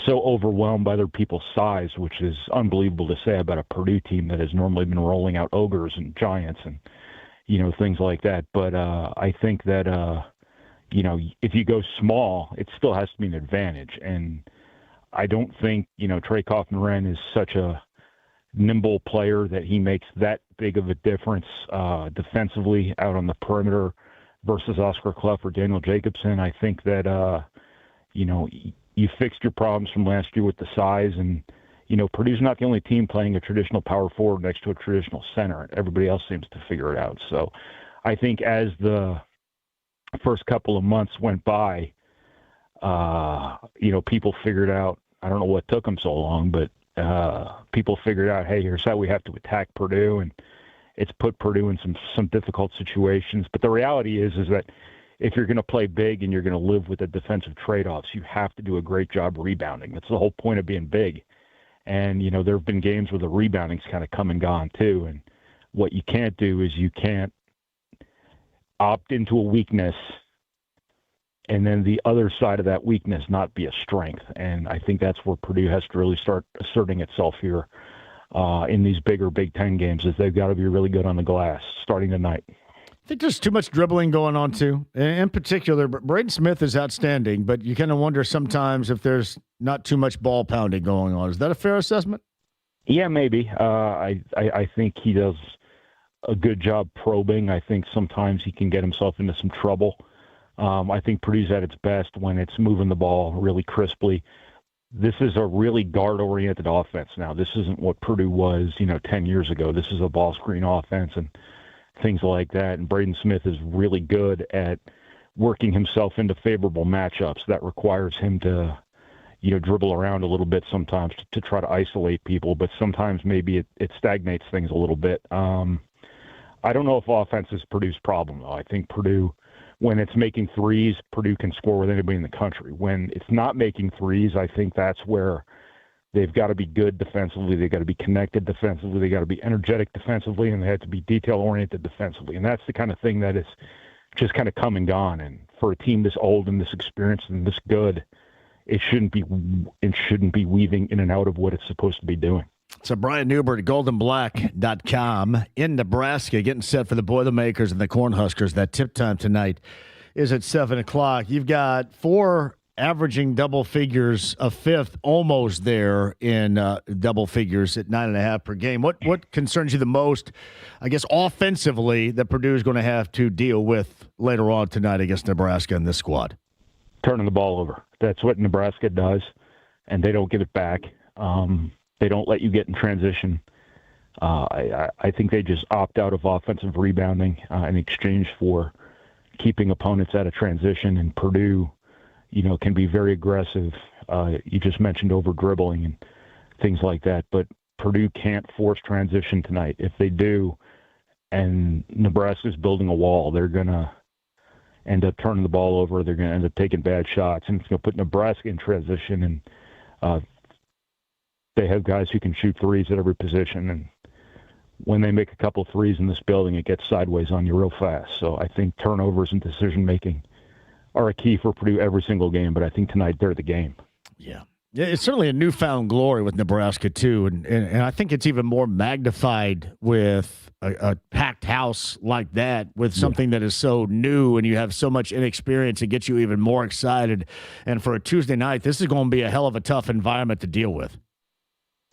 so overwhelmed by their people's size, which is unbelievable to say about a Purdue team that has normally been rolling out ogres and giants and, you know, things like that. But I think that, you know, if you go small, it still has to be an advantage. And I don't think, you know, Trey Kaufman-Renn is such a nimble player that he makes that big of a difference defensively out on the perimeter versus Oscar Clough or Daniel Jacobson. I think that, you know, you fixed your problems from last year with the size, and, you know, Purdue's not the only team playing a traditional power forward next to a traditional center. Everybody else seems to figure it out. So I think as the first couple of months went by, you know, people figured out, I don't know what took them so long, but people figured out, hey, here's how we have to attack Purdue, and it's put Purdue in some difficult situations. But the reality is that if you're going to play big and you're going to live with the defensive trade-offs, you have to do a great job rebounding. That's the whole point of being big. And, you know, there have been games where the rebounding's kind of come and gone too. And what you can't do is you can't opt into a weakness and then the other side of that weakness not be a strength. And I think that's where Purdue has to really start asserting itself here in these bigger Big Ten games, is they've got to be really good on the glass starting tonight. I think there's too much dribbling going on, too. In particular, Braden Smith is outstanding, but you kind of wonder sometimes if there's not too much ball pounding going on. Is that a fair assessment? Yeah, maybe. I think he does a good job probing. I think sometimes he can get himself into some trouble I think Purdue's at its best when it's moving the ball really crisply. This is a really guard-oriented offense now. This isn't what Purdue was, 10 years ago. This is a ball screen offense and things like that. And Braden Smith is really good at working himself into favorable matchups. That requires him to, dribble around a little bit sometimes to try to isolate people, but sometimes maybe it stagnates things a little bit. I don't know if offense is Purdue's problem, though. I think Purdue, when it's making threes, Purdue can score with anybody in the country. When it's not making threes, I think that's where they've got to be good defensively. They've got to be connected defensively. They've got to be energetic defensively, and they have to be detail-oriented defensively. And that's the kind of thing that is just kind of come and gone. And for a team this old and this experienced and this good, it shouldn't be weaving in and out of what it's supposed to be doing. So Brian Newbert, goldenblack.com in Nebraska, getting set for the Boilermakers and the Cornhuskers. That tip time tonight is at 7 o'clock. You've got 4 averaging double figures, a fifth almost there in double figures at 9.5 per game. What concerns you the most, I guess, offensively that Purdue is going to have to deal with later on tonight against Nebraska in this squad? Turning the ball over. That's what Nebraska does, and they don't give it back. They don't let you get in transition. I think they just opt out of offensive rebounding in exchange for keeping opponents out of transition. And Purdue, can be very aggressive. You just mentioned over dribbling and things like that, but Purdue can't force transition tonight. If they do, and Nebraska's building a wall, they're going to end up turning the ball over. They're going to end up taking bad shots, and it's going to put Nebraska in transition. And they have guys who can shoot threes at every position, and when they make a couple threes in this building, it gets sideways on you real fast. So I think turnovers and decision-making are a key for Purdue every single game, but I think tonight they're the game. Yeah. It's certainly a newfound glory with Nebraska, too, and I think it's even more magnified with a packed house like that, with something that is so new and you have so much inexperience. It gets you even more excited. And for a Tuesday night, this is going to be a hell of a tough environment to deal with.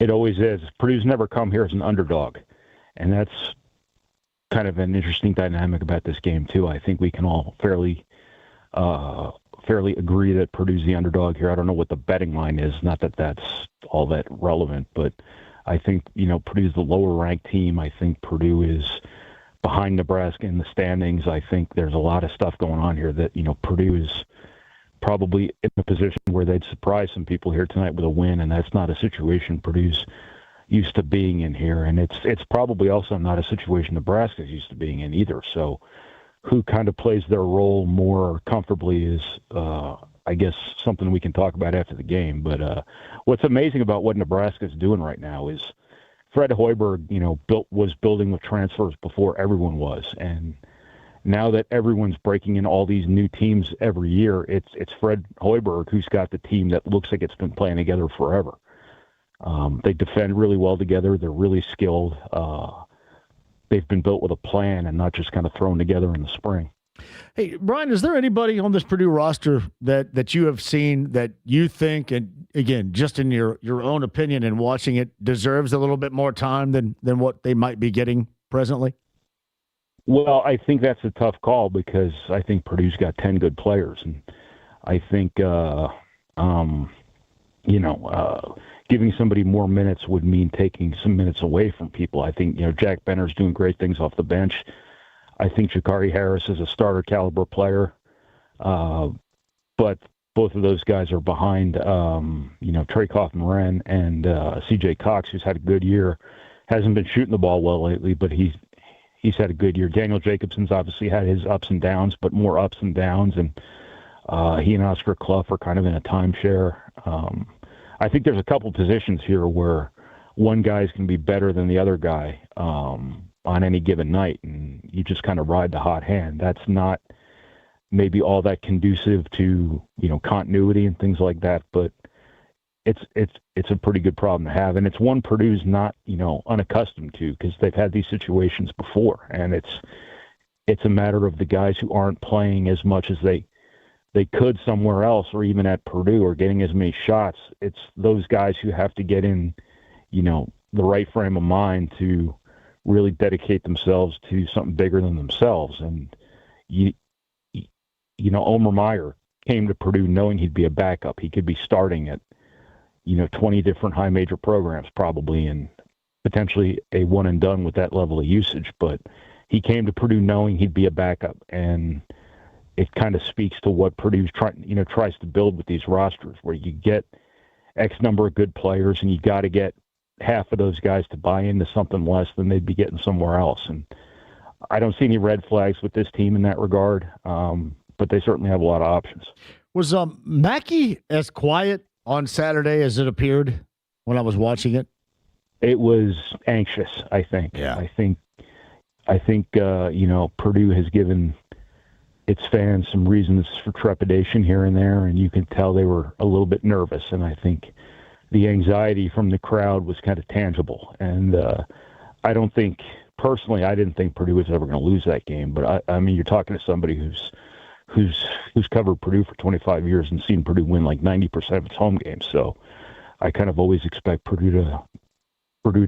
It always is. Purdue's never come here as an underdog, and that's kind of an interesting dynamic about this game, too. I think we can all fairly agree that Purdue's the underdog here. I don't know what the betting line is. Not that that's all that relevant, but I think, Purdue's the lower-ranked team. I think Purdue is behind Nebraska in the standings. I think there's a lot of stuff going on here that, Purdue is probably in a position where they'd surprise some people here tonight with a win, and that's not a situation Purdue's used to being in here. And it's probably also not a situation Nebraska's used to being in either. So who kind of plays their role more comfortably is, I guess, something we can talk about after the game. But what's amazing about what Nebraska's doing right now is Fred Hoiberg, was building with transfers before everyone was. And now that everyone's breaking in all these new teams every year, it's Fred Hoiberg who's got the team that looks like it's been playing together forever. They defend really well together. They're really skilled. They've been built with a plan and not just kind of thrown together in the spring. Hey, Brian, is there anybody on this Purdue roster that you have seen that you think, and again, just in your own opinion and watching it, deserves a little bit more time than what they might be getting presently? Well, I think that's a tough call because I think Purdue's got 10 good players. And I think, giving somebody more minutes would mean taking some minutes away from people. I think, Jack Benner's doing great things off the bench. I think Jakari Harris is a starter caliber player. But both of those guys are behind, Trey Kaufman-Wren and CJ Cox, who's had a good year. Hasn't been shooting the ball well lately, but he's had a good year. Daniel Jacobson's obviously had his ups and downs, but more ups and downs. And he and Oscar Clough are kind of in a timeshare. I think there's a couple positions here where one guy's going to be better than the other guy on any given night, and you just kind of ride the hot hand. That's not maybe all that conducive to, continuity and things like that, but it's a pretty good problem to have, and it's one Purdue's not, unaccustomed to because they've had these situations before, and it's a matter of the guys who aren't playing as much as they could somewhere else or even at Purdue or getting as many shots. It's those guys who have to get in, the right frame of mind to really dedicate themselves to something bigger than themselves. And you Omer Meyer came to Purdue knowing he'd be a backup. He could be starting at, 20 different high major programs probably, and potentially a one and done with that level of usage. But he came to Purdue knowing he'd be a backup, and it kind of speaks to what Purdue tries to build with these rosters, where you get X number of good players, and you got to get half of those guys to buy into something less than they'd be getting somewhere else. And I don't see any red flags with this team in that regard, but they certainly have a lot of options. Was Mackey as quiet on Saturday as it appeared when I was watching it? It was anxious, I think. Yeah. I think Purdue has given its fans some reasons for trepidation here and there, and you can tell they were a little bit nervous. And I think the anxiety from the crowd was kind of tangible. And I didn't think Purdue was ever going to lose that game. But I mean, you're talking to somebody who's covered Purdue for 25 years and seen Purdue win like 90% of its home games. So I kind of always expect Purdue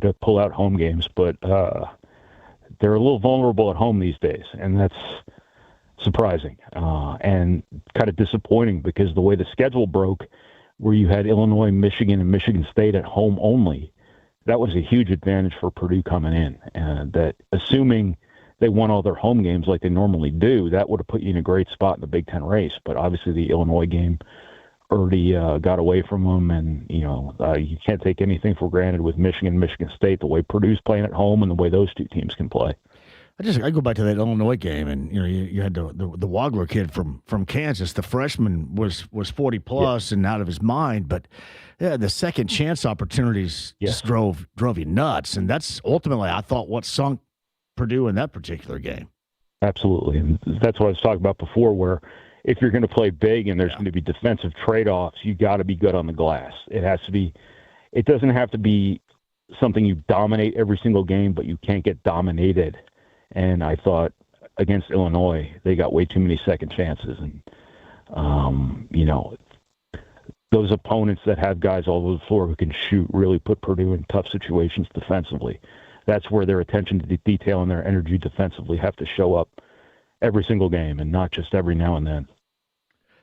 to pull out home games, but they're a little vulnerable at home these days, and that's surprising and kind of disappointing, because the way the schedule broke, where you had Illinois, Michigan, and Michigan State at home only, that was a huge advantage for Purdue coming in. And that, assuming they won all their home games like they normally do, that would have put you in a great spot in the Big Ten race. But obviously the Illinois game already got away from them, and you can't take anything for granted with Michigan, Michigan State, the way Purdue's playing at home and the way those two teams can play. I go back to that Illinois game, and you had the Wagler kid from Kansas. The freshman was 40 plus and out of his mind, but yeah, the second chance opportunities just drove you nuts, and that's ultimately, I thought, what sunk Purdue in that particular game. Absolutely, and that's what I was talking about before, where if you're going to play big and there's going to be defensive trade-offs, you got to be good on the glass. It doesn't have to be something you dominate every single game, but you can't get dominated. And I thought against Illinois, they got way too many second chances. And, those opponents that have guys all over the floor who can shoot really put Purdue in tough situations defensively. That's where their attention to detail and their energy defensively have to show up every single game, and not just every now and then.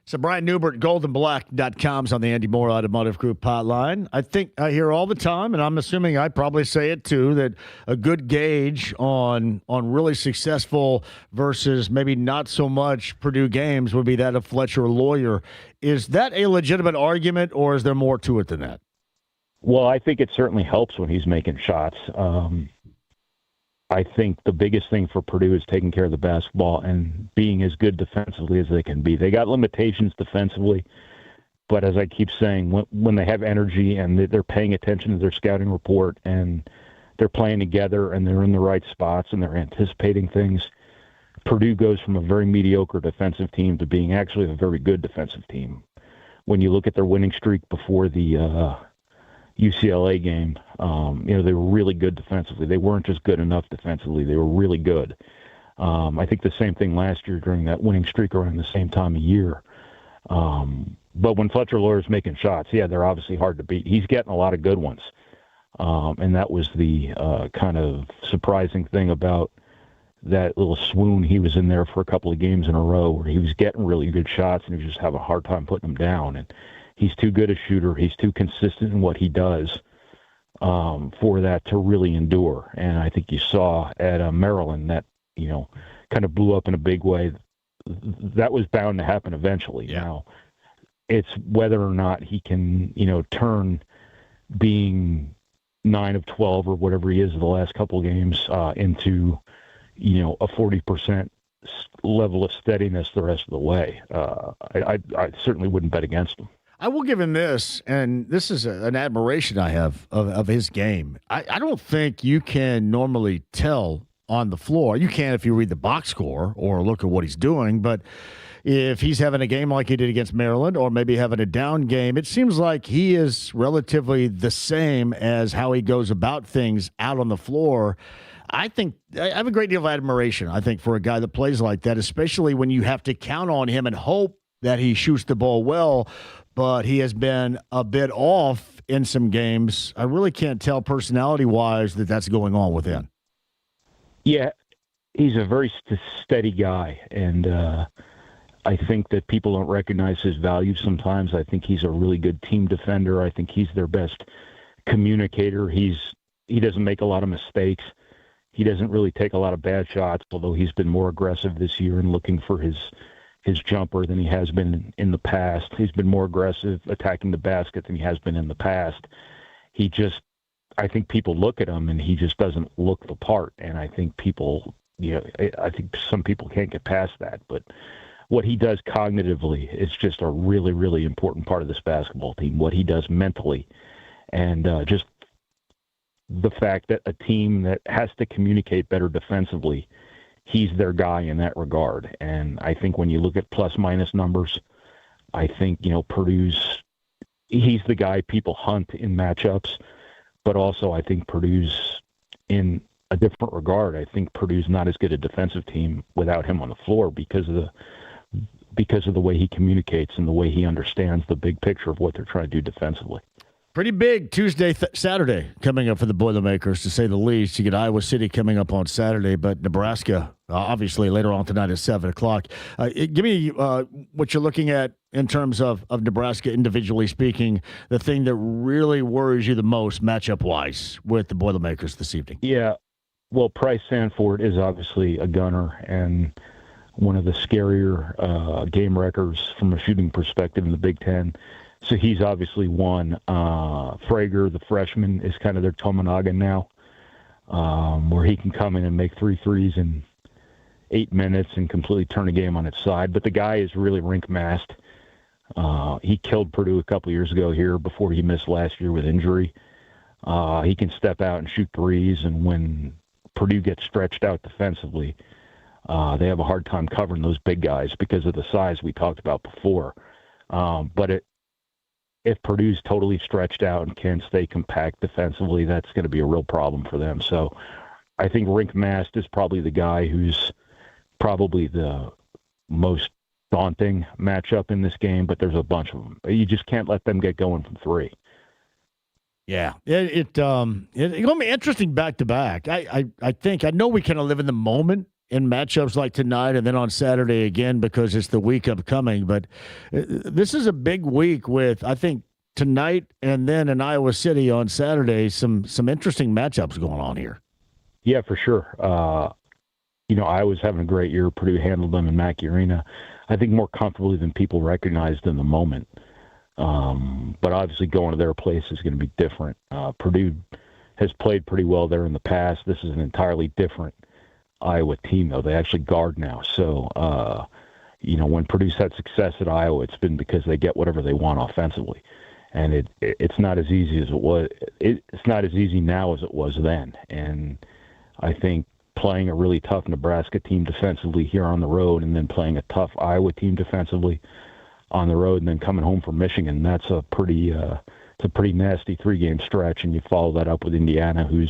So Brian Newbert, goldenblack.com's on the Andy Moore Automotive Group hotline. I think I hear all the time, and I'm assuming I probably say it too, that a good gauge on really successful versus maybe not so much Purdue games would be that of Fletcher Lawyer. Is that a legitimate argument, or is there more to it than that? Well, I think it certainly helps when he's making shots. I think the biggest thing for Purdue is taking care of the basketball and being as good defensively as they can be. They got limitations defensively, but as I keep saying, when they have energy and they're paying attention to their scouting report and they're playing together and they're in the right spots and they're anticipating things, Purdue goes from a very mediocre defensive team to being actually a very good defensive team. When you look at their winning streak before the UCLA game, they were really good defensively. They weren't just good enough defensively. They were really good. I think the same thing last year during that winning streak around the same time of year. But when Fletcher Lawyer's making shots, they're obviously hard to beat. He's getting a lot of good ones. And that was the kind of surprising thing about that little swoon he was in there for a couple of games in a row, where he was getting really good shots and he was just having a hard time putting them down. And he's too good a shooter. He's too consistent in what he does for that to really endure. And I think you saw at Maryland that, kind of blew up in a big way. That was bound to happen eventually. Yeah. Now, it's whether or not he can, turn being 9 of 12 or whatever he is the last couple of games into, a 40% level of steadiness the rest of the way. I certainly wouldn't bet against him. I will give him this, and this is an admiration I have of his game. I don't think you can normally tell on the floor. You can if you read the box score or look at what he's doing, but if he's having a game like he did against Maryland or maybe having a down game, it seems like he is relatively the same as how he goes about things out on the floor. I think I have a great deal of admiration, I think, for a guy that plays like that, especially when you have to count on him and hope that he shoots the ball well, but he has been a bit off in some games. I really can't tell personality-wise that that's going on with him. Yeah, he's a very steady guy, and I think that people don't recognize his value sometimes. I think he's a really good team defender. I think he's their best communicator. He doesn't make a lot of mistakes. He doesn't really take a lot of bad shots, although he's been more aggressive this year in looking for his jumper than he has been in the past. He's been more aggressive attacking the basket than he has been in the past. I think people look at him and he just doesn't look the part. And I think I think some people can't get past that. But what he does cognitively is just a really, really important part of this basketball team. What he does mentally, and just the fact that a team that has to communicate better defensively, he's their guy in that regard. And I think when you look at plus-minus numbers, I think, he's the guy people hunt in matchups, but also I think Purdue's in a different regard. I think Purdue's not as good a defensive team without him on the floor because of the way he communicates and the way he understands the big picture of what they're trying to do defensively. Pretty big Tuesday, Saturday coming up for the Boilermakers, to say the least. You get Iowa City coming up on Saturday, but Nebraska, obviously, later on tonight at 7 o'clock. Give me what you're looking at in terms of Nebraska individually speaking, the thing that really worries you the most matchup-wise with the Boilermakers this evening. Yeah, well, Price Sanford is obviously a gunner and one of the scarier game records from a shooting perspective in the Big Ten. So he's obviously one. Frager, the freshman, is kind of their Tominaga now, where he can come in and make 3 threes in 8 minutes and completely turn a game on its side. But the guy is really rink-masked. He killed Purdue a couple years ago here before he missed last year with injury. He can step out and shoot threes, and when Purdue gets stretched out defensively, they have a hard time covering those big guys because of the size we talked about before. But if Purdue's totally stretched out and can't stay compact defensively, that's going to be a real problem for them. So I think Rink Mast is probably the guy who's probably the most daunting matchup in this game, but there's a bunch of them. You just can't let them get going from 3. Yeah, it's going to be interesting back-to-back. I think, I know we kind of live in the moment in matchups like tonight and then on Saturday again because it's the week upcoming. But this is a big week with, I think, tonight and then in Iowa City on Saturday, some interesting matchups going on here. Yeah, for sure. Iowa's having a great year. Purdue handled them in Mackey Arena, I think, more comfortably than people recognized in the moment. But obviously going to their place is going to be different. Purdue has played pretty well there in the past. This is an entirely different Iowa team, though. They actually guard now. So, when Purdue's had success at Iowa, it's been because they get whatever they want offensively. And it's not as easy as it was. It's not as easy now as it was then. And I think playing a really tough Nebraska team defensively here on the road and then playing a tough Iowa team defensively on the road and then coming home from Michigan, that's a pretty nasty 3-game stretch. And you follow that up with Indiana, who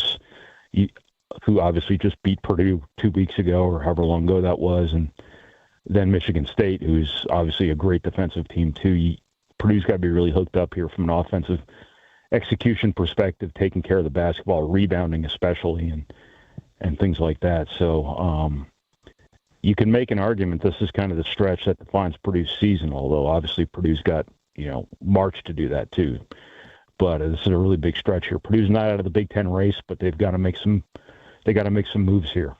obviously just beat Purdue 2 weeks ago or however long ago that was, and then Michigan State, who's obviously a great defensive team too. Purdue's got to be really hooked up here from an offensive execution perspective, taking care of the basketball, rebounding especially, and things like that. So you can make an argument this is kind of the stretch that defines Purdue's season, although obviously Purdue's got, March to do that too. But this is a really big stretch here. Purdue's not out of the Big Ten race, but they've got to make some moves here.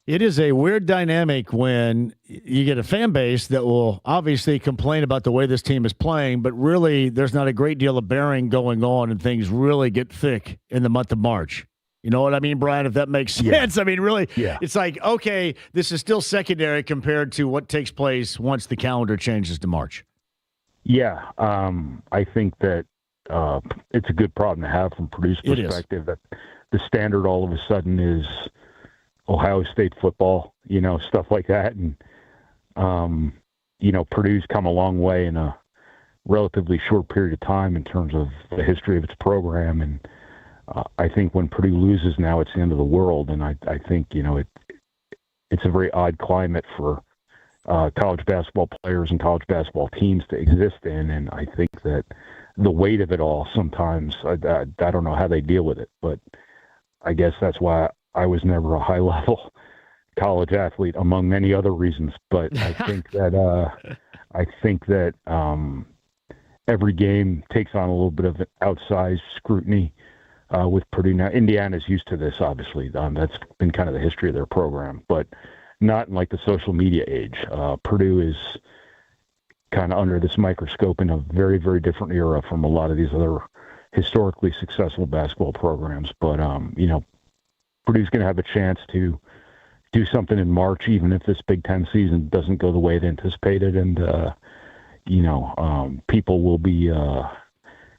It is a weird dynamic when you get a fan base that will obviously complain about the way this team is playing, but really there's not a great deal of bearing going on and things really get thick in the month of March. You know what I mean, Brian, if that makes sense? Yeah. I mean, really, It's like, okay, this is still secondary compared to what takes place once the calendar changes to March. Yeah, I think that it's a good problem to have from Purdue's perspective, that the standard all of a sudden is Ohio State football, stuff like that. And, Purdue's come a long way in a relatively short period of time in terms of the history of its program. And I think when Purdue loses now, it's the end of the world. And I think, it's a very odd climate for college basketball players and college basketball teams to exist in. And I think that the weight of it all sometimes, I don't know how they deal with it, but I guess that's why I was never a high-level college athlete, among many other reasons. But I think that every game takes on a little bit of outsized scrutiny with Purdue. Now, Indiana's used to this, obviously. That's been kind of the history of their program, but not in like the social media age. Purdue is kind of under this microscope in a very, very different era from a lot of these other historically successful basketball programs. But, Purdue's going to have a chance to do something in March, even if this Big Ten season doesn't go the way they anticipated. And, people will be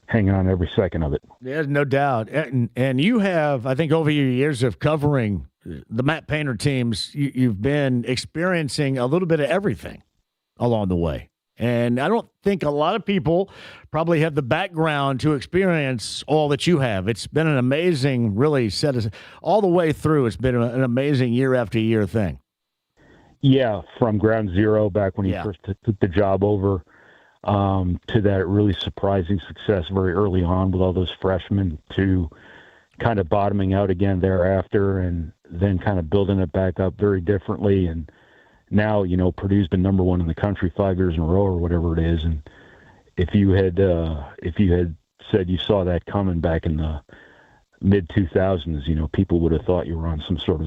hanging on every second of it. There's no doubt. And you have, I think, over your years of covering the Matt Painter teams, you've been experiencing a little bit of everything along the way. And I don't think a lot of people probably have the background to experience all that you have. It's been an amazing, really, all the way through. It's been an amazing year after year thing. Yeah, from ground zero back when he first took the job over to that really surprising success very early on with all those freshmen to kind of bottoming out again thereafter and then kind of building it back up very differently. And now, Purdue's been number one in the country 5 years in a row or whatever it is. And if you had said you saw that coming back in the mid 2000s, people would have thought you were on some sort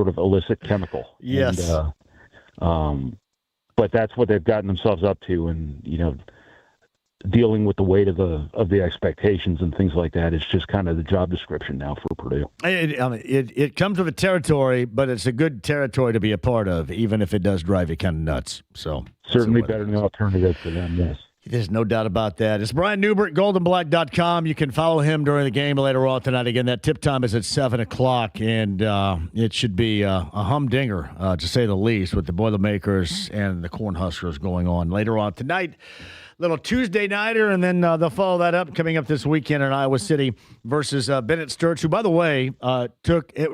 of illicit chemical. Yes. And, but that's what they've gotten themselves up to. And, dealing with the weight of the expectations and things like that is just kind of the job description now for Purdue. It comes with the territory, but it's a good territory to be a part of, even if it does drive you kind of nuts. So certainly better than the alternative for them. Yes. There's no doubt about that. It's Brian Newbert, goldenblack.com. You can follow him during the game later on tonight. Again, that tip time is at 7 o'clock, and it should be a humdinger, to say the least, with the Boilermakers and the Cornhuskers going on later on tonight. Little Tuesday nighter, and then they'll follow that up coming up this weekend in Iowa City versus Bennett Sturts, who, by the way,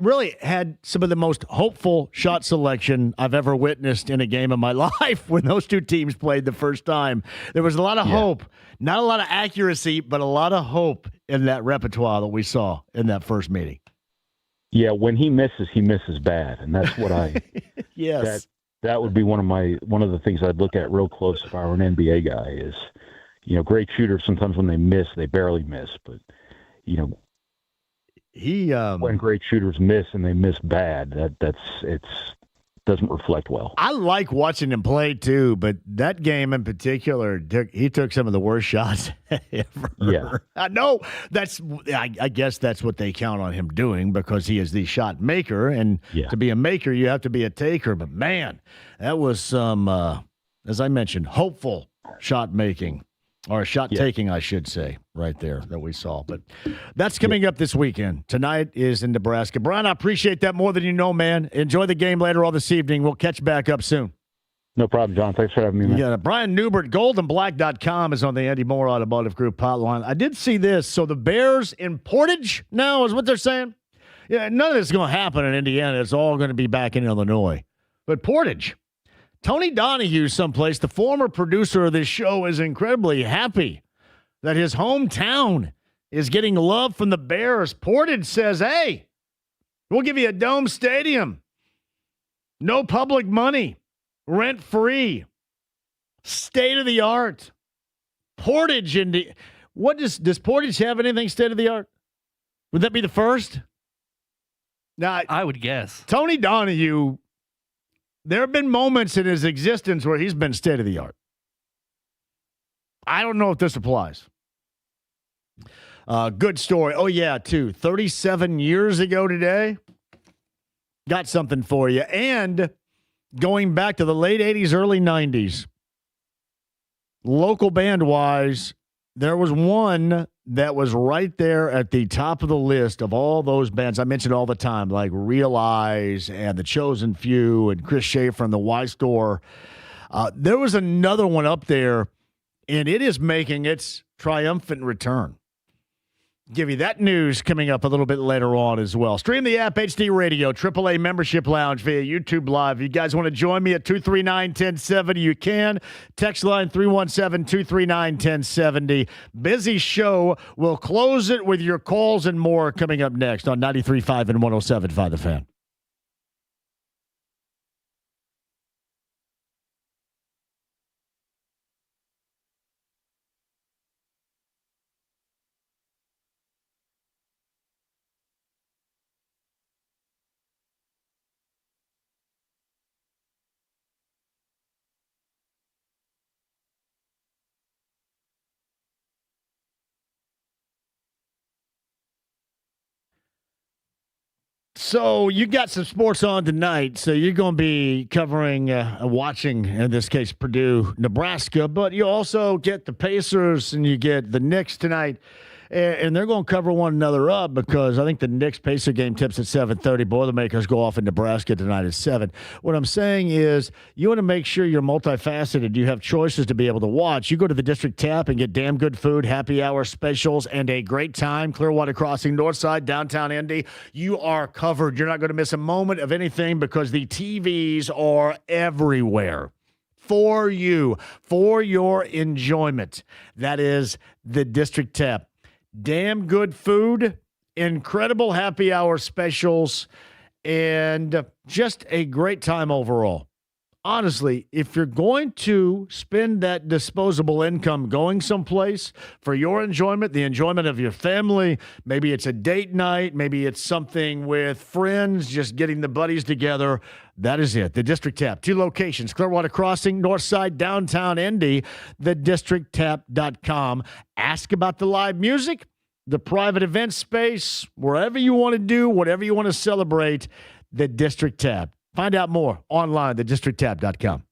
really had some of the most hopeful shot selection I've ever witnessed in a game of my life when those two teams played the first time. There was a lot of hope, not a lot of accuracy, but a lot of hope in that repertoire that we saw in that first meeting. Yeah, when he misses bad, and that's what I yes. That would be one of the things I'd look at real close if I were an NBA guy is, great shooters, sometimes when they miss, they barely miss. But, when great shooters miss and they miss bad, it doesn't reflect well. I like watching him play too, but that game in particular, he took some of the worst shots ever. Yeah. I know I guess that's what they count on him doing because he is the shot maker, and to be a maker, you have to be a taker. But man, that was some, as I mentioned, hopeful shot making. Or shot taking, I should say, right there that we saw. But that's coming up this weekend. Tonight is in Nebraska. Brian, I appreciate that more than you know, man. Enjoy the game later on this evening. We'll catch back up soon. No problem, John. Thanks for having me, man. Yeah, Brian Newbert, goldenblack.com is on the Andy Moore Automotive Group hotline. I did see this. So the Bears in Portage now is what they're saying? Yeah, none of this is going to happen in Indiana. It's all going to be back in Illinois. But Portage. Tony Donahue, someplace, the former producer of this show, is incredibly happy that his hometown is getting love from the Bears. Portage says, hey, we'll give you a dome stadium. No public money. Rent-free. State-of-the-art. Portage. Does Portage have anything state-of-the-art? Would that be the first? Now, I would guess. Tony Donahue... There have been moments in his existence where he's been state-of-the-art. I don't know if this applies. Good story. Oh, yeah, too. 37 years ago today. Got something for you. And going back to the late 80s, early 90s, local band-wise, there was one that was right there at the top of the list of all those bands I mentioned all the time, like Realize and The Chosen Few and Chris Schaefer and the Y Store. There was another one up there, and it is making its triumphant return. Give you that news coming up a little bit later on as well. Stream the app, HD Radio, AAA Membership Lounge via YouTube Live. If you guys want to join me at 239-1070, you can. Text line 317-239-1070. Busy show. We'll close it with your calls and more coming up next on 93.5 and 107.5 The Fan. So you got some sports on tonight. So you're going to be covering, watching, in this case, Purdue, Nebraska. But you also get the Pacers and you get the Knicks tonight. And they're going to cover one another up because I think the Knicks-Pacer game tips at 7:30. Boilermakers go off in Nebraska tonight at 7. What I'm saying is you want to make sure you're multifaceted. You have choices to be able to watch. You go to the District Tap and get damn good food, happy hour specials, and a great time. Clearwater Crossing, Northside, downtown Indy. You are covered. You're not going to miss a moment of anything because the TVs are everywhere. For you, for your enjoyment. That is the District Tap. Damn good food, incredible happy hour specials, and just a great time overall. Honestly, if you're going to spend that disposable income going someplace for your enjoyment, the enjoyment of your family, maybe it's a date night, maybe it's something with friends, just getting the buddies together, that is it. The District Tap. 2 locations, Clearwater Crossing, Northside, downtown Indy, thedistricttap.com. Ask about the live music, the private event space, wherever you want to do, whatever you want to celebrate, the District Tap. Find out more online, thedistricttap.com.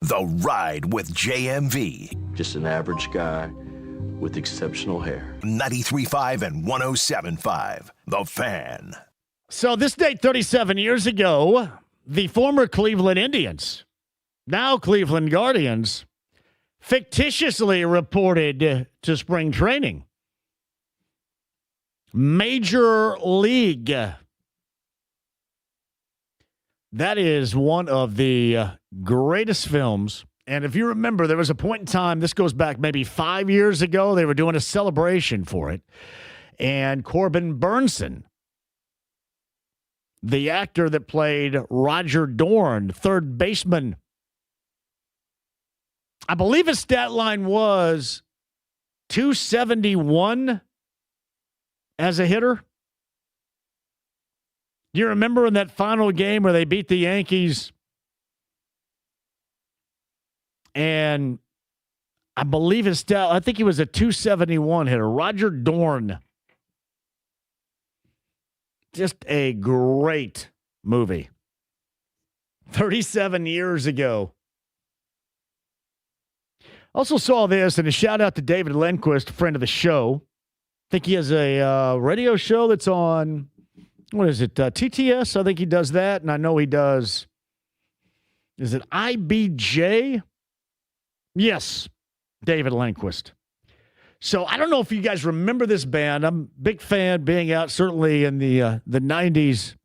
The Ride with JMV. Just an average guy with exceptional hair. 93.5 and 107.5. The Fan. So this date 37 years ago, the former Cleveland Indians, now Cleveland Guardians, fictitiously reported to spring training. Major League. That is one of the greatest films. And if you remember, there was a point in time, this goes back maybe 5 years ago, they were doing a celebration for it. And Corbin Burnson, the actor that played Roger Dorn, third baseman, I believe his stat line was 271 as a hitter. Do you remember in that final game where they beat the Yankees? And I believe his stat, I think he was a 271 hitter. Roger Dorn. Just a great movie. 37 years ago. Also saw this, and a shout out to David Lindquist, friend of the show. I think he has a radio show that's on, what is it, TTS? I think he does that, and I know he does, is it IBJ? Yes, David Lindquist. So I don't know if you guys remember this band. I'm a big fan, being out certainly in the 90s,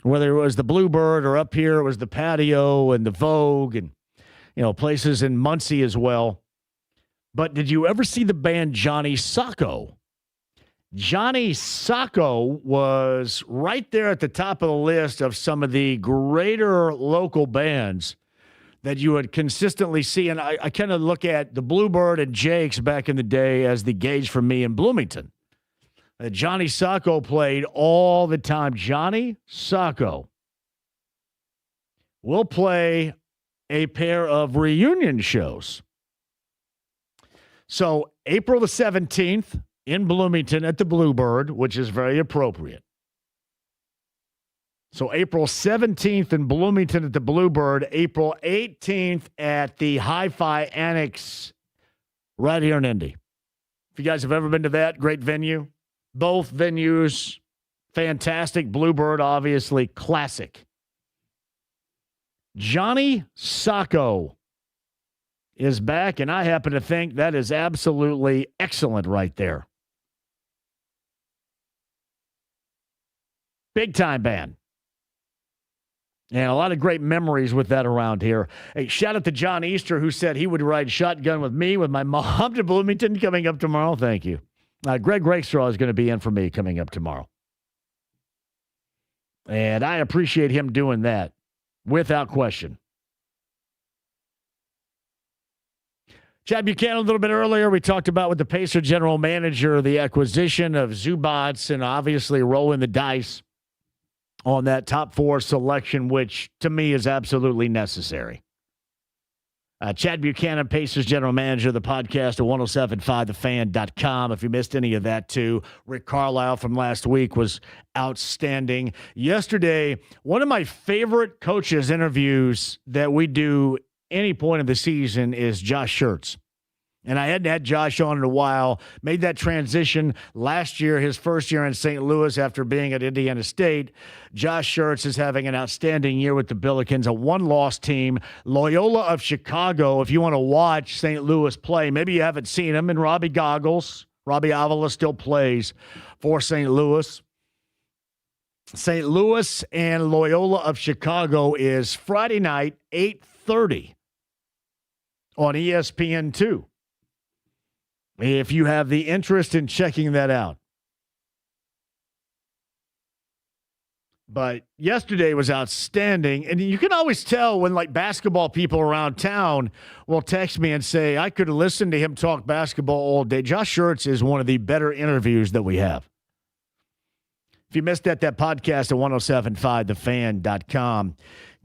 whether it was the Bluebird or up here it was the Patio and the Vogue and, you know, places in Muncie as well. But did you ever see the band Johnny Sacco? Johnny Sacco was right there at the top of the list of some of the greater local bands that you would consistently see. And I kind of look at the Bluebird and Jake's back in the day as the gauge for me in Bloomington. Johnny Sacco played all the time. Johnny Sacco will play a pair of reunion shows. So April the 17th in Bloomington at the Bluebird, which is very appropriate. So April 17th in Bloomington at the Bluebird, April 18th at the Hi-Fi Annex right here in Indy. If you guys have ever been to that, great venue. Both venues, fantastic. Bluebird, obviously, classic. Johnny Sacco is back, and I happen to think that is absolutely excellent right there. Big-time band. And a lot of great memories with that around here. Hey, shout out to John Easter, who said he would ride shotgun with me, with my mom to Bloomington coming up tomorrow. Thank you. Greg Rakestraw is going to be in for me coming up tomorrow. And I appreciate him doing that, without question. Chad Buchanan, a little bit earlier, we talked about with the Pacer general manager, the acquisition of Zubats and obviously rolling the dice on that top four selection, which to me is absolutely necessary. Chad Buchanan, Pacers general manager, the podcast at 1075thefan.com. If you missed any of that too, Rick Carlisle from last week was outstanding. Yesterday, one of my favorite coaches interviews that we do any point of the season is Josh Schertz. And I hadn't had Josh on in a while. Made that transition last year, his first year in St. Louis after being at Indiana State. Josh Schertz is having an outstanding year with the Billikens, a one-loss team. Loyola of Chicago, if you want to watch St. Louis play, maybe you haven't seen him, and Robbie Goggles. Robbie Avila still plays for St. Louis. St. Louis and Loyola of Chicago is Friday night, 8:30 on ESPN2. If you have the interest in checking that out. But yesterday was outstanding. And you can always tell when, like, basketball people around town will text me and say, I could listen to him talk basketball all day. Josh Schertz is one of the better interviews that we have. If you missed that podcast at 1075thefan.com.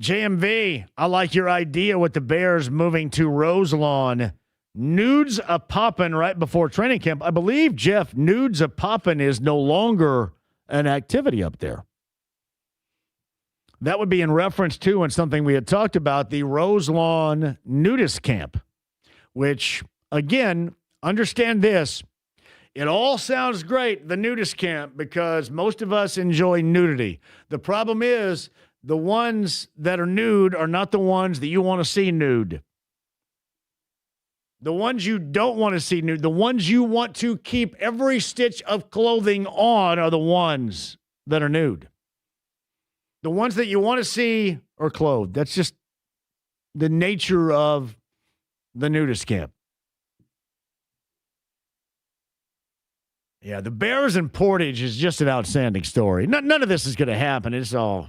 JMV, I like your idea with the Bears moving to Roselawn. Nudes a poppin' right before training camp. I believe, Jeff, nudes a poppin' is no longer an activity up there. That would be in reference to, and something we had talked about, the Roselawn nudist camp, which, again, understand this. It all sounds great, the nudist camp, because most of us enjoy nudity. The problem is the ones that are nude are not the ones that you want to see nude. The ones you don't want to see nude, the ones you want to keep every stitch of clothing on are the ones that are nude. The ones that you want to see are clothed. That's just the nature of the nudist camp. Yeah, the Bears and Portage is just an outstanding story. None of this is going to happen. It's all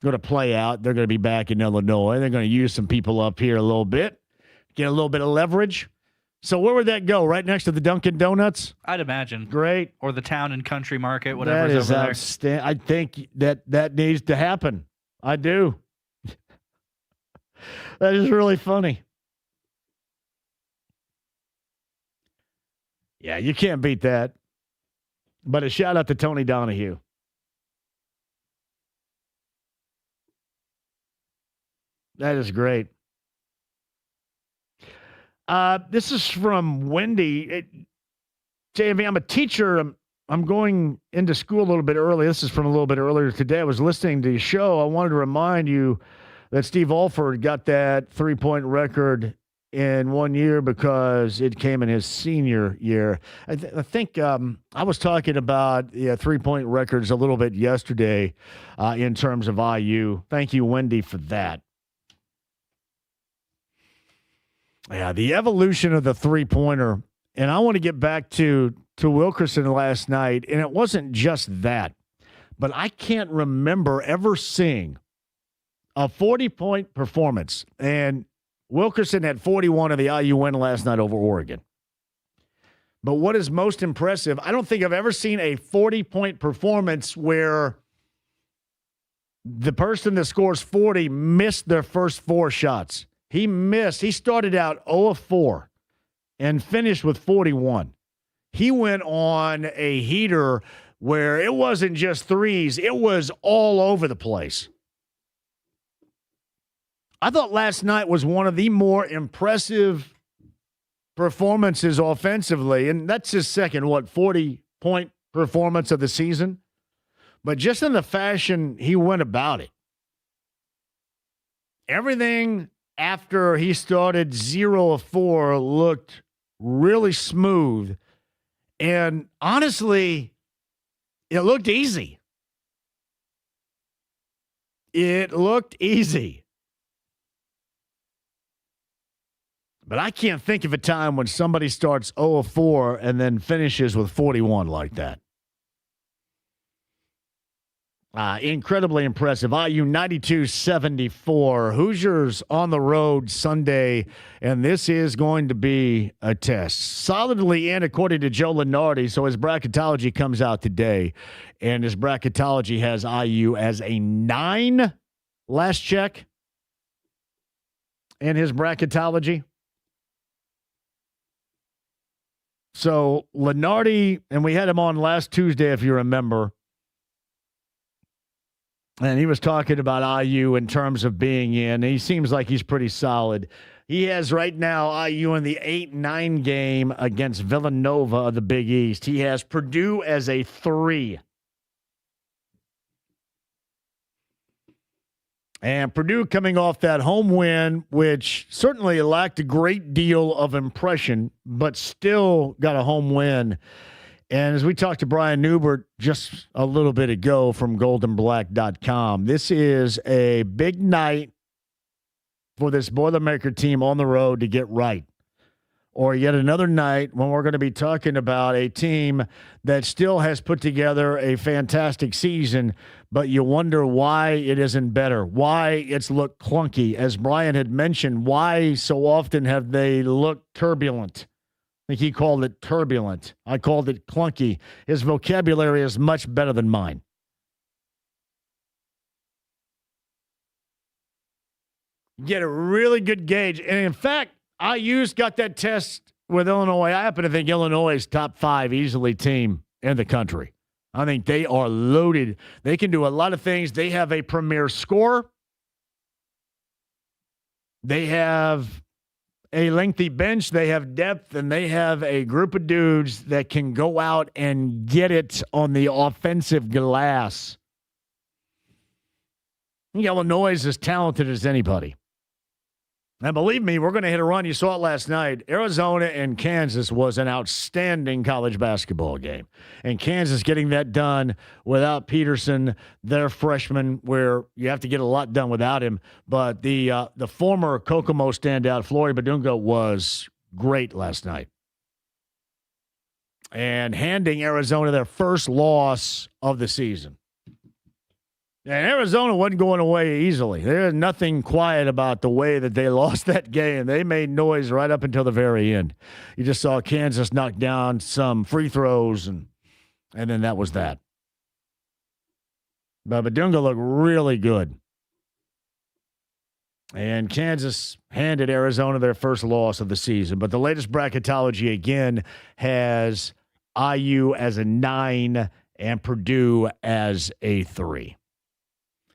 going to play out. They're going to be back in Illinois. They're going to use some people up here a little bit, get a little bit of leverage. So where would that go? Right next to the Dunkin' Donuts? I'd imagine. Great. Or the Town and Country Market, whatever's that is over there. Outstanding. I think that needs to happen. I do. That is really funny. Yeah, you can't beat that. But a shout out to Tony Donahue. That is great. This is from Wendy. JMV, I'm a teacher. I'm going into school a little bit early. This is from a little bit earlier today. I was listening to your show. I wanted to remind you that Steve Alford got that 3-point record in 1 year because it came in his senior year. I think I was talking about 3-point records a little bit yesterday in terms of IU. Thank you, Wendy, for that. Yeah, the evolution of the three-pointer, and I want to get back to Wilkerson last night, and it wasn't just that, but I can't remember ever seeing a 40-point performance, and Wilkerson had 41 of the IU win last night over Oregon. But what is most impressive, I don't think I've ever seen a 40-point performance where the person that scores 40 missed their first 4 shots. He missed. He started out 0 of 4 and finished with 41. He went on a heater where it wasn't just threes. It was all over the place. I thought last night was one of the more impressive performances offensively, and that's his second, 40-point performance of the season. But just in the fashion he went about it. Everything after he started 0 of 4 looked really smooth. And honestly, it looked easy. It looked easy. But I can't think of a time when somebody starts 0 of 4 and then finishes with 41 like that. Incredibly impressive. IU 92-74. Hoosiers on the road Sunday, and this is going to be a test. Solidly in, according to Joe Lenardi, so his bracketology comes out today, and his bracketology has IU as a 9 last check in his bracketology. So Lenardi, and we had him on last Tuesday, if you remember, and he was talking about IU in terms of being in. He seems like he's pretty solid. He has right now IU in the 8-9 game against Villanova of the Big East. He has Purdue as a 3. And Purdue coming off that home win, which certainly lacked a great deal of impression, but still got a home win. And as we talked to Brian Newbert just a little bit ago from goldenblack.com, this is a big night for this Boilermaker team on the road to get right. Or yet another night when we're going to be talking about a team that still has put together a fantastic season, but you wonder why it isn't better, why it's looked clunky. As Brian had mentioned, why so often have they looked turbulent? I think he called it turbulent. I called it clunky. His vocabulary is much better than mine. Get a really good gauge. And in fact, IU's got that test with Illinois. I happen to think Illinois is top 5 easily team in the country. I think they are loaded. They can do a lot of things. They have a premier scorer. They have a lengthy bench. They have depth, and they have a group of dudes that can go out and get it on the offensive glass. I think Illinois is as talented as anybody. And believe me, we're going to hit a run. You saw it last night. Arizona and Kansas was an outstanding college basketball game. And Kansas getting that done without Peterson, their freshman, where you have to get a lot done without him. But the former Kokomo standout, Flory Badunga, was great last night. And handing Arizona their first loss of the season. And Arizona wasn't going away easily. There's nothing quiet about the way that they lost that game. They made noise right up until the very end. You just saw Kansas knock down some free throws, and then that was that. But Badunga looked really good. And Kansas handed Arizona their first loss of the season. But the latest bracketology, again, has IU as a 9 and Purdue as a 3.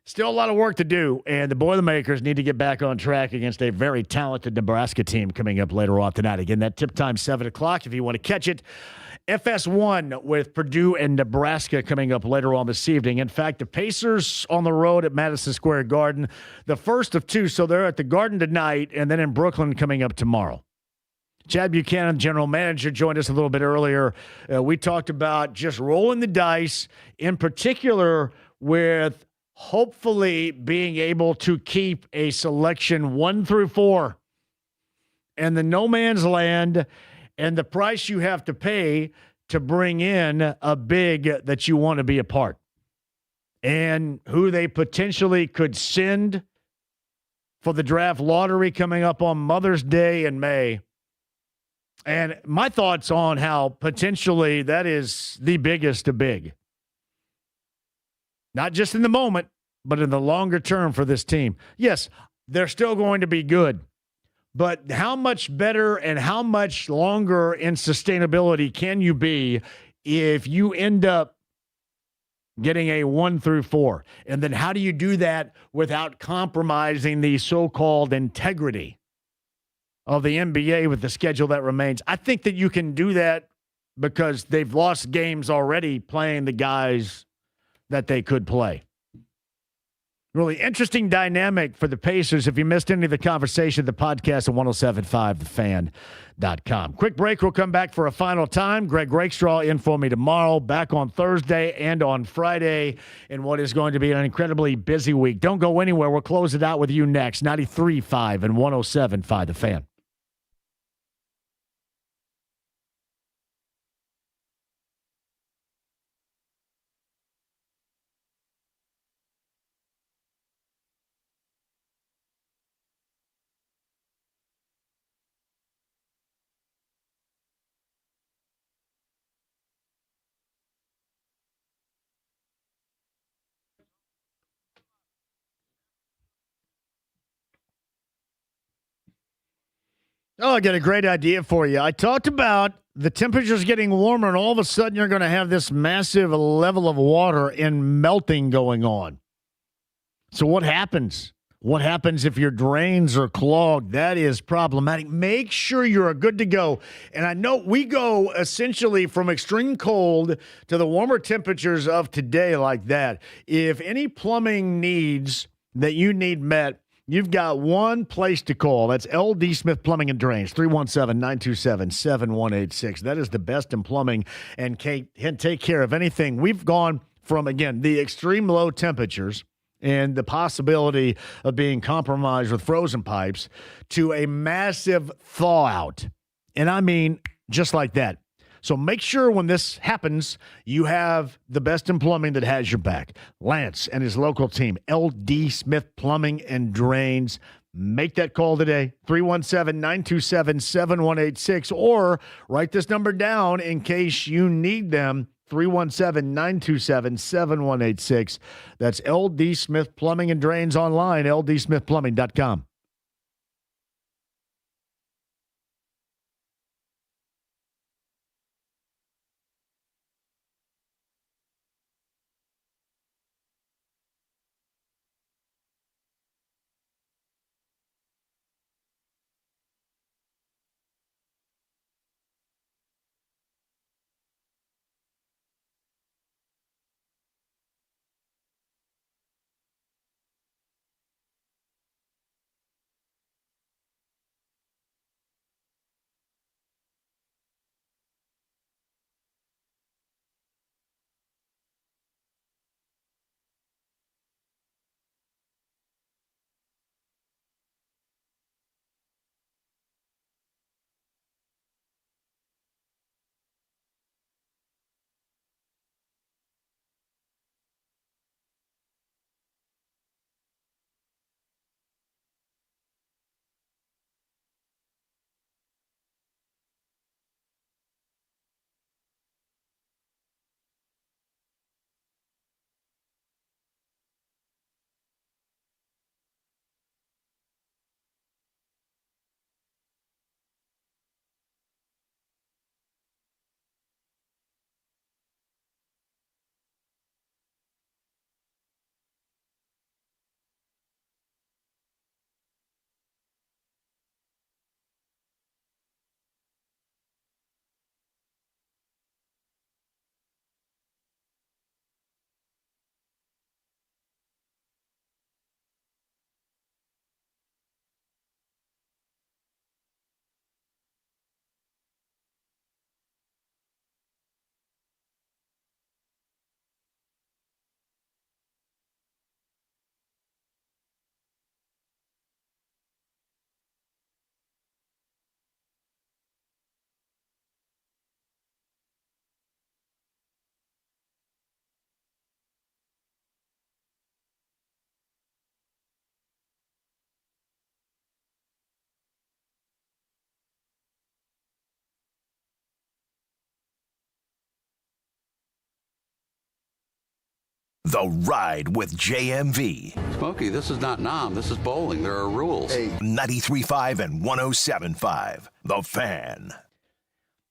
Still a lot of work to do, and the Boilermakers need to get back on track against a very talented Nebraska team coming up later on tonight. Again, that tip time, 7 o'clock, if you want to catch it. FS1 with Purdue and Nebraska coming up later on this evening. In fact, the Pacers on the road at Madison Square Garden, the first of two, so they're at the Garden tonight, and then in Brooklyn coming up tomorrow. Chad Buchanan, general manager, joined us a little bit earlier. We talked about just rolling the dice, in particular with hopefully being able to keep a selection 1 through 4 and the no man's land and the price you have to pay to bring in a big that you want to be a part and who they potentially could send for the draft lottery coming up on Mother's Day in May. And my thoughts on how potentially that is the biggest of big. Not just in the moment, but in the longer term for this team. Yes, they're still going to be good. But how much better and how much longer in sustainability can you be if you end up getting a 1 through 4? And then how do you do that without compromising the so-called integrity of the NBA with the schedule that remains? I think that you can do that because they've lost games already playing the guys that they could play. Really interesting dynamic for the Pacers. If you missed any of the conversation, the podcast at 1075thefan.com. Quick break. We'll come back for a final time. Greg Rakestraw in for me tomorrow. Back on Thursday and on Friday in what is going to be an incredibly busy week. Don't go anywhere. We'll close it out with you next. 93.5 and 107.5 The Fan. Oh, I got a great idea for you. I talked about the temperatures getting warmer, and all of a sudden you're going to have this massive level of water and melting going on. So what happens? What happens if your drains are clogged? That is problematic. Make sure you're good to go. And I know we go essentially from extreme cold to the warmer temperatures of today like that. If any plumbing needs that you need met, you've got one place to call. That's LD Smith Plumbing and Drains, 317-927-7186. That is the best in plumbing and can take care of anything. We've gone from, again, the extreme low temperatures and the possibility of being compromised with frozen pipes to a massive thaw out. And I mean, just like that. So make sure when this happens, you have the best in plumbing that has your back. Lance and his local team, LD Smith Plumbing and Drains. Make that call today, 317-927-7186, or write this number down in case you need them, 317-927-7186. That's LD Smith Plumbing and Drains online, ldsmithplumbing.com. The Ride with JMV. Smokey, this is not Nam. This is bowling. There are rules. 93.5 and 107.5. The Fan.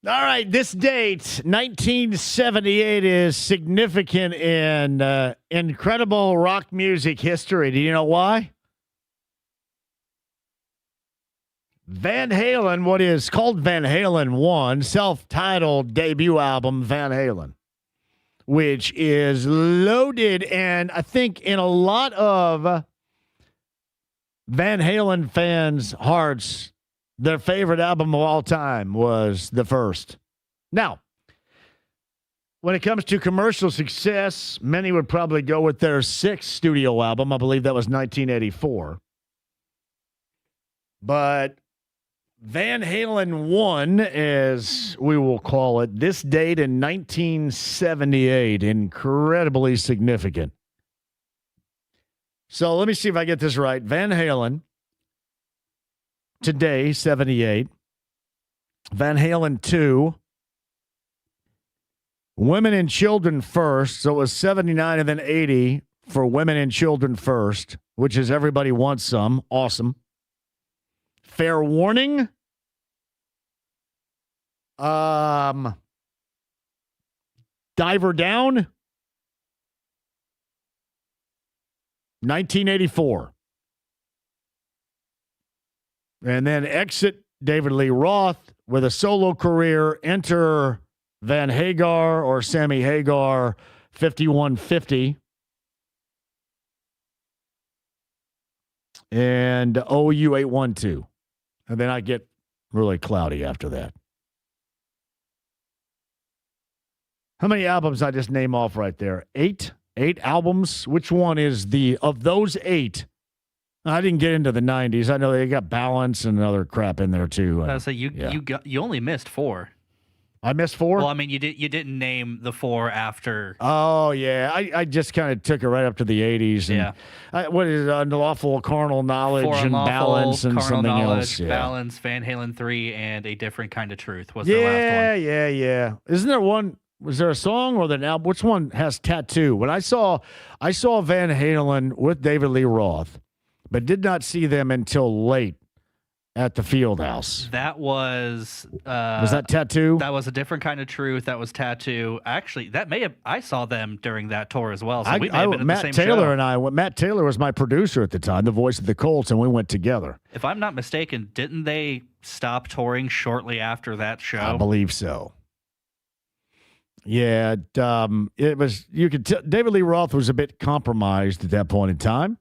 All right, this date, 1978, is significant in incredible rock music history. Do you know why? Van Halen, what is called Van Halen 1, self-titled debut album, Van Halen, which is loaded, and I think in a lot of Van Halen fans' hearts, their favorite album of all time was the first. Now, when it comes to commercial success, many would probably go with their sixth studio album. I believe that was 1984. But Van Halen 1, as we will call it, this date in 1978, incredibly significant. So let me see if I get this right. Van Halen, today, 78. Van Halen 2, Women and Children First. So it was 79 and then 80 for Women and Children First, which is Everybody Wants Some. Awesome. Fair Warning. Diver Down. 1984. And then exit David Lee Roth with a solo career. Enter Van Hagar or Sammy Hagar, 5150. And OU 812. And then I get really cloudy after that. How many albums I just name off right there? 8? 8 albums? Which one is of those 8? I didn't get into the 90s. I know they got Balance and other crap in there too. So you only missed 4. I missed 4? Well, I mean, you didn't name the 4 after. Oh, yeah. I just kind of took it right up to the 80s. And yeah. What is it? Unlawful Carnal Knowledge and Balance and something else. Yeah. Balance, Van Halen 3, and A Different Kind of Truth was the last one. Yeah. Isn't there one? Was there a song or an album? Which one has Tattoo? When I saw Van Halen with David Lee Roth, but did not see them until late at the Fieldhouse. That was that Tattoo? That was A Different Kind of Truth. That was Tattoo. Actually, I saw them during that tour as well. So we may have been at the same show. Matt Taylor was my producer at the time, the voice of the Colts, and we went together. If I'm not mistaken, didn't they stop touring shortly after that show? I believe so. Yeah, it was. You could tell David Lee Roth was a bit compromised at that point in time.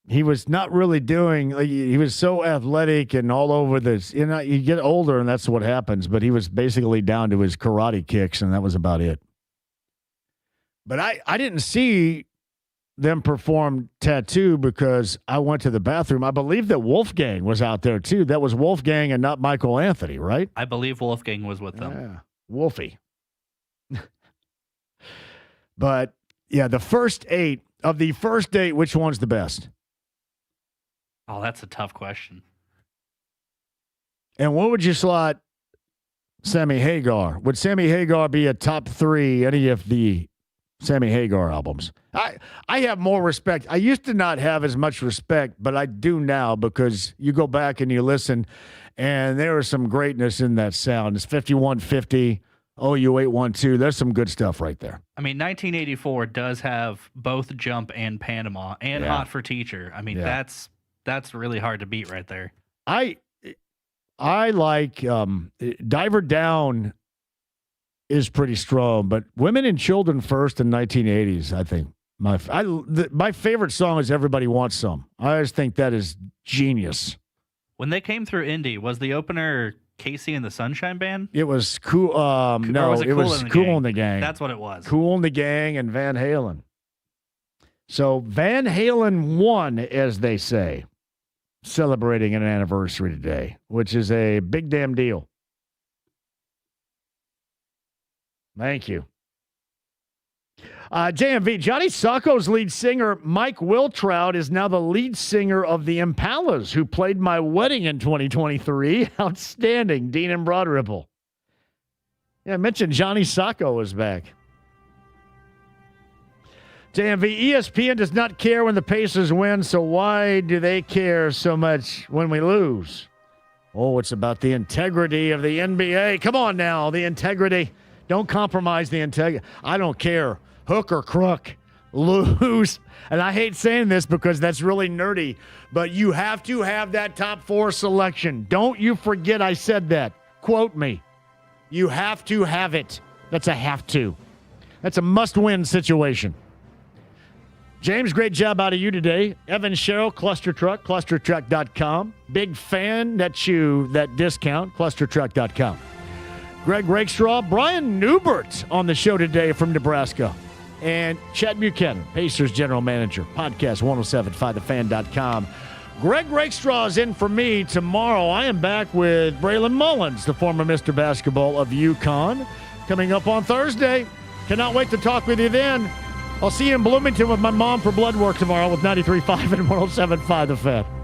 He was not really doing. He was so athletic and all over this. You get older and that's what happens. But he was basically down to his karate kicks, and that was about it. But I didn't see them perform Tattoo because I went to the bathroom. I believe that Wolfgang was out there too. That was Wolfgang and not Michael Anthony, right? I believe Wolfgang was with them. Yeah, Wolfie. But yeah, the first 8 of the first 8, which one's the best? Oh, that's a tough question. And what would you slot Sammy Hagar? Would Sammy Hagar be a top 3 any of the Sammy Hagar albums? I have more respect. I used to not have as much respect, but I do now because you go back and you listen, and there is some greatness in that sound. It's 5150, OU 812. There's some good stuff right there. I mean, 1984 does have both Jump and Panama and Hot for Teacher. I mean, that's really hard to beat right there. I like Diver Down is pretty strong, but Women and Children First in 1980s, I think. My favorite song is Everybody Wants Some. I just think that is genius. When they came through Indy, was the opener Casey and the Sunshine Band? It was Cool. It was Cool and the Gang. That's what it was. Cool and the Gang and Van Halen. So Van Halen 1, as they say, celebrating an anniversary today, which is a big damn deal. Thank you. JMV, Johnny Sacco's lead singer, Mike Wiltrout, is now the lead singer of the Impalas, who played my wedding in 2023. Outstanding. Dean and Broad Ripple. Yeah, I mentioned Johnny Sacco is back. JMV, ESPN does not care when the Pacers win, so why do they care so much when we lose? Oh, it's about the integrity of the NBA. Come on now, the integrity. Don't compromise the integrity. I don't care. Hook or crook. Lose. And I hate saying this because that's really nerdy, but you have to have that top 4 selection. Don't you forget I said that. Quote me. You have to have it. That's a have to. That's a must-win situation. James, great job out of you today. Evan Sherrill, Cluster Truck, clustertruck.com. Big fan, that discount, clustertruck.com. Greg Rakestraw, Brian Newbert on the show today from Nebraska. And Chad Buchanan, Pacers General Manager, podcast 1075thefan.com. Greg Rakestraw is in for me tomorrow. I am back with Braylon Mullins, the former Mr. Basketball of UConn, coming up on Thursday. Cannot wait to talk with you then. I'll see you in Bloomington with my mom for blood work tomorrow with 93.5 and 107.5 The Fan.